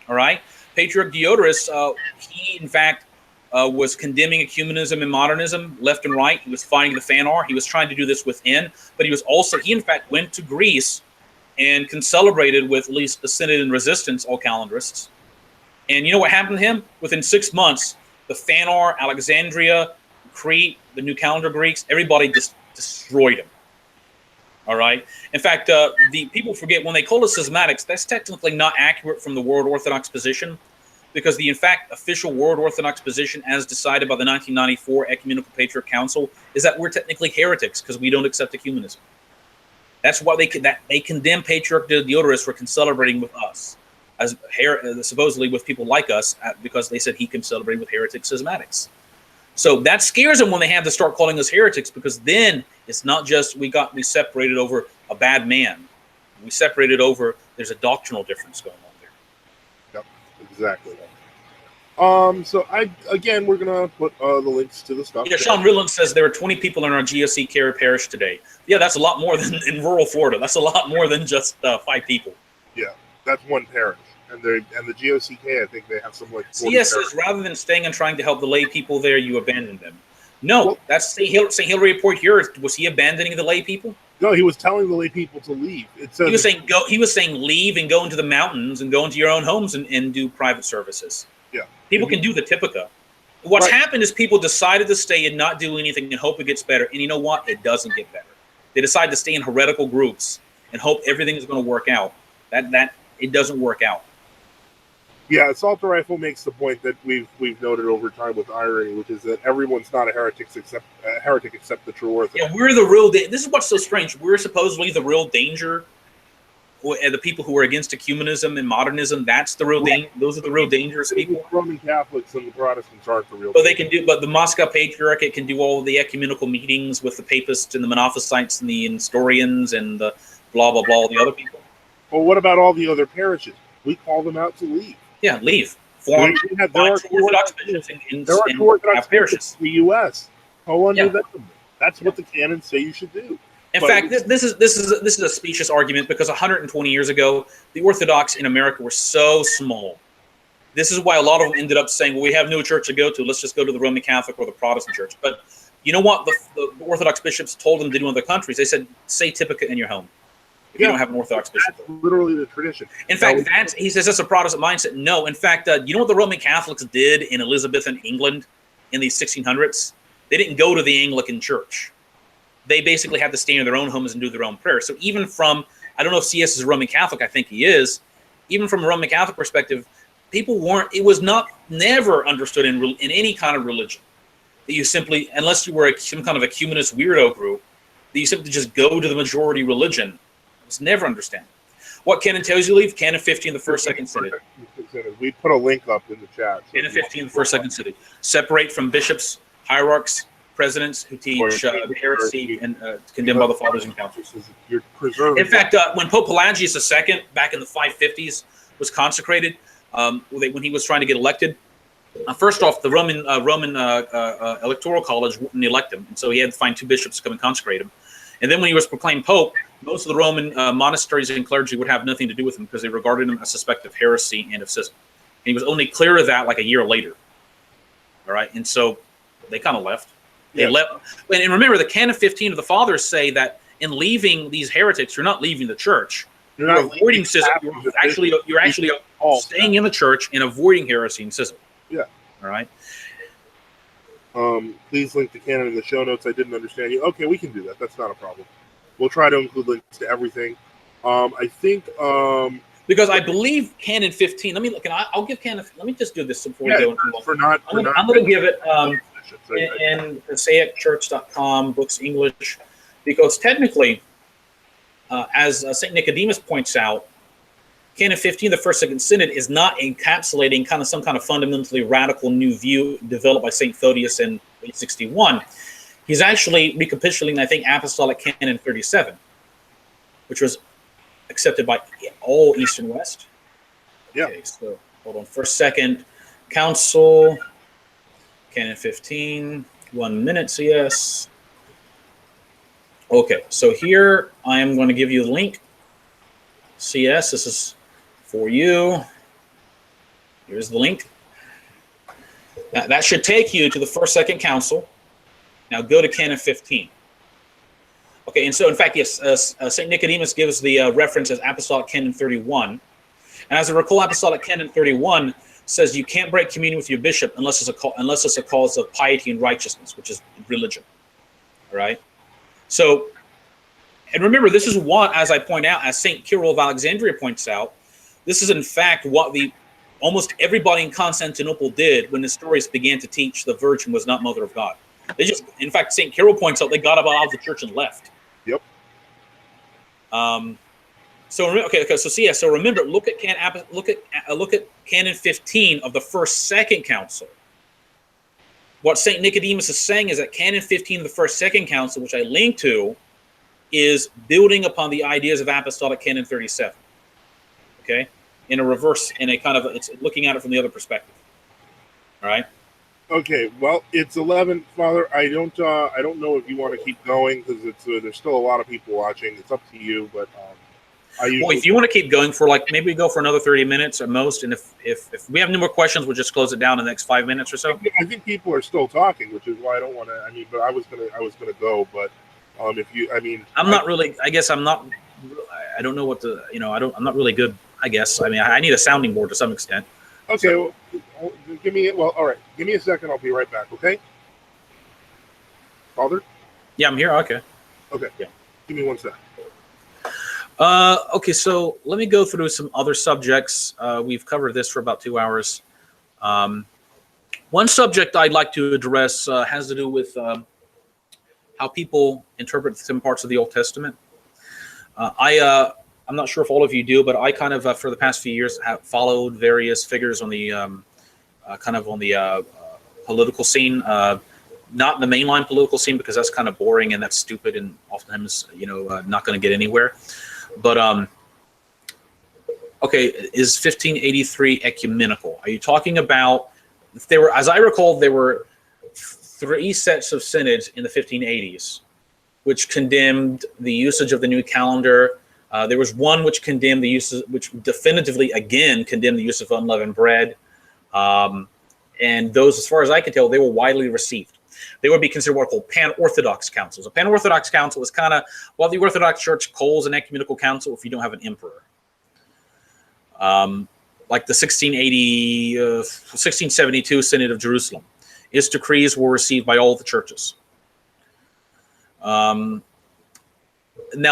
All right, Patriarch Diodorus, he in fact was condemning ecumenism and modernism left and right. He was fighting the Fanar. He was trying to do this within, but he in fact went to Greece and concelebrated with at least the Synod and Resistance, all calendarists. And you know what happened to him? Within 6 months, the Fanar, Alexandria, Crete, the New Calendar Greeks, everybody just destroyed him. All right. In fact, the people forget when they call it schismatics, that's technically not accurate from the World Orthodox position, because the, in fact, official World Orthodox position, as decided by the 1994 Ecumenical Patriarch Council, is that we're technically heretics because we don't accept ecumenism. That's why they condemn Patriarch Diodorus for concelebrating with us, as supposedly with people like us, because they said he can celebrate with heretic schismatics. So that scares them when they have to start calling us heretics, because then it's not just we separated over a bad man. We separated over there's a doctrinal difference going on there. Yep, exactly. So we're gonna put the links to the stuff. Yeah, Sean Rilland says there are 20 people in our GOC Carey Parish today. Yeah, that's a lot more than in rural Florida. That's a lot more than just 5 people. Yeah, that's one parish. And the GOCK, I think they have some like 40 CS says rather than staying and trying to help the lay people there, you abandoned them. No, that's St. Hilary report here. Was he abandoning the lay people? No, he was telling the lay people to leave. It says he was saying leave and go into the mountains and go into your own homes and do private services. Yeah. People can do the Typica. What's happened is people decided to stay and not do anything and hope it gets better. And you know what? It doesn't get better. They decide to stay in heretical groups and hope everything is going to work out. That it doesn't work out. Yeah, Assault Rifle makes the point that we've noted over time with irony, which is that everyone's not a heretic except the True Orthodox. Yeah, we're the real. This is what's so strange. We're supposedly the real danger, and the people who are against ecumenism and modernism. That's the real danger. Those are the real dangerous people. The Roman Catholics and the Protestants aren't the real. But but the Moscow Patriarchate can do all of the ecumenical meetings with the Papists and the Monophysites and the Nestorians and the blah blah blah. The other people. Well, what about all the other parishes? We call them out to leave. Yeah, leave. There are Orthodox bishops in parishes in the U.S. How under them? That's what the canons say you should do. In fact, this is a specious argument, because 120 years ago, the Orthodox in America were so small. This is why a lot of them ended up saying, well, we have no church to go to. Let's just go to the Roman Catholic or the Protestant church. But you know what? The Orthodox bishops told them to do in other countries. They said, say Typica in your home. If you don't have an Orthodox bishop. That's literally the tradition. In fact, he says that's a Protestant mindset. No, in fact, you know what the Roman Catholics did in Elizabethan England in the 1600s? They didn't go to the Anglican church. They basically had to stay in their own homes and do their own prayers. So even from, I don't know if CS is a Roman Catholic, I think he is, even from a Roman Catholic perspective, people it was never understood in any kind of religion that you simply, unless you were some kind of ecumenist weirdo group, that you simply just go to the majority religion. It's never understand. What canon tells you to leave? Canon 15, the first, second synod. We put a link up in the chat. So canon 15, the first, second synod. Separate from bishops, hierarchs, presidents who teach heresy and condemned by the fathers and councils. You're preserving. In fact, when Pope Pelagius II, back in the 550s, was consecrated, when he was trying to get elected, first off, the Roman Electoral College wouldn't elect him, and so he had to find 2 bishops to come and consecrate him. And then when he was proclaimed pope, most of the Roman monasteries and clergy would have nothing to do with him because they regarded him as suspect of heresy and of schism. And he was only clear of that like a year later. All right, and so they kind of left. They left. And remember, the Canon 15 of the Fathers say that in leaving these heretics, you're not leaving the church. You're avoiding schism. You're actually staying in the church and avoiding heresy and schism. Yeah. All right. Please link the canon in the show notes. I didn't understand you. Okay, we can do that. That's not a problem. We'll try to include links to everything. I think because I believe Canon 15. Let me look, and I'll give Canon. Let me just do this before we go into I'm going to give it in PassaiCchurch.com books English, because technically, as Saint Nicodemus points out, Canon 15 of the First Second Synod is not encapsulating kind of some kind of fundamentally radical new view developed by St. Photius in 861. He's actually recapitulating, I think, Apostolic Canon 37, which was accepted by all East and West. Yeah. Okay, so hold on. First Second Council, Canon 15, 1 minute CS. Okay, so here I am going to give you the link. CS, this is for you. Here's the link. Now, that should take you to the First Second Council. Now go to Canon 15. Okay, and so in fact, yes, St. Nicodemus gives the reference as Apostolic Canon 31. And as I recall, Apostolic Canon 31 says you can't break communion with your bishop unless it's a cause of piety and righteousness, which is religion. All right? So, and remember, this is what, as I point out, as St. Cyril of Alexandria points out, this is in fact what almost everybody in Constantinople did when Nestorius began to teach the Virgin was not Mother of God. They just, in fact, St. Cyril points out they got up out of the church and left. Yep. So remember, look at Canon 15 of the First Second Council. What St. Nicodemus is saying is that Canon 15 of the First Second Council, which I linked to, is building upon the ideas of Apostolic Canon 37. Okay, in a reverse, in a kind of it's looking at it from the other perspective. All right. Okay, well, it's 11, Father. I don't know if you want to keep going because there's still a lot of people watching. It's up to you, but if you want to keep going for maybe we go for another 30 minutes at most, and if we have no more questions, we'll just close it down in the next 5 minutes or so. I think people are still talking, which is why I don't want to. I mean, but I was gonna go, but if you, I mean, I'm not really. I guess I'm not. I don't know what to. I'm not really good. I guess. I mean, I need a sounding board to some extent. Okay, so, well, give me it. Well, all right. Give me a second. I'll be right back. Okay, Father. Yeah, I'm here. Okay. Okay. Yeah. Give me 1 second. Okay, so let me go through some other subjects. We've covered this for about 2 hours. One subject I'd like to address has to do with how people interpret some parts of the Old Testament. I'm not sure if all of you do, but I kind of, for the past few years, have followed various figures on the political scene. Not the mainline political scene because that's kind of boring and that's stupid and oftentimes, not going to get anywhere. But okay, is 1583 ecumenical? Are you talking about? As I recall, there were 3 sets of synods in the 1580s, which condemned the usage of the new calendar. There was one which condemned the use, which definitively again condemned the use of unleavened bread, and those, as far as I can tell, they were widely received. They would be considered what are called pan-Orthodox councils. A pan-Orthodox council is kind of, well, the Orthodox Church calls an ecumenical council if you don't have an emperor. Like the 1672 Synod of Jerusalem. Its decrees were received by all the churches. Now,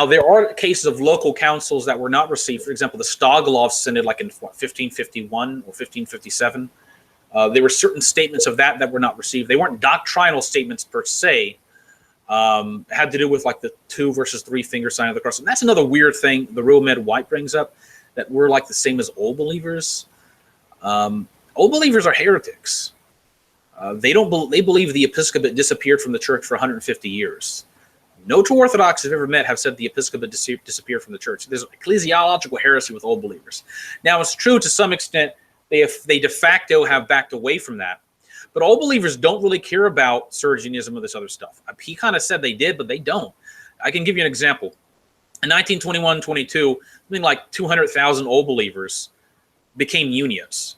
there are cases of local councils that were not received. For example, the Stogolov Synod, like in 1551 or 1557. There were certain statements of that were not received. They weren't doctrinal statements per se. It had to do with like the 2 versus 3 finger sign of the cross. And that's another weird thing the therealMEDwhite brings up, that we're like the same as old believers. Old believers are heretics. They believe the episcopate disappeared from the church for 150 years. No True Orthodox I've ever met have said the episcopate disappeared from the church. There's ecclesiological heresy with old believers. Now, it's true to some extent. They de facto have backed away from that. But all believers don't really care about Sergianism or this other stuff. He kind of said they did, but they don't. I can give you an example. In 1921-22, something like 200,000 old believers became unions.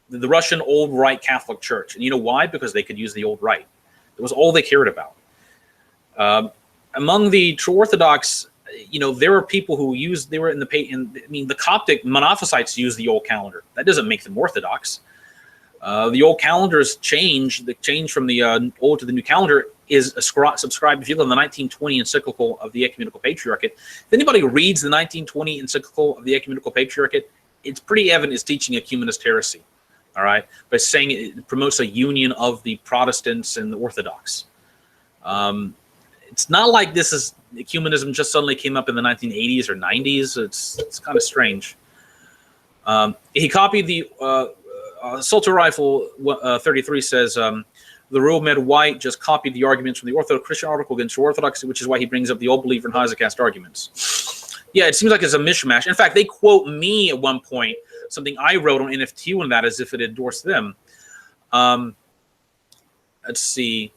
The Russian Old Rite Catholic Church. And you know why? Because they could use the Old Rite. It was all they cared about. Among the True Orthodox, there were people who the Coptic Monophysites used the old calendar. That doesn't make them Orthodox. The old calendars changed. The change from the old to the new calendar is subscribed, if you look at the 1920 encyclical of the Ecumenical Patriarchate. If anybody reads the 1920 encyclical of the Ecumenical Patriarchate, it's pretty evident it's teaching ecumenist heresy. All right, by saying it promotes a union of the Protestants and the Orthodox. It's not like ecumenism just suddenly came up in the 1980s or 90s. It's kind of strange. He copied the Assault Rifle 33 says the therealMEDwhite just copied the arguments from the Christian article against True Orthodox, which is why he brings up the old believer and Hezekiah arguments. Yeah, it seems like it's a mishmash. In fact, they quote me at one point, something I wrote on NFTU on that as if it endorsed them. Let's see.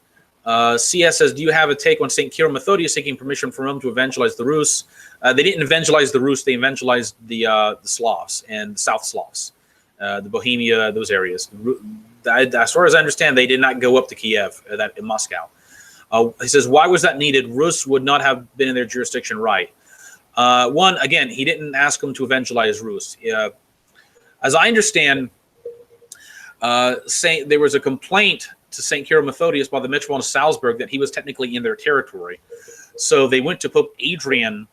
CS says, do you have a take on St. Kirill Methodius seeking permission from Rome to evangelize the Rus? They didn't evangelize the Rus, they evangelized the Slavs and the South Slavs, the Bohemia, those areas. As far as I understand, they did not go up to Kiev, in Moscow. He says, why was that needed? Rus would not have been in their jurisdiction, right? One, again, he didn't ask them to evangelize Rus. As I understand, there was a complaint to St. Kirill Methodius by the Metropolitan of Salzburg that he was technically in their territory. So they went to Pope Adrian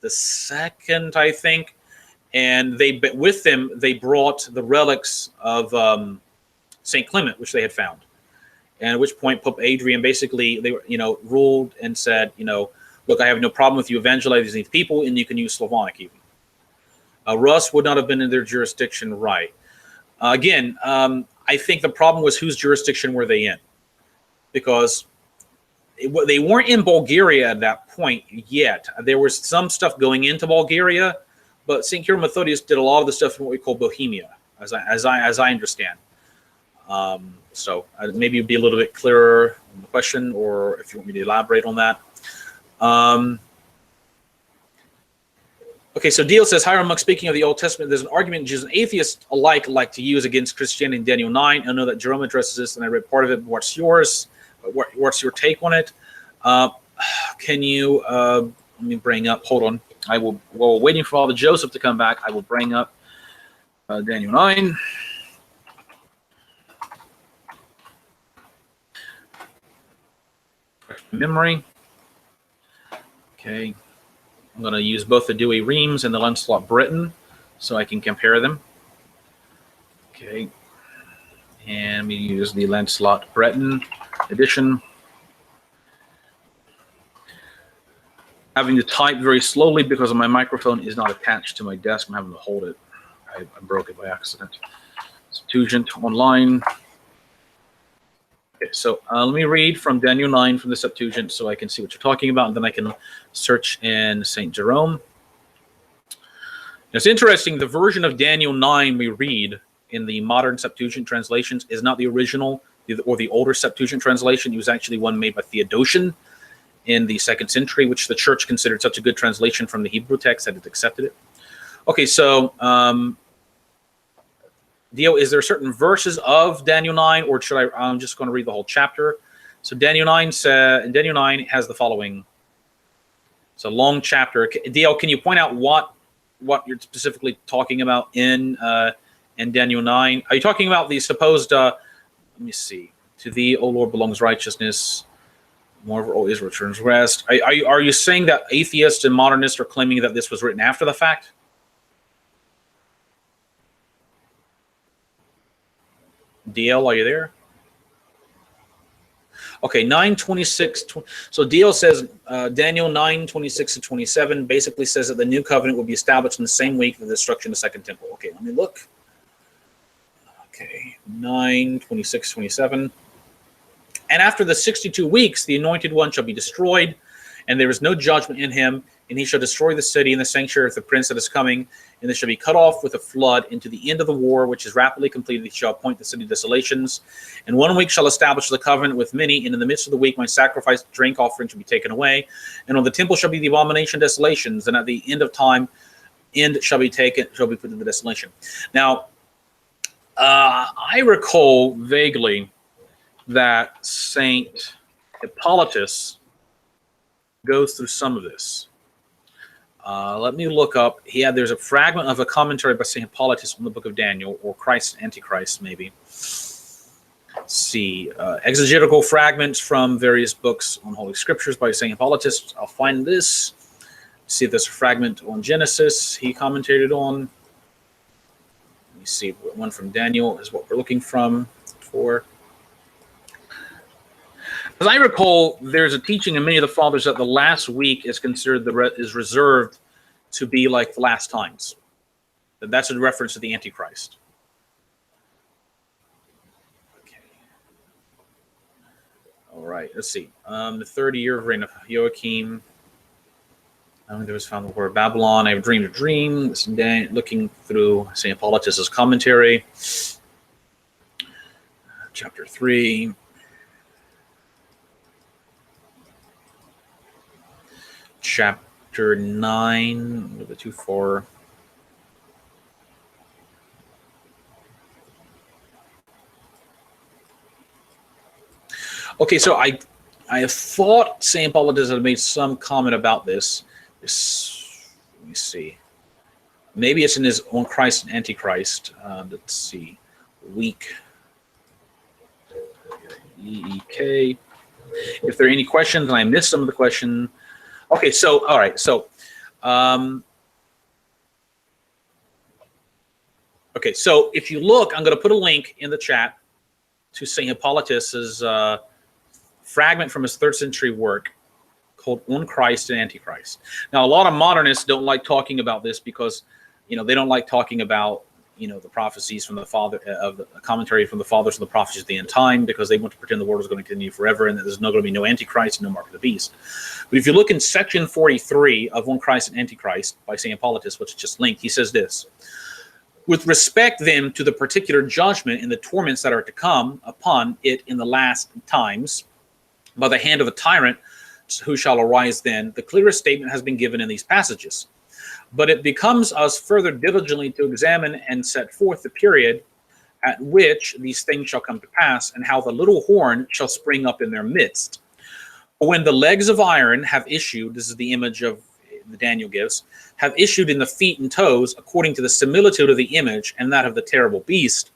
II, I think, and with them they brought the relics of St. Clement, which they had found. And at which point Pope Adrian basically ruled and said, look, I have no problem with you evangelizing these people, and you can use Slavonic even. Rus would not have been in their jurisdiction, right? Again, I think the problem was whose jurisdiction were they in? Because they weren't in Bulgaria at that point yet. There was some stuff going into Bulgaria, but St. Kirill Methodius did a lot of the stuff in what we call Bohemia, as I understand. So maybe it'd be a little bit clearer on the question, or if you want me to elaborate on that. Okay, so Deal says, hi, Ramuk, speaking of the Old Testament, there's an argument Jews and atheists alike like to use against Christianity in Daniel 9. I know that Jerome addresses this, and I read part of it. What's yours? What's your take on it? Can you, let me bring up, hold on. While waiting for Father Joseph to come back, I will bring up Daniel 9. Memory. Okay. I'm going to use both the Dewey Reams and the Lancelot Breton so I can compare them. Okay. And we use the Lancelot Breton edition. Having to type very slowly because my microphone is not attached to my desk. I'm having to hold it. I broke it by accident. Septuagint online. Okay, so let me read from Daniel 9 from the Septuagint so I can see what you're talking about, and then I can search in St. Jerome. It's interesting, the version of Daniel 9 we read in the modern Septuagint translations is not the original or the older Septuagint translation. It was actually one made by Theodotion in the 2nd century, which the church considered such a good translation from the Hebrew text that it accepted it. Okay, so Dio, is there certain verses of Daniel 9, or should I'm just going to read the whole chapter? So Daniel 9 has the following. It's a long chapter. Dio, can you point out what you're specifically talking about in Daniel 9? Are you talking about the supposed? Let me see. To thee, O Lord, belongs righteousness. Moreover, O Israel, returns rest. Are you saying that atheists and modernists are claiming that this was written after the fact? DL, are you there? Okay, 9:26. So DL says Daniel 9:26-27 basically says that the new covenant will be established in the same week of the destruction of the Second Temple. Okay, let me look. Okay, 9:26-27. And after the 62 weeks, the anointed one shall be destroyed, and there is no judgment in him, and he shall destroy the city and the sanctuary of the prince that is coming, and they shall be cut off with a flood into the end of the war, which is rapidly completed. He shall appoint the city desolations. And 1 week shall establish the covenant with many, and in the midst of the week my sacrifice, drink offering shall be taken away. And on the temple shall be the abomination desolations, and at the end of time, end shall be taken, shall be put into the desolation. Now, I recall vaguely that Saint Hippolytus goes through some of this. Let me look up. There's a fragment of a commentary by St. Hippolytus on the book of Daniel, or Christ Antichrist, maybe. Let's see. Exegetical fragments from various books on Holy Scriptures by St. Hippolytus. I'll find this. See if there's a fragment on Genesis he commentated on. Let me see. One from Daniel is what we're looking for. As I recall, there's a teaching in many of the fathers that the last week is considered is reserved to be like the last times. That's a reference to the Antichrist. Okay. All right, let's see. The 30 year reign of Joachim. There was found the word Babylon. I have dreamed a dream. This day, looking through St. Hippolytus' commentary. Chapter 3. Chapter 9. A little bit too far. Okay, so I have thought St. Hippolytus had made some comment about this. Let me see. Maybe it's in his own Christ and Antichrist. Let's see. Weak. EEK. If there are any questions, and I missed some of the question. Okay, so, all right. So, okay, so if you look, I'm going to put a link in the chat to St. Hippolytus's fragment from his 3rd century work called On Christ and Antichrist. Now, a lot of modernists don't like talking about this because, they don't like talking about, the prophecies from the father of the commentary from the fathers of the prophecies of the end time, because they want to pretend the world is going to continue forever and that there's not going to be no Antichrist and no mark of the beast. But if you look in section 43 of On Christ and Antichrist by St. Hippolytus, which is just linked, he says this: with respect then to the particular judgment and the torments that are to come upon it in the last times, by the hand of a tyrant who shall arise then, the clearest statement has been given in these passages. But it becomes us further diligently to examine and set forth the period at which these things shall come to pass, and how the little horn shall spring up in their midst. For when the legs of iron have issued, this is the image of the Daniel gives, have issued in the feet and toes, according to the similitude of the image and that of the terrible beast,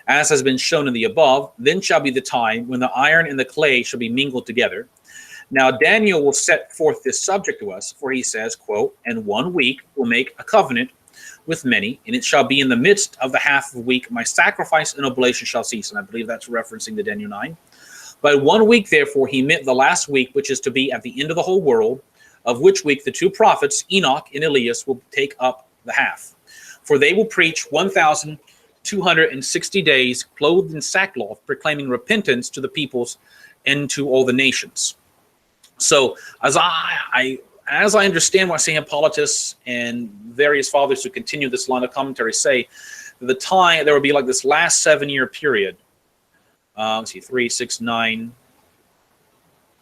as has been shown in the above, then shall be the time when the iron and the clay shall be mingled together. Now Daniel will set forth this subject to us, for he says, quote, and 1 week will make a covenant with many, and it shall be in the midst of the half of a week, my sacrifice and oblation shall cease. And I believe that's referencing the Daniel 9. By 1 week, therefore, he meant the last week, which is to be at the end of the whole world, of which week the 2 prophets, Enoch and Elias, will take up the half. For they will preach 1,260 days, clothed in sackcloth, proclaiming repentance to the peoples and to all the nations. So, as I understand what St. Hippolytus and various fathers who continue this line of commentary say, the time there will be like this last 7-year period. Let's see, 3, 6, 9,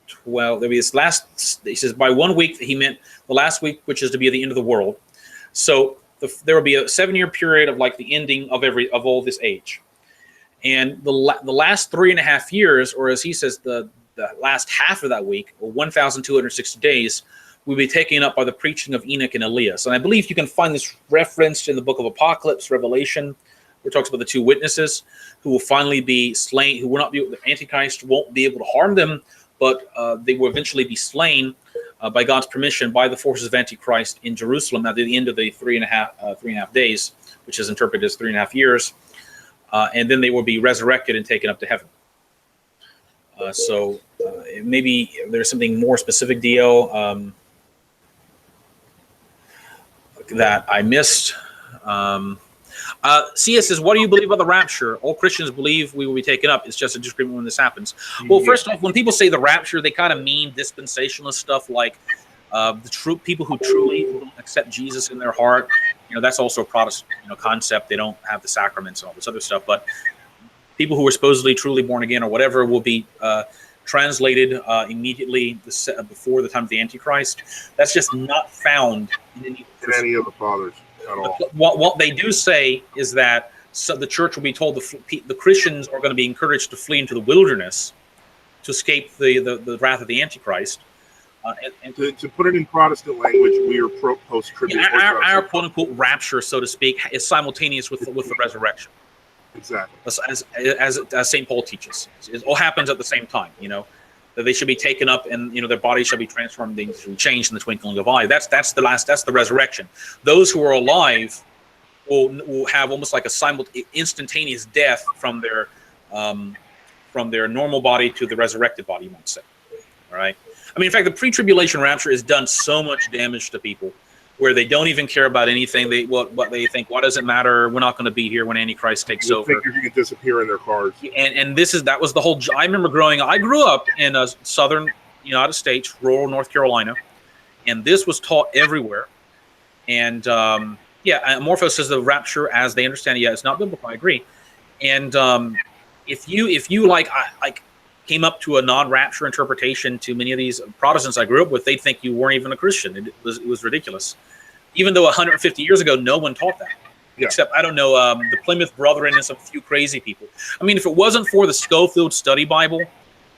12. There'll be this last. He says by 1 week he meant the last week, which is to be at the end of the world. So there will be a 7-year period of like the ending of all this age, and the last 3.5 years, or as he says, the last half of that week, or 1,260 days, will be taken up by the preaching of Enoch and Elias. And I believe you can find this referenced in the book of Apocalypse, Revelation, where it talks about the 2 witnesses who will finally be slain, who will not be, the Antichrist won't be able to harm them, but they will eventually be slain by God's permission by the forces of Antichrist in Jerusalem at the end of the 3.5 days, which is interpreted as 3.5 years. And then they will be resurrected and taken up to heaven. So maybe there's something more specific, Dio, that I missed. CS says, what do you believe about the rapture? All Christians believe we will be taken up. It's just a disagreement when this happens. Well, first off, when people say the rapture, they kind of mean dispensationalist stuff, like the true people who truly accept Jesus in their heart. That's also a Protestant concept. They don't have the sacraments and all this other stuff, but people who are supposedly truly born again or whatever will be translated immediately before the time of the Antichrist. That's just not found in any of the fathers at all. What they do say is that the church will be told the Christians are going to be encouraged to flee into the wilderness to escape the wrath of the Antichrist. And to put it in Protestant language, we are post-tribute. Our quote-unquote rapture, so to speak, is simultaneous with the resurrection. Exactly. As St. Paul teaches. It all happens at the same time, that they should be taken up and, their bodies shall be transformed, they should be changed in the twinkling of an eye. That's the resurrection. Those who are alive will have almost like a instantaneous death from their normal body to the resurrected body, you might say. All right. I mean, in fact, the pre-tribulation rapture has done so much damage to people. where they don't even care about anything. What they think, what does it matter? We're not going to be here when Antichrist takes over. You can disappear in their cars. And that was the whole. I remember I grew up in a southern United States, rural North Carolina, and this was taught everywhere. And Morpho says the rapture, as they understand it, it's not biblical. I agree. And if you like came up to a non-rapture interpretation to many of these Protestants I grew up with, they'd think you weren't even a Christian. It was ridiculous. Even though 150 years ago, no one taught that. Yeah. Except, I don't know, the Plymouth Brethren and some few crazy people. I mean, if it wasn't for the Schofield Study Bible,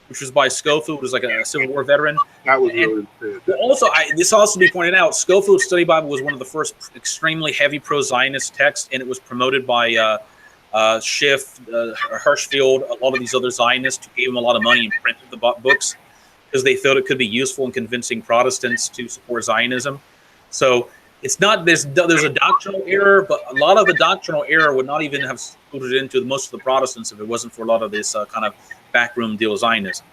which was by Schofield, who was like a Civil War veteran. That was really good. Also, this also to be pointed out, Schofield Study Bible was one of the first extremely heavy pro-Zionist texts, and it was promoted by Schiff, Hirschfeld, a lot of these other Zionists who gave them a lot of money and printed the books because they thought it could be useful in convincing Protestants to support Zionism. So it's not there's a doctrinal error, but a lot of the doctrinal error would not even have filtered into most of the Protestants if it wasn't for a lot of this kind of backroom deal Zionism.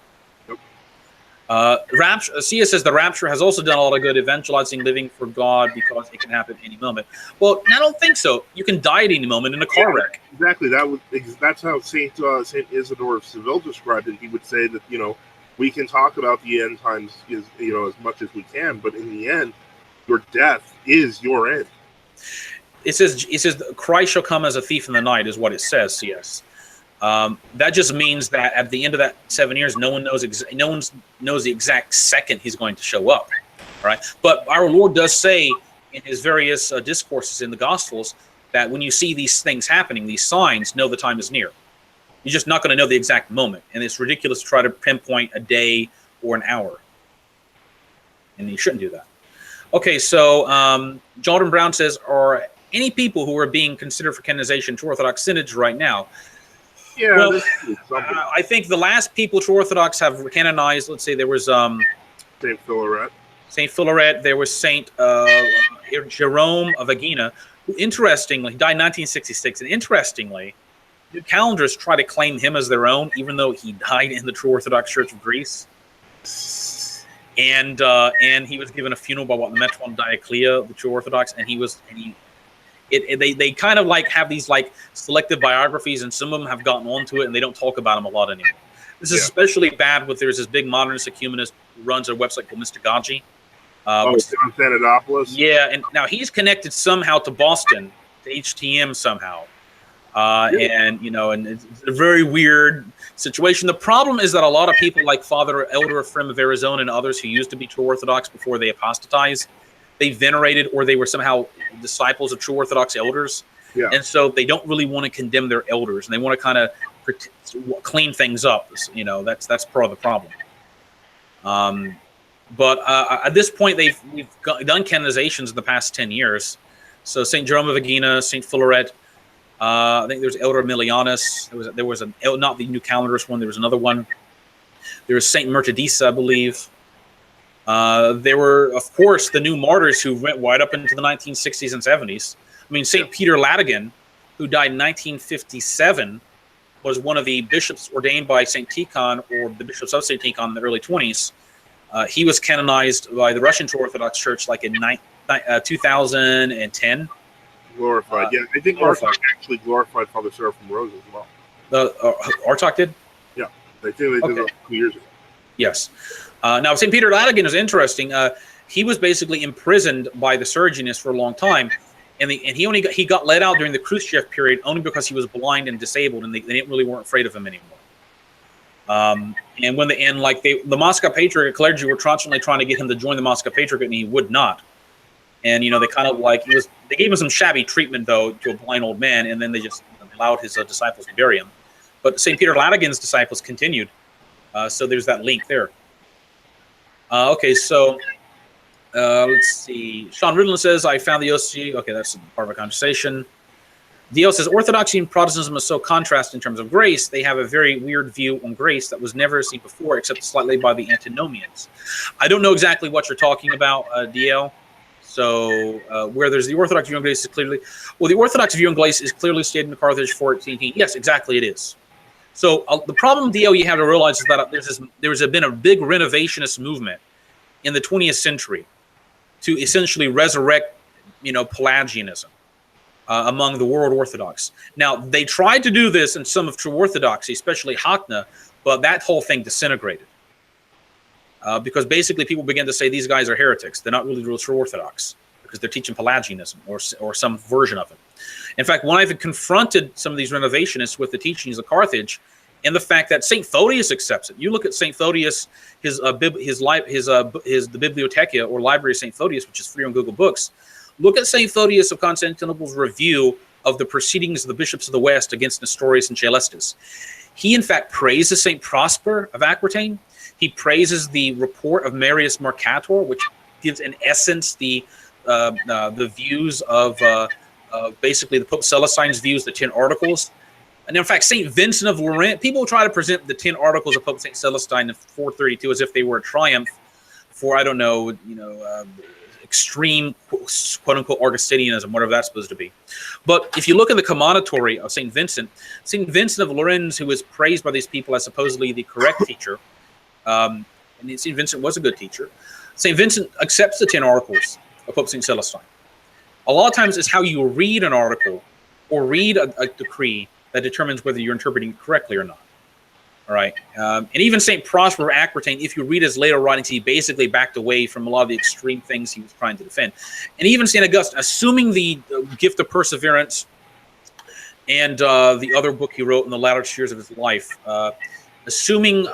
Cia says the rapture has also done a lot of good evangelizing, living for God, because it can happen at any moment. Well, I don't think so. You can die at any moment in a car wreck. Exactly. That's how Saint Isidore of Seville described it. He would say that we can talk about the end times as much as we can, but in the end, your death is your end. It says Christ shall come as a thief in the night is what it says. Yes. That just means that at the end of that 7 years, no one knows the exact second he's going to show up, right? But our Lord does say in his various discourses in the Gospels that when you see these things happening, these signs, know the time is near. You're just not going to know the exact moment, and it's ridiculous to try to pinpoint a day or an hour, and you shouldn't do that. Okay, so Jordan Brown says, are any people who are being considered for canonization to Orthodox synods right now? Yeah, well, I think the last people True Orthodox have canonized, let's say there was Saint Philaret. Saint Philaret. There was Saint Jerome of Aegina, who interestingly died in 1966. And interestingly, new calendars try to claim him as their own, even though he died in the True Orthodox Church of Greece. And he was given a funeral by the Metron Dioclea, the True Orthodox, they kind of like have these like selective biographies, and some of them have gotten onto it, and they don't talk about them a lot anymore. This is especially bad with there's this big modernist ecumenist who runs a website called Mystagogy. John Thanadopoulos. Yeah, and now he's connected somehow to Boston, to HTM somehow. And it's a very weird situation. The problem is that a lot of people like Father Elder Ephraim of Arizona and others who used to be True Orthodox before they apostatized, they venerated or they were somehow disciples of True Orthodox elders. Yeah. And so they don't really want to condemn their elders, and they want to kind of clean things up. That's part of the problem. But at this point, we've done canonizations in the past 10 years. So St. Jerome of Aegina, St. Philaret, I think there's Elder Emilianus. There was not the New Calendarist one. There was another one. There was St. Mertadisa, I believe. There were, of course, the new martyrs who went right up into the 1960s and 70s. I mean, St. Peter Latigan, who died in 1957, was one of the bishops ordained by St. Tikhon, or the bishops of St. Tikhon in the early 20s. He was canonized by the Russian True Orthodox Church like in 2010. Glorified, yeah. I think Artok actually glorified Father Seraphim Rose as well. Artok did? Yeah, they did it 2 years ago. Yes. Now, St. Peter Latigan is interesting. He was basically imprisoned by the Surgeonists for a long time, and he got let out during the Khrushchev period only because he was blind and disabled, and they weren't afraid of him anymore. And when the Moscow Patriarchate clergy were constantly trying to get him to join the Moscow Patriarchate, and he would not. And they kind of they gave him some shabby treatment though to a blind old man, and then they just allowed his disciples to bury him. But St. Peter Latigan's disciples continued, so there's that link there. Okay, so let's see. Sean Ridlin says, I found the OC. Okay, that's part of a conversation. DL says, Orthodoxy and Protestantism is so contrast in terms of grace. They have a very weird view on grace that was never seen before, except slightly by the antinomians. I don't know exactly what you're talking about, DL. So where there's the Orthodox view on grace is clearly, the Orthodox view on grace is clearly stated in Carthage 14. Yes, exactly it is. So the problem, DL, you have to realize is that there's been a big renovationist movement in the 20th century to essentially resurrect Pelagianism among the world Orthodox. Now, they tried to do this in some of true Orthodoxy, especially Hakna, but that whole thing disintegrated. Because basically people began to say these guys are heretics. They're not really real true Orthodox because they're teaching Pelagianism or some version of it. In fact, when I've confronted some of these renovationists with the teachings of Carthage and the fact that St. Photius accepts it. You look at St. Photius, the Bibliotheca or Library of St. Photius, which is free on Google Books. Look at St. Photius of Constantinople's review of the proceedings of the bishops of the West against Nestorius and Caelestis. He, in fact, praises St. Prosper of Aquitaine. He praises the report of Marius Mercator, which gives, in essence, the views of basically the Pope Celestine's views, the 10 Articles. And in fact, St. Vincent of Laurent, people try to present the 10 Articles of Pope St. Celestine in 432 as if they were a triumph for, I don't know, extreme quote-unquote Augustinianism, whatever that's supposed to be. But if you look at the commonatory of St. Vincent of Lorraine, who is praised by these people as supposedly the correct teacher, and St. Vincent was a good teacher, St. Vincent accepts the 10 Articles of Pope St. Celestine. A lot of times it's how you read an article or read a decree that determines whether you're interpreting it correctly or not. All right. And even St. Prosper of Aquitaine, if you read his later writings, he basically backed away from a lot of the extreme things he was trying to defend. And even St. Augustine, assuming the gift of perseverance and the other book he wrote in the latter years of his life, assuming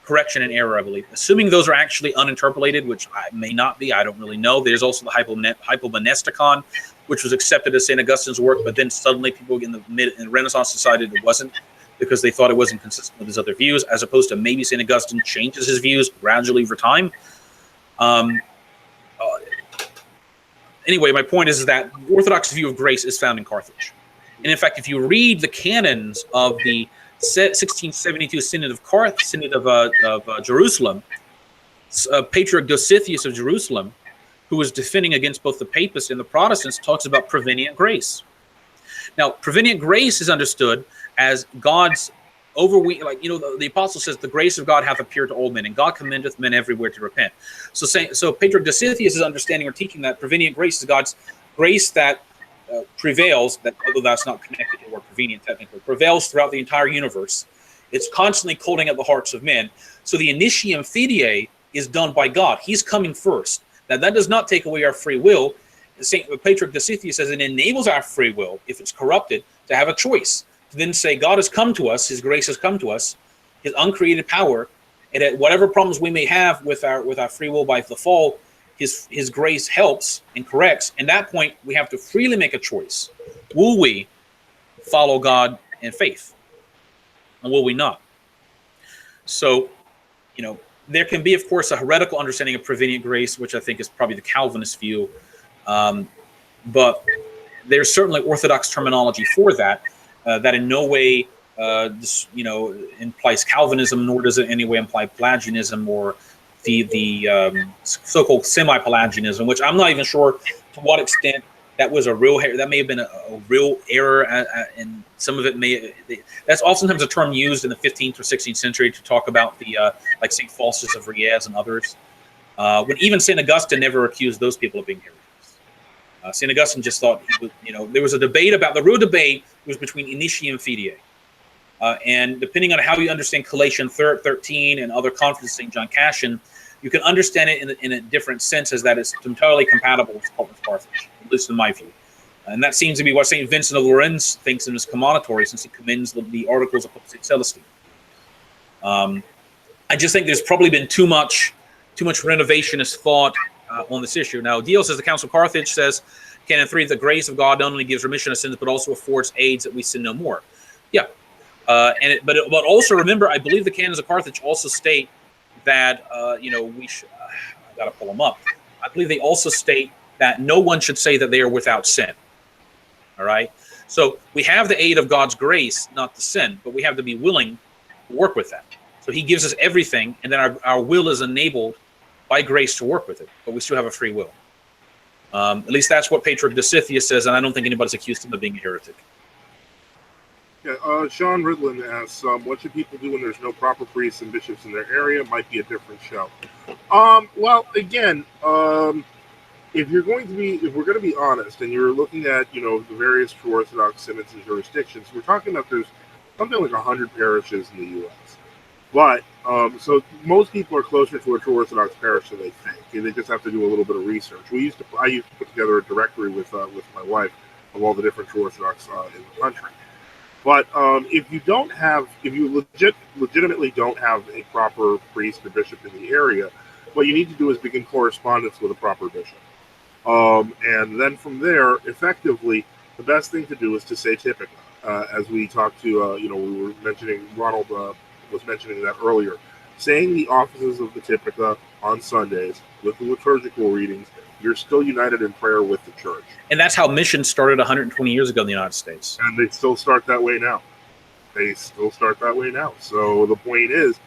correction and error, I believe, assuming those are actually uninterpolated, which may not be, I don't really know. There's also the Hypomonesticon, which was accepted as St. Augustine's work, but then suddenly people in the Renaissance decided it wasn't, because they thought it wasn't consistent with his other views, as opposed to maybe St. Augustine changes his views gradually over time. Anyway, my point is that the Orthodox view of grace is found in Carthage. And in fact, if you read the canons of the 1672 Synod of Jerusalem, Patriarch Dositheus of Jerusalem, who was defending against both the Papists and the Protestants, talks about prevenient grace. Now, prevenient grace is understood as God's the apostle says, the grace of God hath appeared to all men, and God commendeth men everywhere to repent. So Patriarch Dositheus is understanding or teaching that prevenient grace is God's grace that prevails, that although that's not connected to the word prevenient technically, prevails throughout the entire universe. It's constantly colding at the hearts of men. So the initium fidei is done by God. He's coming first. Now, that does not take away our free will. St. Patriarch Dositheus says it enables our free will, if it's corrupted, to have a choice. To then say, God has come to us, his grace has come to us, his uncreated power, and at whatever problems we may have with our free will by the fall, his grace helps and corrects. And at that point, we have to freely make a choice. Will we follow God in faith? And will we not? So, there can be, of course, a heretical understanding of prevenient grace, which I think is probably the Calvinist view. But there's certainly Orthodox terminology for that, that in no way, implies Calvinism, nor does it in any way imply Pelagianism or the so-called semi-Pelagianism, which I'm not even sure to what extent that was that may have been a real error, and some of it that's oftentimes a term used in the 15th or 16th century to talk about the like St. Faustus of Riez and others, when even St. Augustine never accused those people of being heretics. St. Augustine just thought, there was a debate about, the real debate was between initium fidei, and depending on how you understand Collation 13 and other conferences, St. John Cassian, you can understand it in a different sense, as that it's entirely compatible with Carthage, at least in my view. And that seems to be what St. Vincent of Lorraine thinks in his commonatory, since he commends the Articles of Pope St. Celestine. I just think there's probably been too much renovationist thought on this issue. Now, Dio says the Council of Carthage says, Canon 3, the grace of God not only gives remission of sins, but also affords aids that we sin no more. Yeah. But also remember, I believe the Canons of Carthage also state that, we should, I got to pull them up. I believe they also state that no one should say that they are without sin. All right. So we have the aid of God's grace, not the sin, but we have to be willing to work with that. So he gives us everything, and then our will is enabled by grace to work with it, but we still have a free will. At least that's what Patriarch Dositheus says, and I don't think anybody's accused him of being a heretic. Yeah, Sean Ridlin asks, what should people do when there's no proper priests and bishops in their area? Might be a different show. Well, again, if we're going to be honest, and you're looking at, the various True Orthodox synods and jurisdictions, we're talking about there's something like 100 parishes in the U.S. But so most people are closer to a True Orthodox parish than they think. And they just have to do a little bit of research. I used to put together a directory with my wife of all the different True Orthodox in the country. But if you legitimately don't have a proper priest or bishop in the area, what you need to do is begin correspondence with a proper bishop. And then from there, effectively, the best thing to do is to say typica. As we talked to, we were mentioning, Ronald was mentioning that earlier. Saying the offices of the typica on Sundays with the liturgical readings, you're still united in prayer with the church. And that's how missions started 120 years ago in the United States. And they still start that way now. So the point is,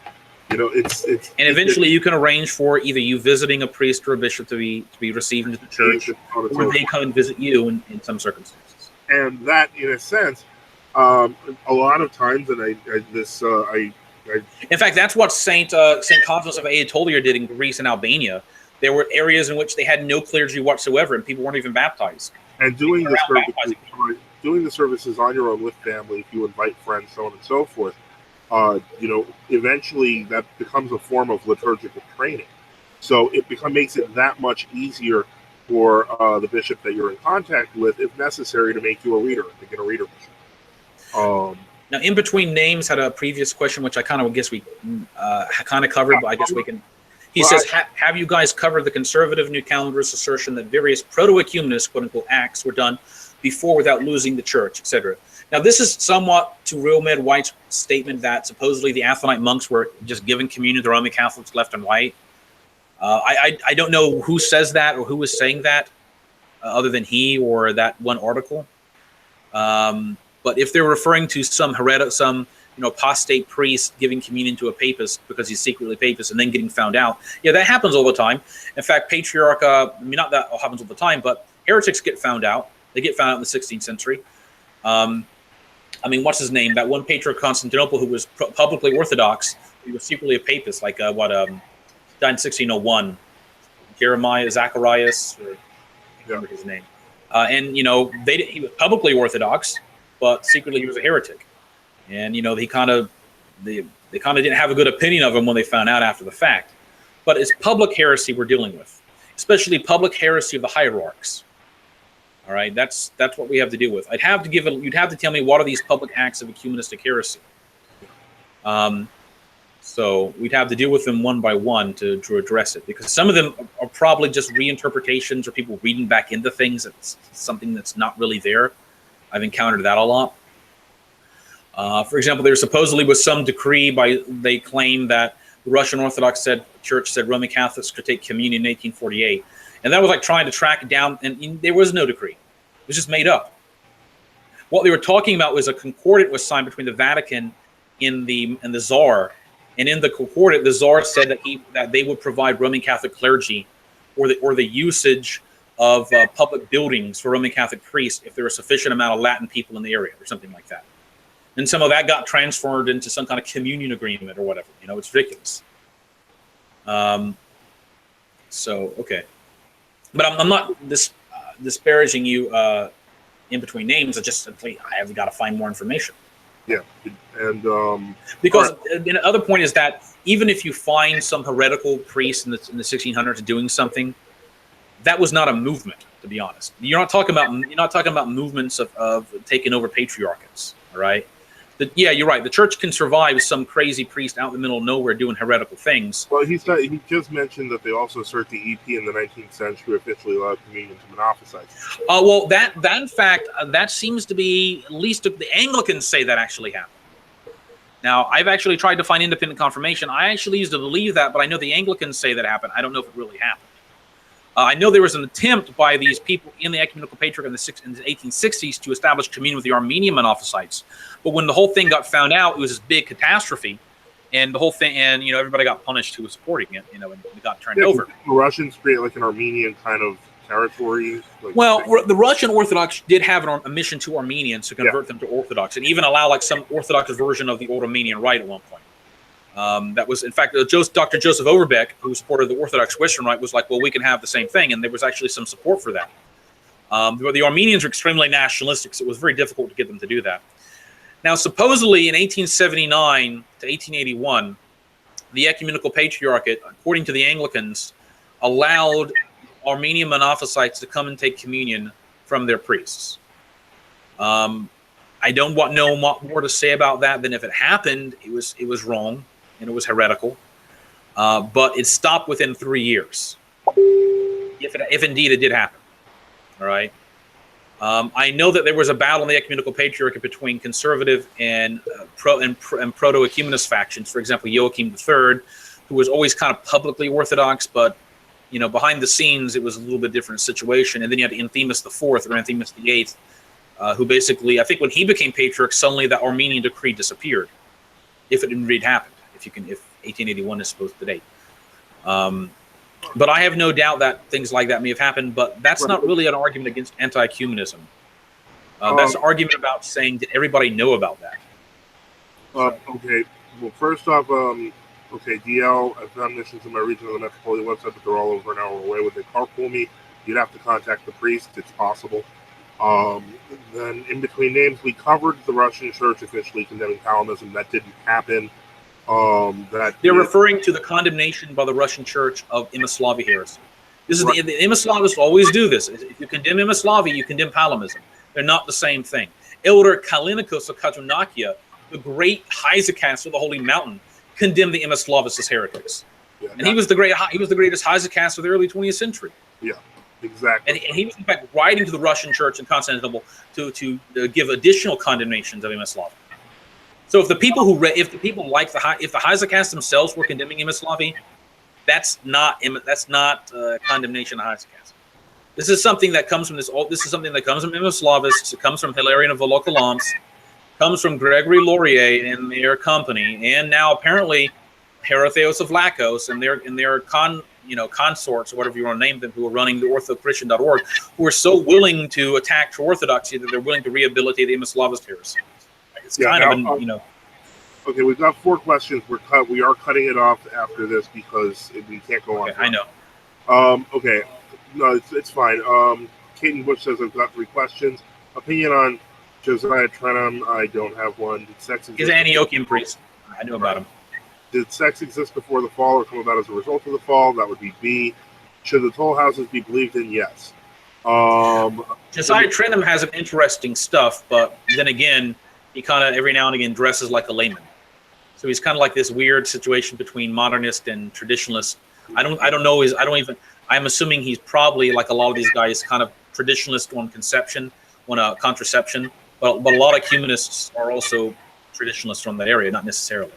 it's and eventually you can arrange for either you visiting a priest or a bishop to be received into the church, or they come and visit you in some circumstances. And that, in a sense, a lot of times, and in fact, that's what Saint Cosmas of Anatolia did in Greece and Albania. There were areas in which they had no clergy whatsoever, and people weren't even baptized. And doing the services on your own with family, if you invite friends, so on and so forth, eventually that becomes a form of liturgical training. So it makes it that much easier for the bishop that you're in contact with, if necessary, to make you a reader, to get a reader bishop. Now, In Between Names had a previous question, which I kind of guess we kind of covered, but I guess we can. He says, have you guys covered the conservative New Calendarist assertion that various proto-ecumenist, quote-unquote, acts were done before without losing the church, etc.? Now, this is somewhat to therealMEDwhite's statement that supposedly the Athonite monks were just giving communion to Roman Catholics left and right. I don't know who says that or who is saying that, other than he or that one article. But if they're referring to some apostate priest giving communion to a papist because he's secretly papist and then getting found out, yeah, that happens all the time. In fact, not that all happens all the time, but heretics get found out. They get found out in the 16th century. What's his name? That one patriarch of Constantinople who was publicly Orthodox, he was secretly a papist, died in 1601. Zacharias, or I can't remember his name. He was publicly Orthodox, but secretly he was a heretic. And they kind of didn't have a good opinion of him when they found out after the fact. But it's public heresy we're dealing with, especially public heresy of the hierarchs. All right, that's what we have to deal with. You'd have to tell me what are these public acts of ecumenistic heresy. So we'd have to deal with them one by one to address it, because some of them are probably just reinterpretations or people reading back into things. That's something that's not really there. I've encountered that a lot. For example, there supposedly was some decree they claim that the Russian Orthodox Church said Roman Catholics could take communion in 1848. And that was like trying to track it down, and there was no decree. It was just made up. What they were talking about was a concordant was signed between the Vatican and the Tsar. And in the concordant, the Tsar said that they would provide Roman Catholic clergy or the usage of public buildings for Roman Catholic priests if there was a sufficient amount of Latin people in the area or something like that. And some of that got transferred into some kind of communion agreement or whatever. It's ridiculous. Okay. But I'm not disparaging you in between names. I just simply I have got to find more information. Yeah, and because the other point is that even if you find some heretical priest in the 1600s doing something, that was not a movement. To be honest, you're not talking about movements of taking over patriarchates. All right. Yeah, you're right. The church can survive some crazy priest out in the middle of nowhere doing heretical things. Well, he just mentioned that they also assert the EP in the 19th century officially allowed communion to monophysites. Well, that in fact, that seems to be, at least the Anglicans say that actually happened. Now, I've actually tried to find independent confirmation. I actually used to believe that, but I know the Anglicans say that happened. I don't know if it really happened. I know there was an attempt by these people in the Ecumenical Patriarch in the 1860s to establish communion with the Armenian Monophysites. But when the whole thing got found out, it was this big catastrophe, and the whole thing, and everybody got punished who was supporting it, and it got turned over. The Russians create like an Armenian kind of territory. The Russian Orthodox did have a mission to Armenians to convert them to Orthodox, and even allow like some Orthodox version of the old Armenian rite at one point. That was, in fact, Dr. Joseph Overbeck, who supported the Orthodox Western Rite, was like, well, we can have the same thing. And there was actually some support for that. The Armenians are extremely nationalistic, so it was very difficult to get them to do that. Now, supposedly in 1879 to 1881, the Ecumenical Patriarchate, according to the Anglicans, allowed Armenian Monophysites to come and take communion from their priests. I don't know what more to say about that than if it happened, it was wrong and it was heretical. But it stopped within 3 years, if indeed it did happen. All right. I know that there was a battle in the Ecumenical Patriarchate between conservative and proto-ecumenist factions. For example, Joachim III, who was always kind of publicly Orthodox, but behind the scenes it was a little bit different situation. And then you had Anthemus IV or Anthemus VIII, who basically, I think when he became patriarch, suddenly the Armenian decree disappeared, if it indeed happened, if 1881 is supposed to date. But I have no doubt that things like that may have happened, but that's not really an argument against anti-ecumenism. That's an argument about saying, did everybody know about that? Okay, well, first off, okay, DL, I've found missions in my region on the Metropolitan website, but they're all over an hour away. Would they carpool me? You'd have to contact the priest. It's possible. Then in between names, we covered the Russian church officially condemning Calvinism. That didn't happen. They're referring to the condemnation by the Russian church of Imaslavy heresy. This is the Imaslavists always do this. If you condemn Imaslavy, you condemn Palimism. They're not the same thing. Elder Kalinikos of Katonakia, the great Hesychast of the Holy Mountain, condemned the Imaslavists as heretics. Yeah, and he was the greatest Hesychast of the early 20th century. Yeah, exactly. And he was in fact writing to the Russian church in Constantinople to give additional condemnations of Imaslavy. So if the people if the Hesychasts themselves were condemning Imaslavy, that's not condemnation of Hesychasts. This is something that comes from Imaslavists. It comes from Hilarion of Volokolomsk, comes from Gregory Laurier and their company, and now apparently Herotheos of Lakos and their consorts, or whatever you want to name them, who are running the orthochristian.org, who are so willing to attack true orthodoxy that they're willing to rehabilitate the Imaslavist heresy. It's Okay, we've got 4 questions. We are cutting it off after this because we can't go on. I know. Okay, no, it's fine. Caden Bush says I've got 3 questions. Opinion on Josiah Trenum? I don't have one. Did sex exist? He's an Antiochian priest. I knew about him. Did sex exist before the fall or come about as a result of the fall? That would be B. Should the toll houses be believed in? Yes. Josiah Trenum has some interesting stuff, but then again, he kind of every now and again dresses like a layman. So he's kind of like this weird situation between modernist and traditionalist. I'm assuming he's probably like a lot of these guys, kind of traditionalist on conception, on contraception, but a lot of ecumenists are also traditionalists from that area, not necessarily.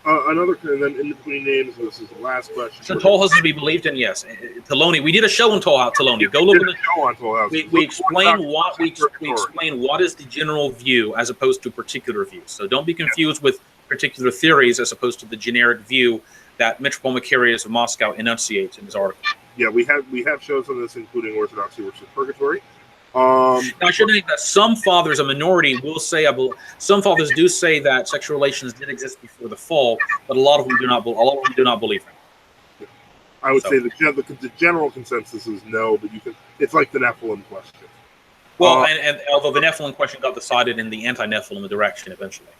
And then in between names, this is the last question. So toll houses to be believed in, yes. Toloni, we did a show on toll house. Toloni, go look at the show on toll house. We explain what is the general view as opposed to particular views. So don't be confused with particular theories as opposed to the generic view that Metropolitan Macarius of Moscow enunciates in his article. Yeah, we have shows on this, including Orthodoxy versus Purgatory. Now, I should think that some fathers, a minority, will say, some fathers do say that sexual relations did exist before the fall, but a lot of them do not. A lot of them do not believe it. I would say the general consensus is no, but it's like the Nephilim question. Well, and although the Nephilim question got decided in the anti-Nephilim direction eventually.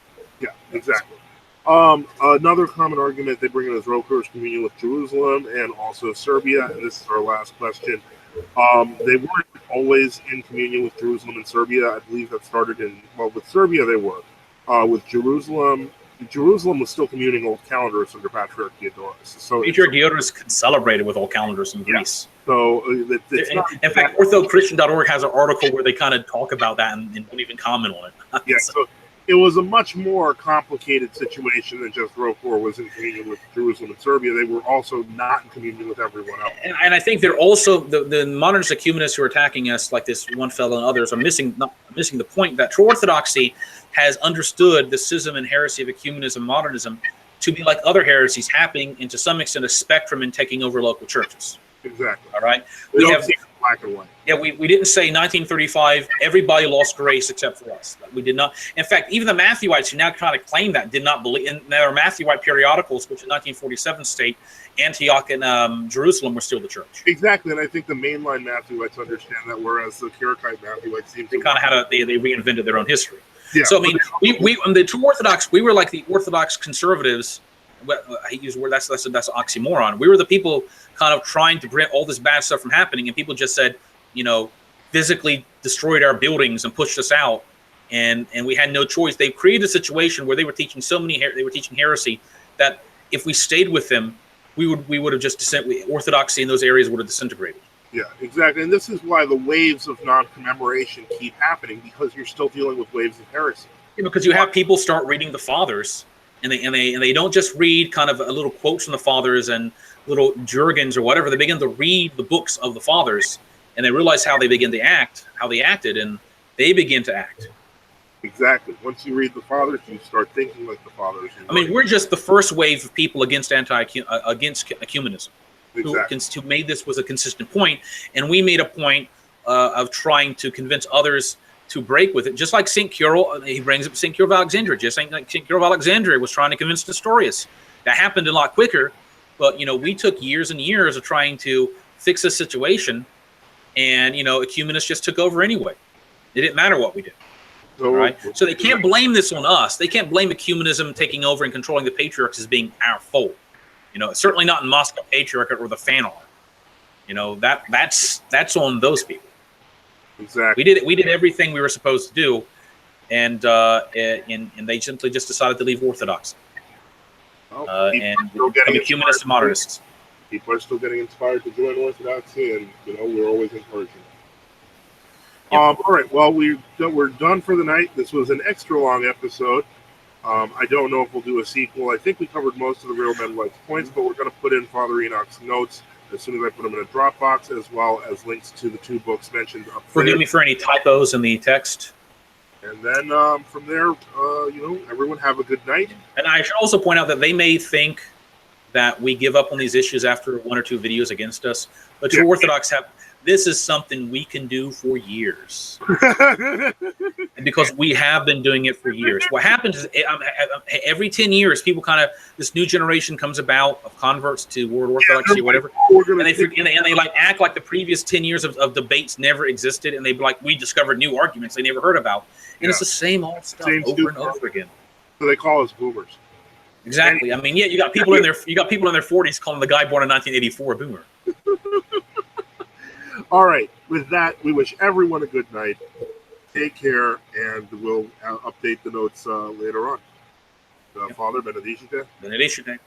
Yeah, exactly. Another common argument they bring in is Rokur's communion with Jerusalem and also Serbia, and this is our last question. They weren't always in communion with Jerusalem and Serbia. I believe that started with Serbia they were. With Jerusalem was still communing Old Calendars under Patriarch Theodorus. So Patriarch Theodorus celebrated with Old Calendars in Greece. Yeah. So in fact, orthochristian.org has an article where they kind of talk about that and don't even comment on it. Yeah, so it was a much more complicated situation than just Rokur was in communion with Jerusalem and Serbia. They were also not in communion with everyone else. And I think they're also the modernist ecumenists who are attacking us, like this one fellow and others, are missing the point that true orthodoxy has understood the schism and heresy of ecumenism, modernism, to be like other heresies happening, and to some extent a spectrum in taking over local churches. Exactly. All right. We have black and white. Yeah, we didn't say 1935, everybody lost grace except for us. We did not. In fact, even the Matthewites who now kind of claim that did not believe. And there are Matthewite periodicals, which in 1947 state Antioch and Jerusalem were still the church. Exactly, and I think the mainline Matthewites understand that, whereas the Karaite Matthewites seem to... They kind of had they reinvented their own history. Yeah, so, I mean, we the True Orthodox, we were like the Orthodox conservatives. I use the word, that's an oxymoron. We were the people kind of trying to prevent all this bad stuff from happening, and people just said, physically destroyed our buildings and pushed us out, and we had no choice. They created a situation where they were teaching they were teaching heresy that if we stayed with them, we would have just orthodoxy in those areas would have disintegrated. Yeah, exactly, and this is why the waves of non-commemoration keep happening, because you're still dealing with waves of heresy. Yeah, because you have people start reading the fathers. And they don't just read kind of a little quotes from the fathers and little Jurgens or whatever. They begin to read the books of the fathers, and they realize how they begin to act, how they acted, and they begin to act. Exactly. Once you read the fathers, you start thinking like the fathers. I mean, we're just the first wave of people against ecumenism, exactly. who made this was a consistent point, and we made a point of trying to convince others to break with it, just like St. Cyril. He brings up St. Cyril of Alexandria, just like St. Cyril of Alexandria was trying to convince Nestorius. That happened a lot quicker, but we took years and years of trying to fix a situation, and ecumenists just took over anyway. It didn't matter what we did. Right? So they can't blame this on us. They can't blame ecumenism taking over and controlling the patriarchs as being our fault. Certainly not in Moscow Patriarchate or the Phanar. That's on those people. Exactly. We did everything we were supposed to do, and they simply just decided to leave Orthodoxy and become ecumenists and modernists. People are still getting inspired to join Orthodoxy, and we're always encouraging. Yep. All right. Well, we're done for the night. This was an extra long episode. I don't know if we'll do a sequel. I think we covered most of the therealMEDwhite's points, but we're going to put in Father Enoch's notes as soon as I put them in a Dropbox, as well as links to the 2 books mentioned up there. Forgive me for any typos in the text. And then from there, everyone have a good night. And I should also point out that they may think that we give up on these issues after 1 or 2 videos against us, but True Orthodox this is something we can do for years. Because we have been doing it for years. What happens is every 10 years, people this new generation comes about of converts to World Orthodoxy, whatever, and they like act like the previous 10 years of debates never existed, and they be like, we discovered new arguments they never heard about, and it's the same old stuff over and over again. So they call us boomers. Exactly. I mean, you got people in their 40s calling the guy born in 1984 a boomer. All right. With that, we wish everyone a good night. Take care, and we'll update the notes later on. Father, benedicite. Benedicite.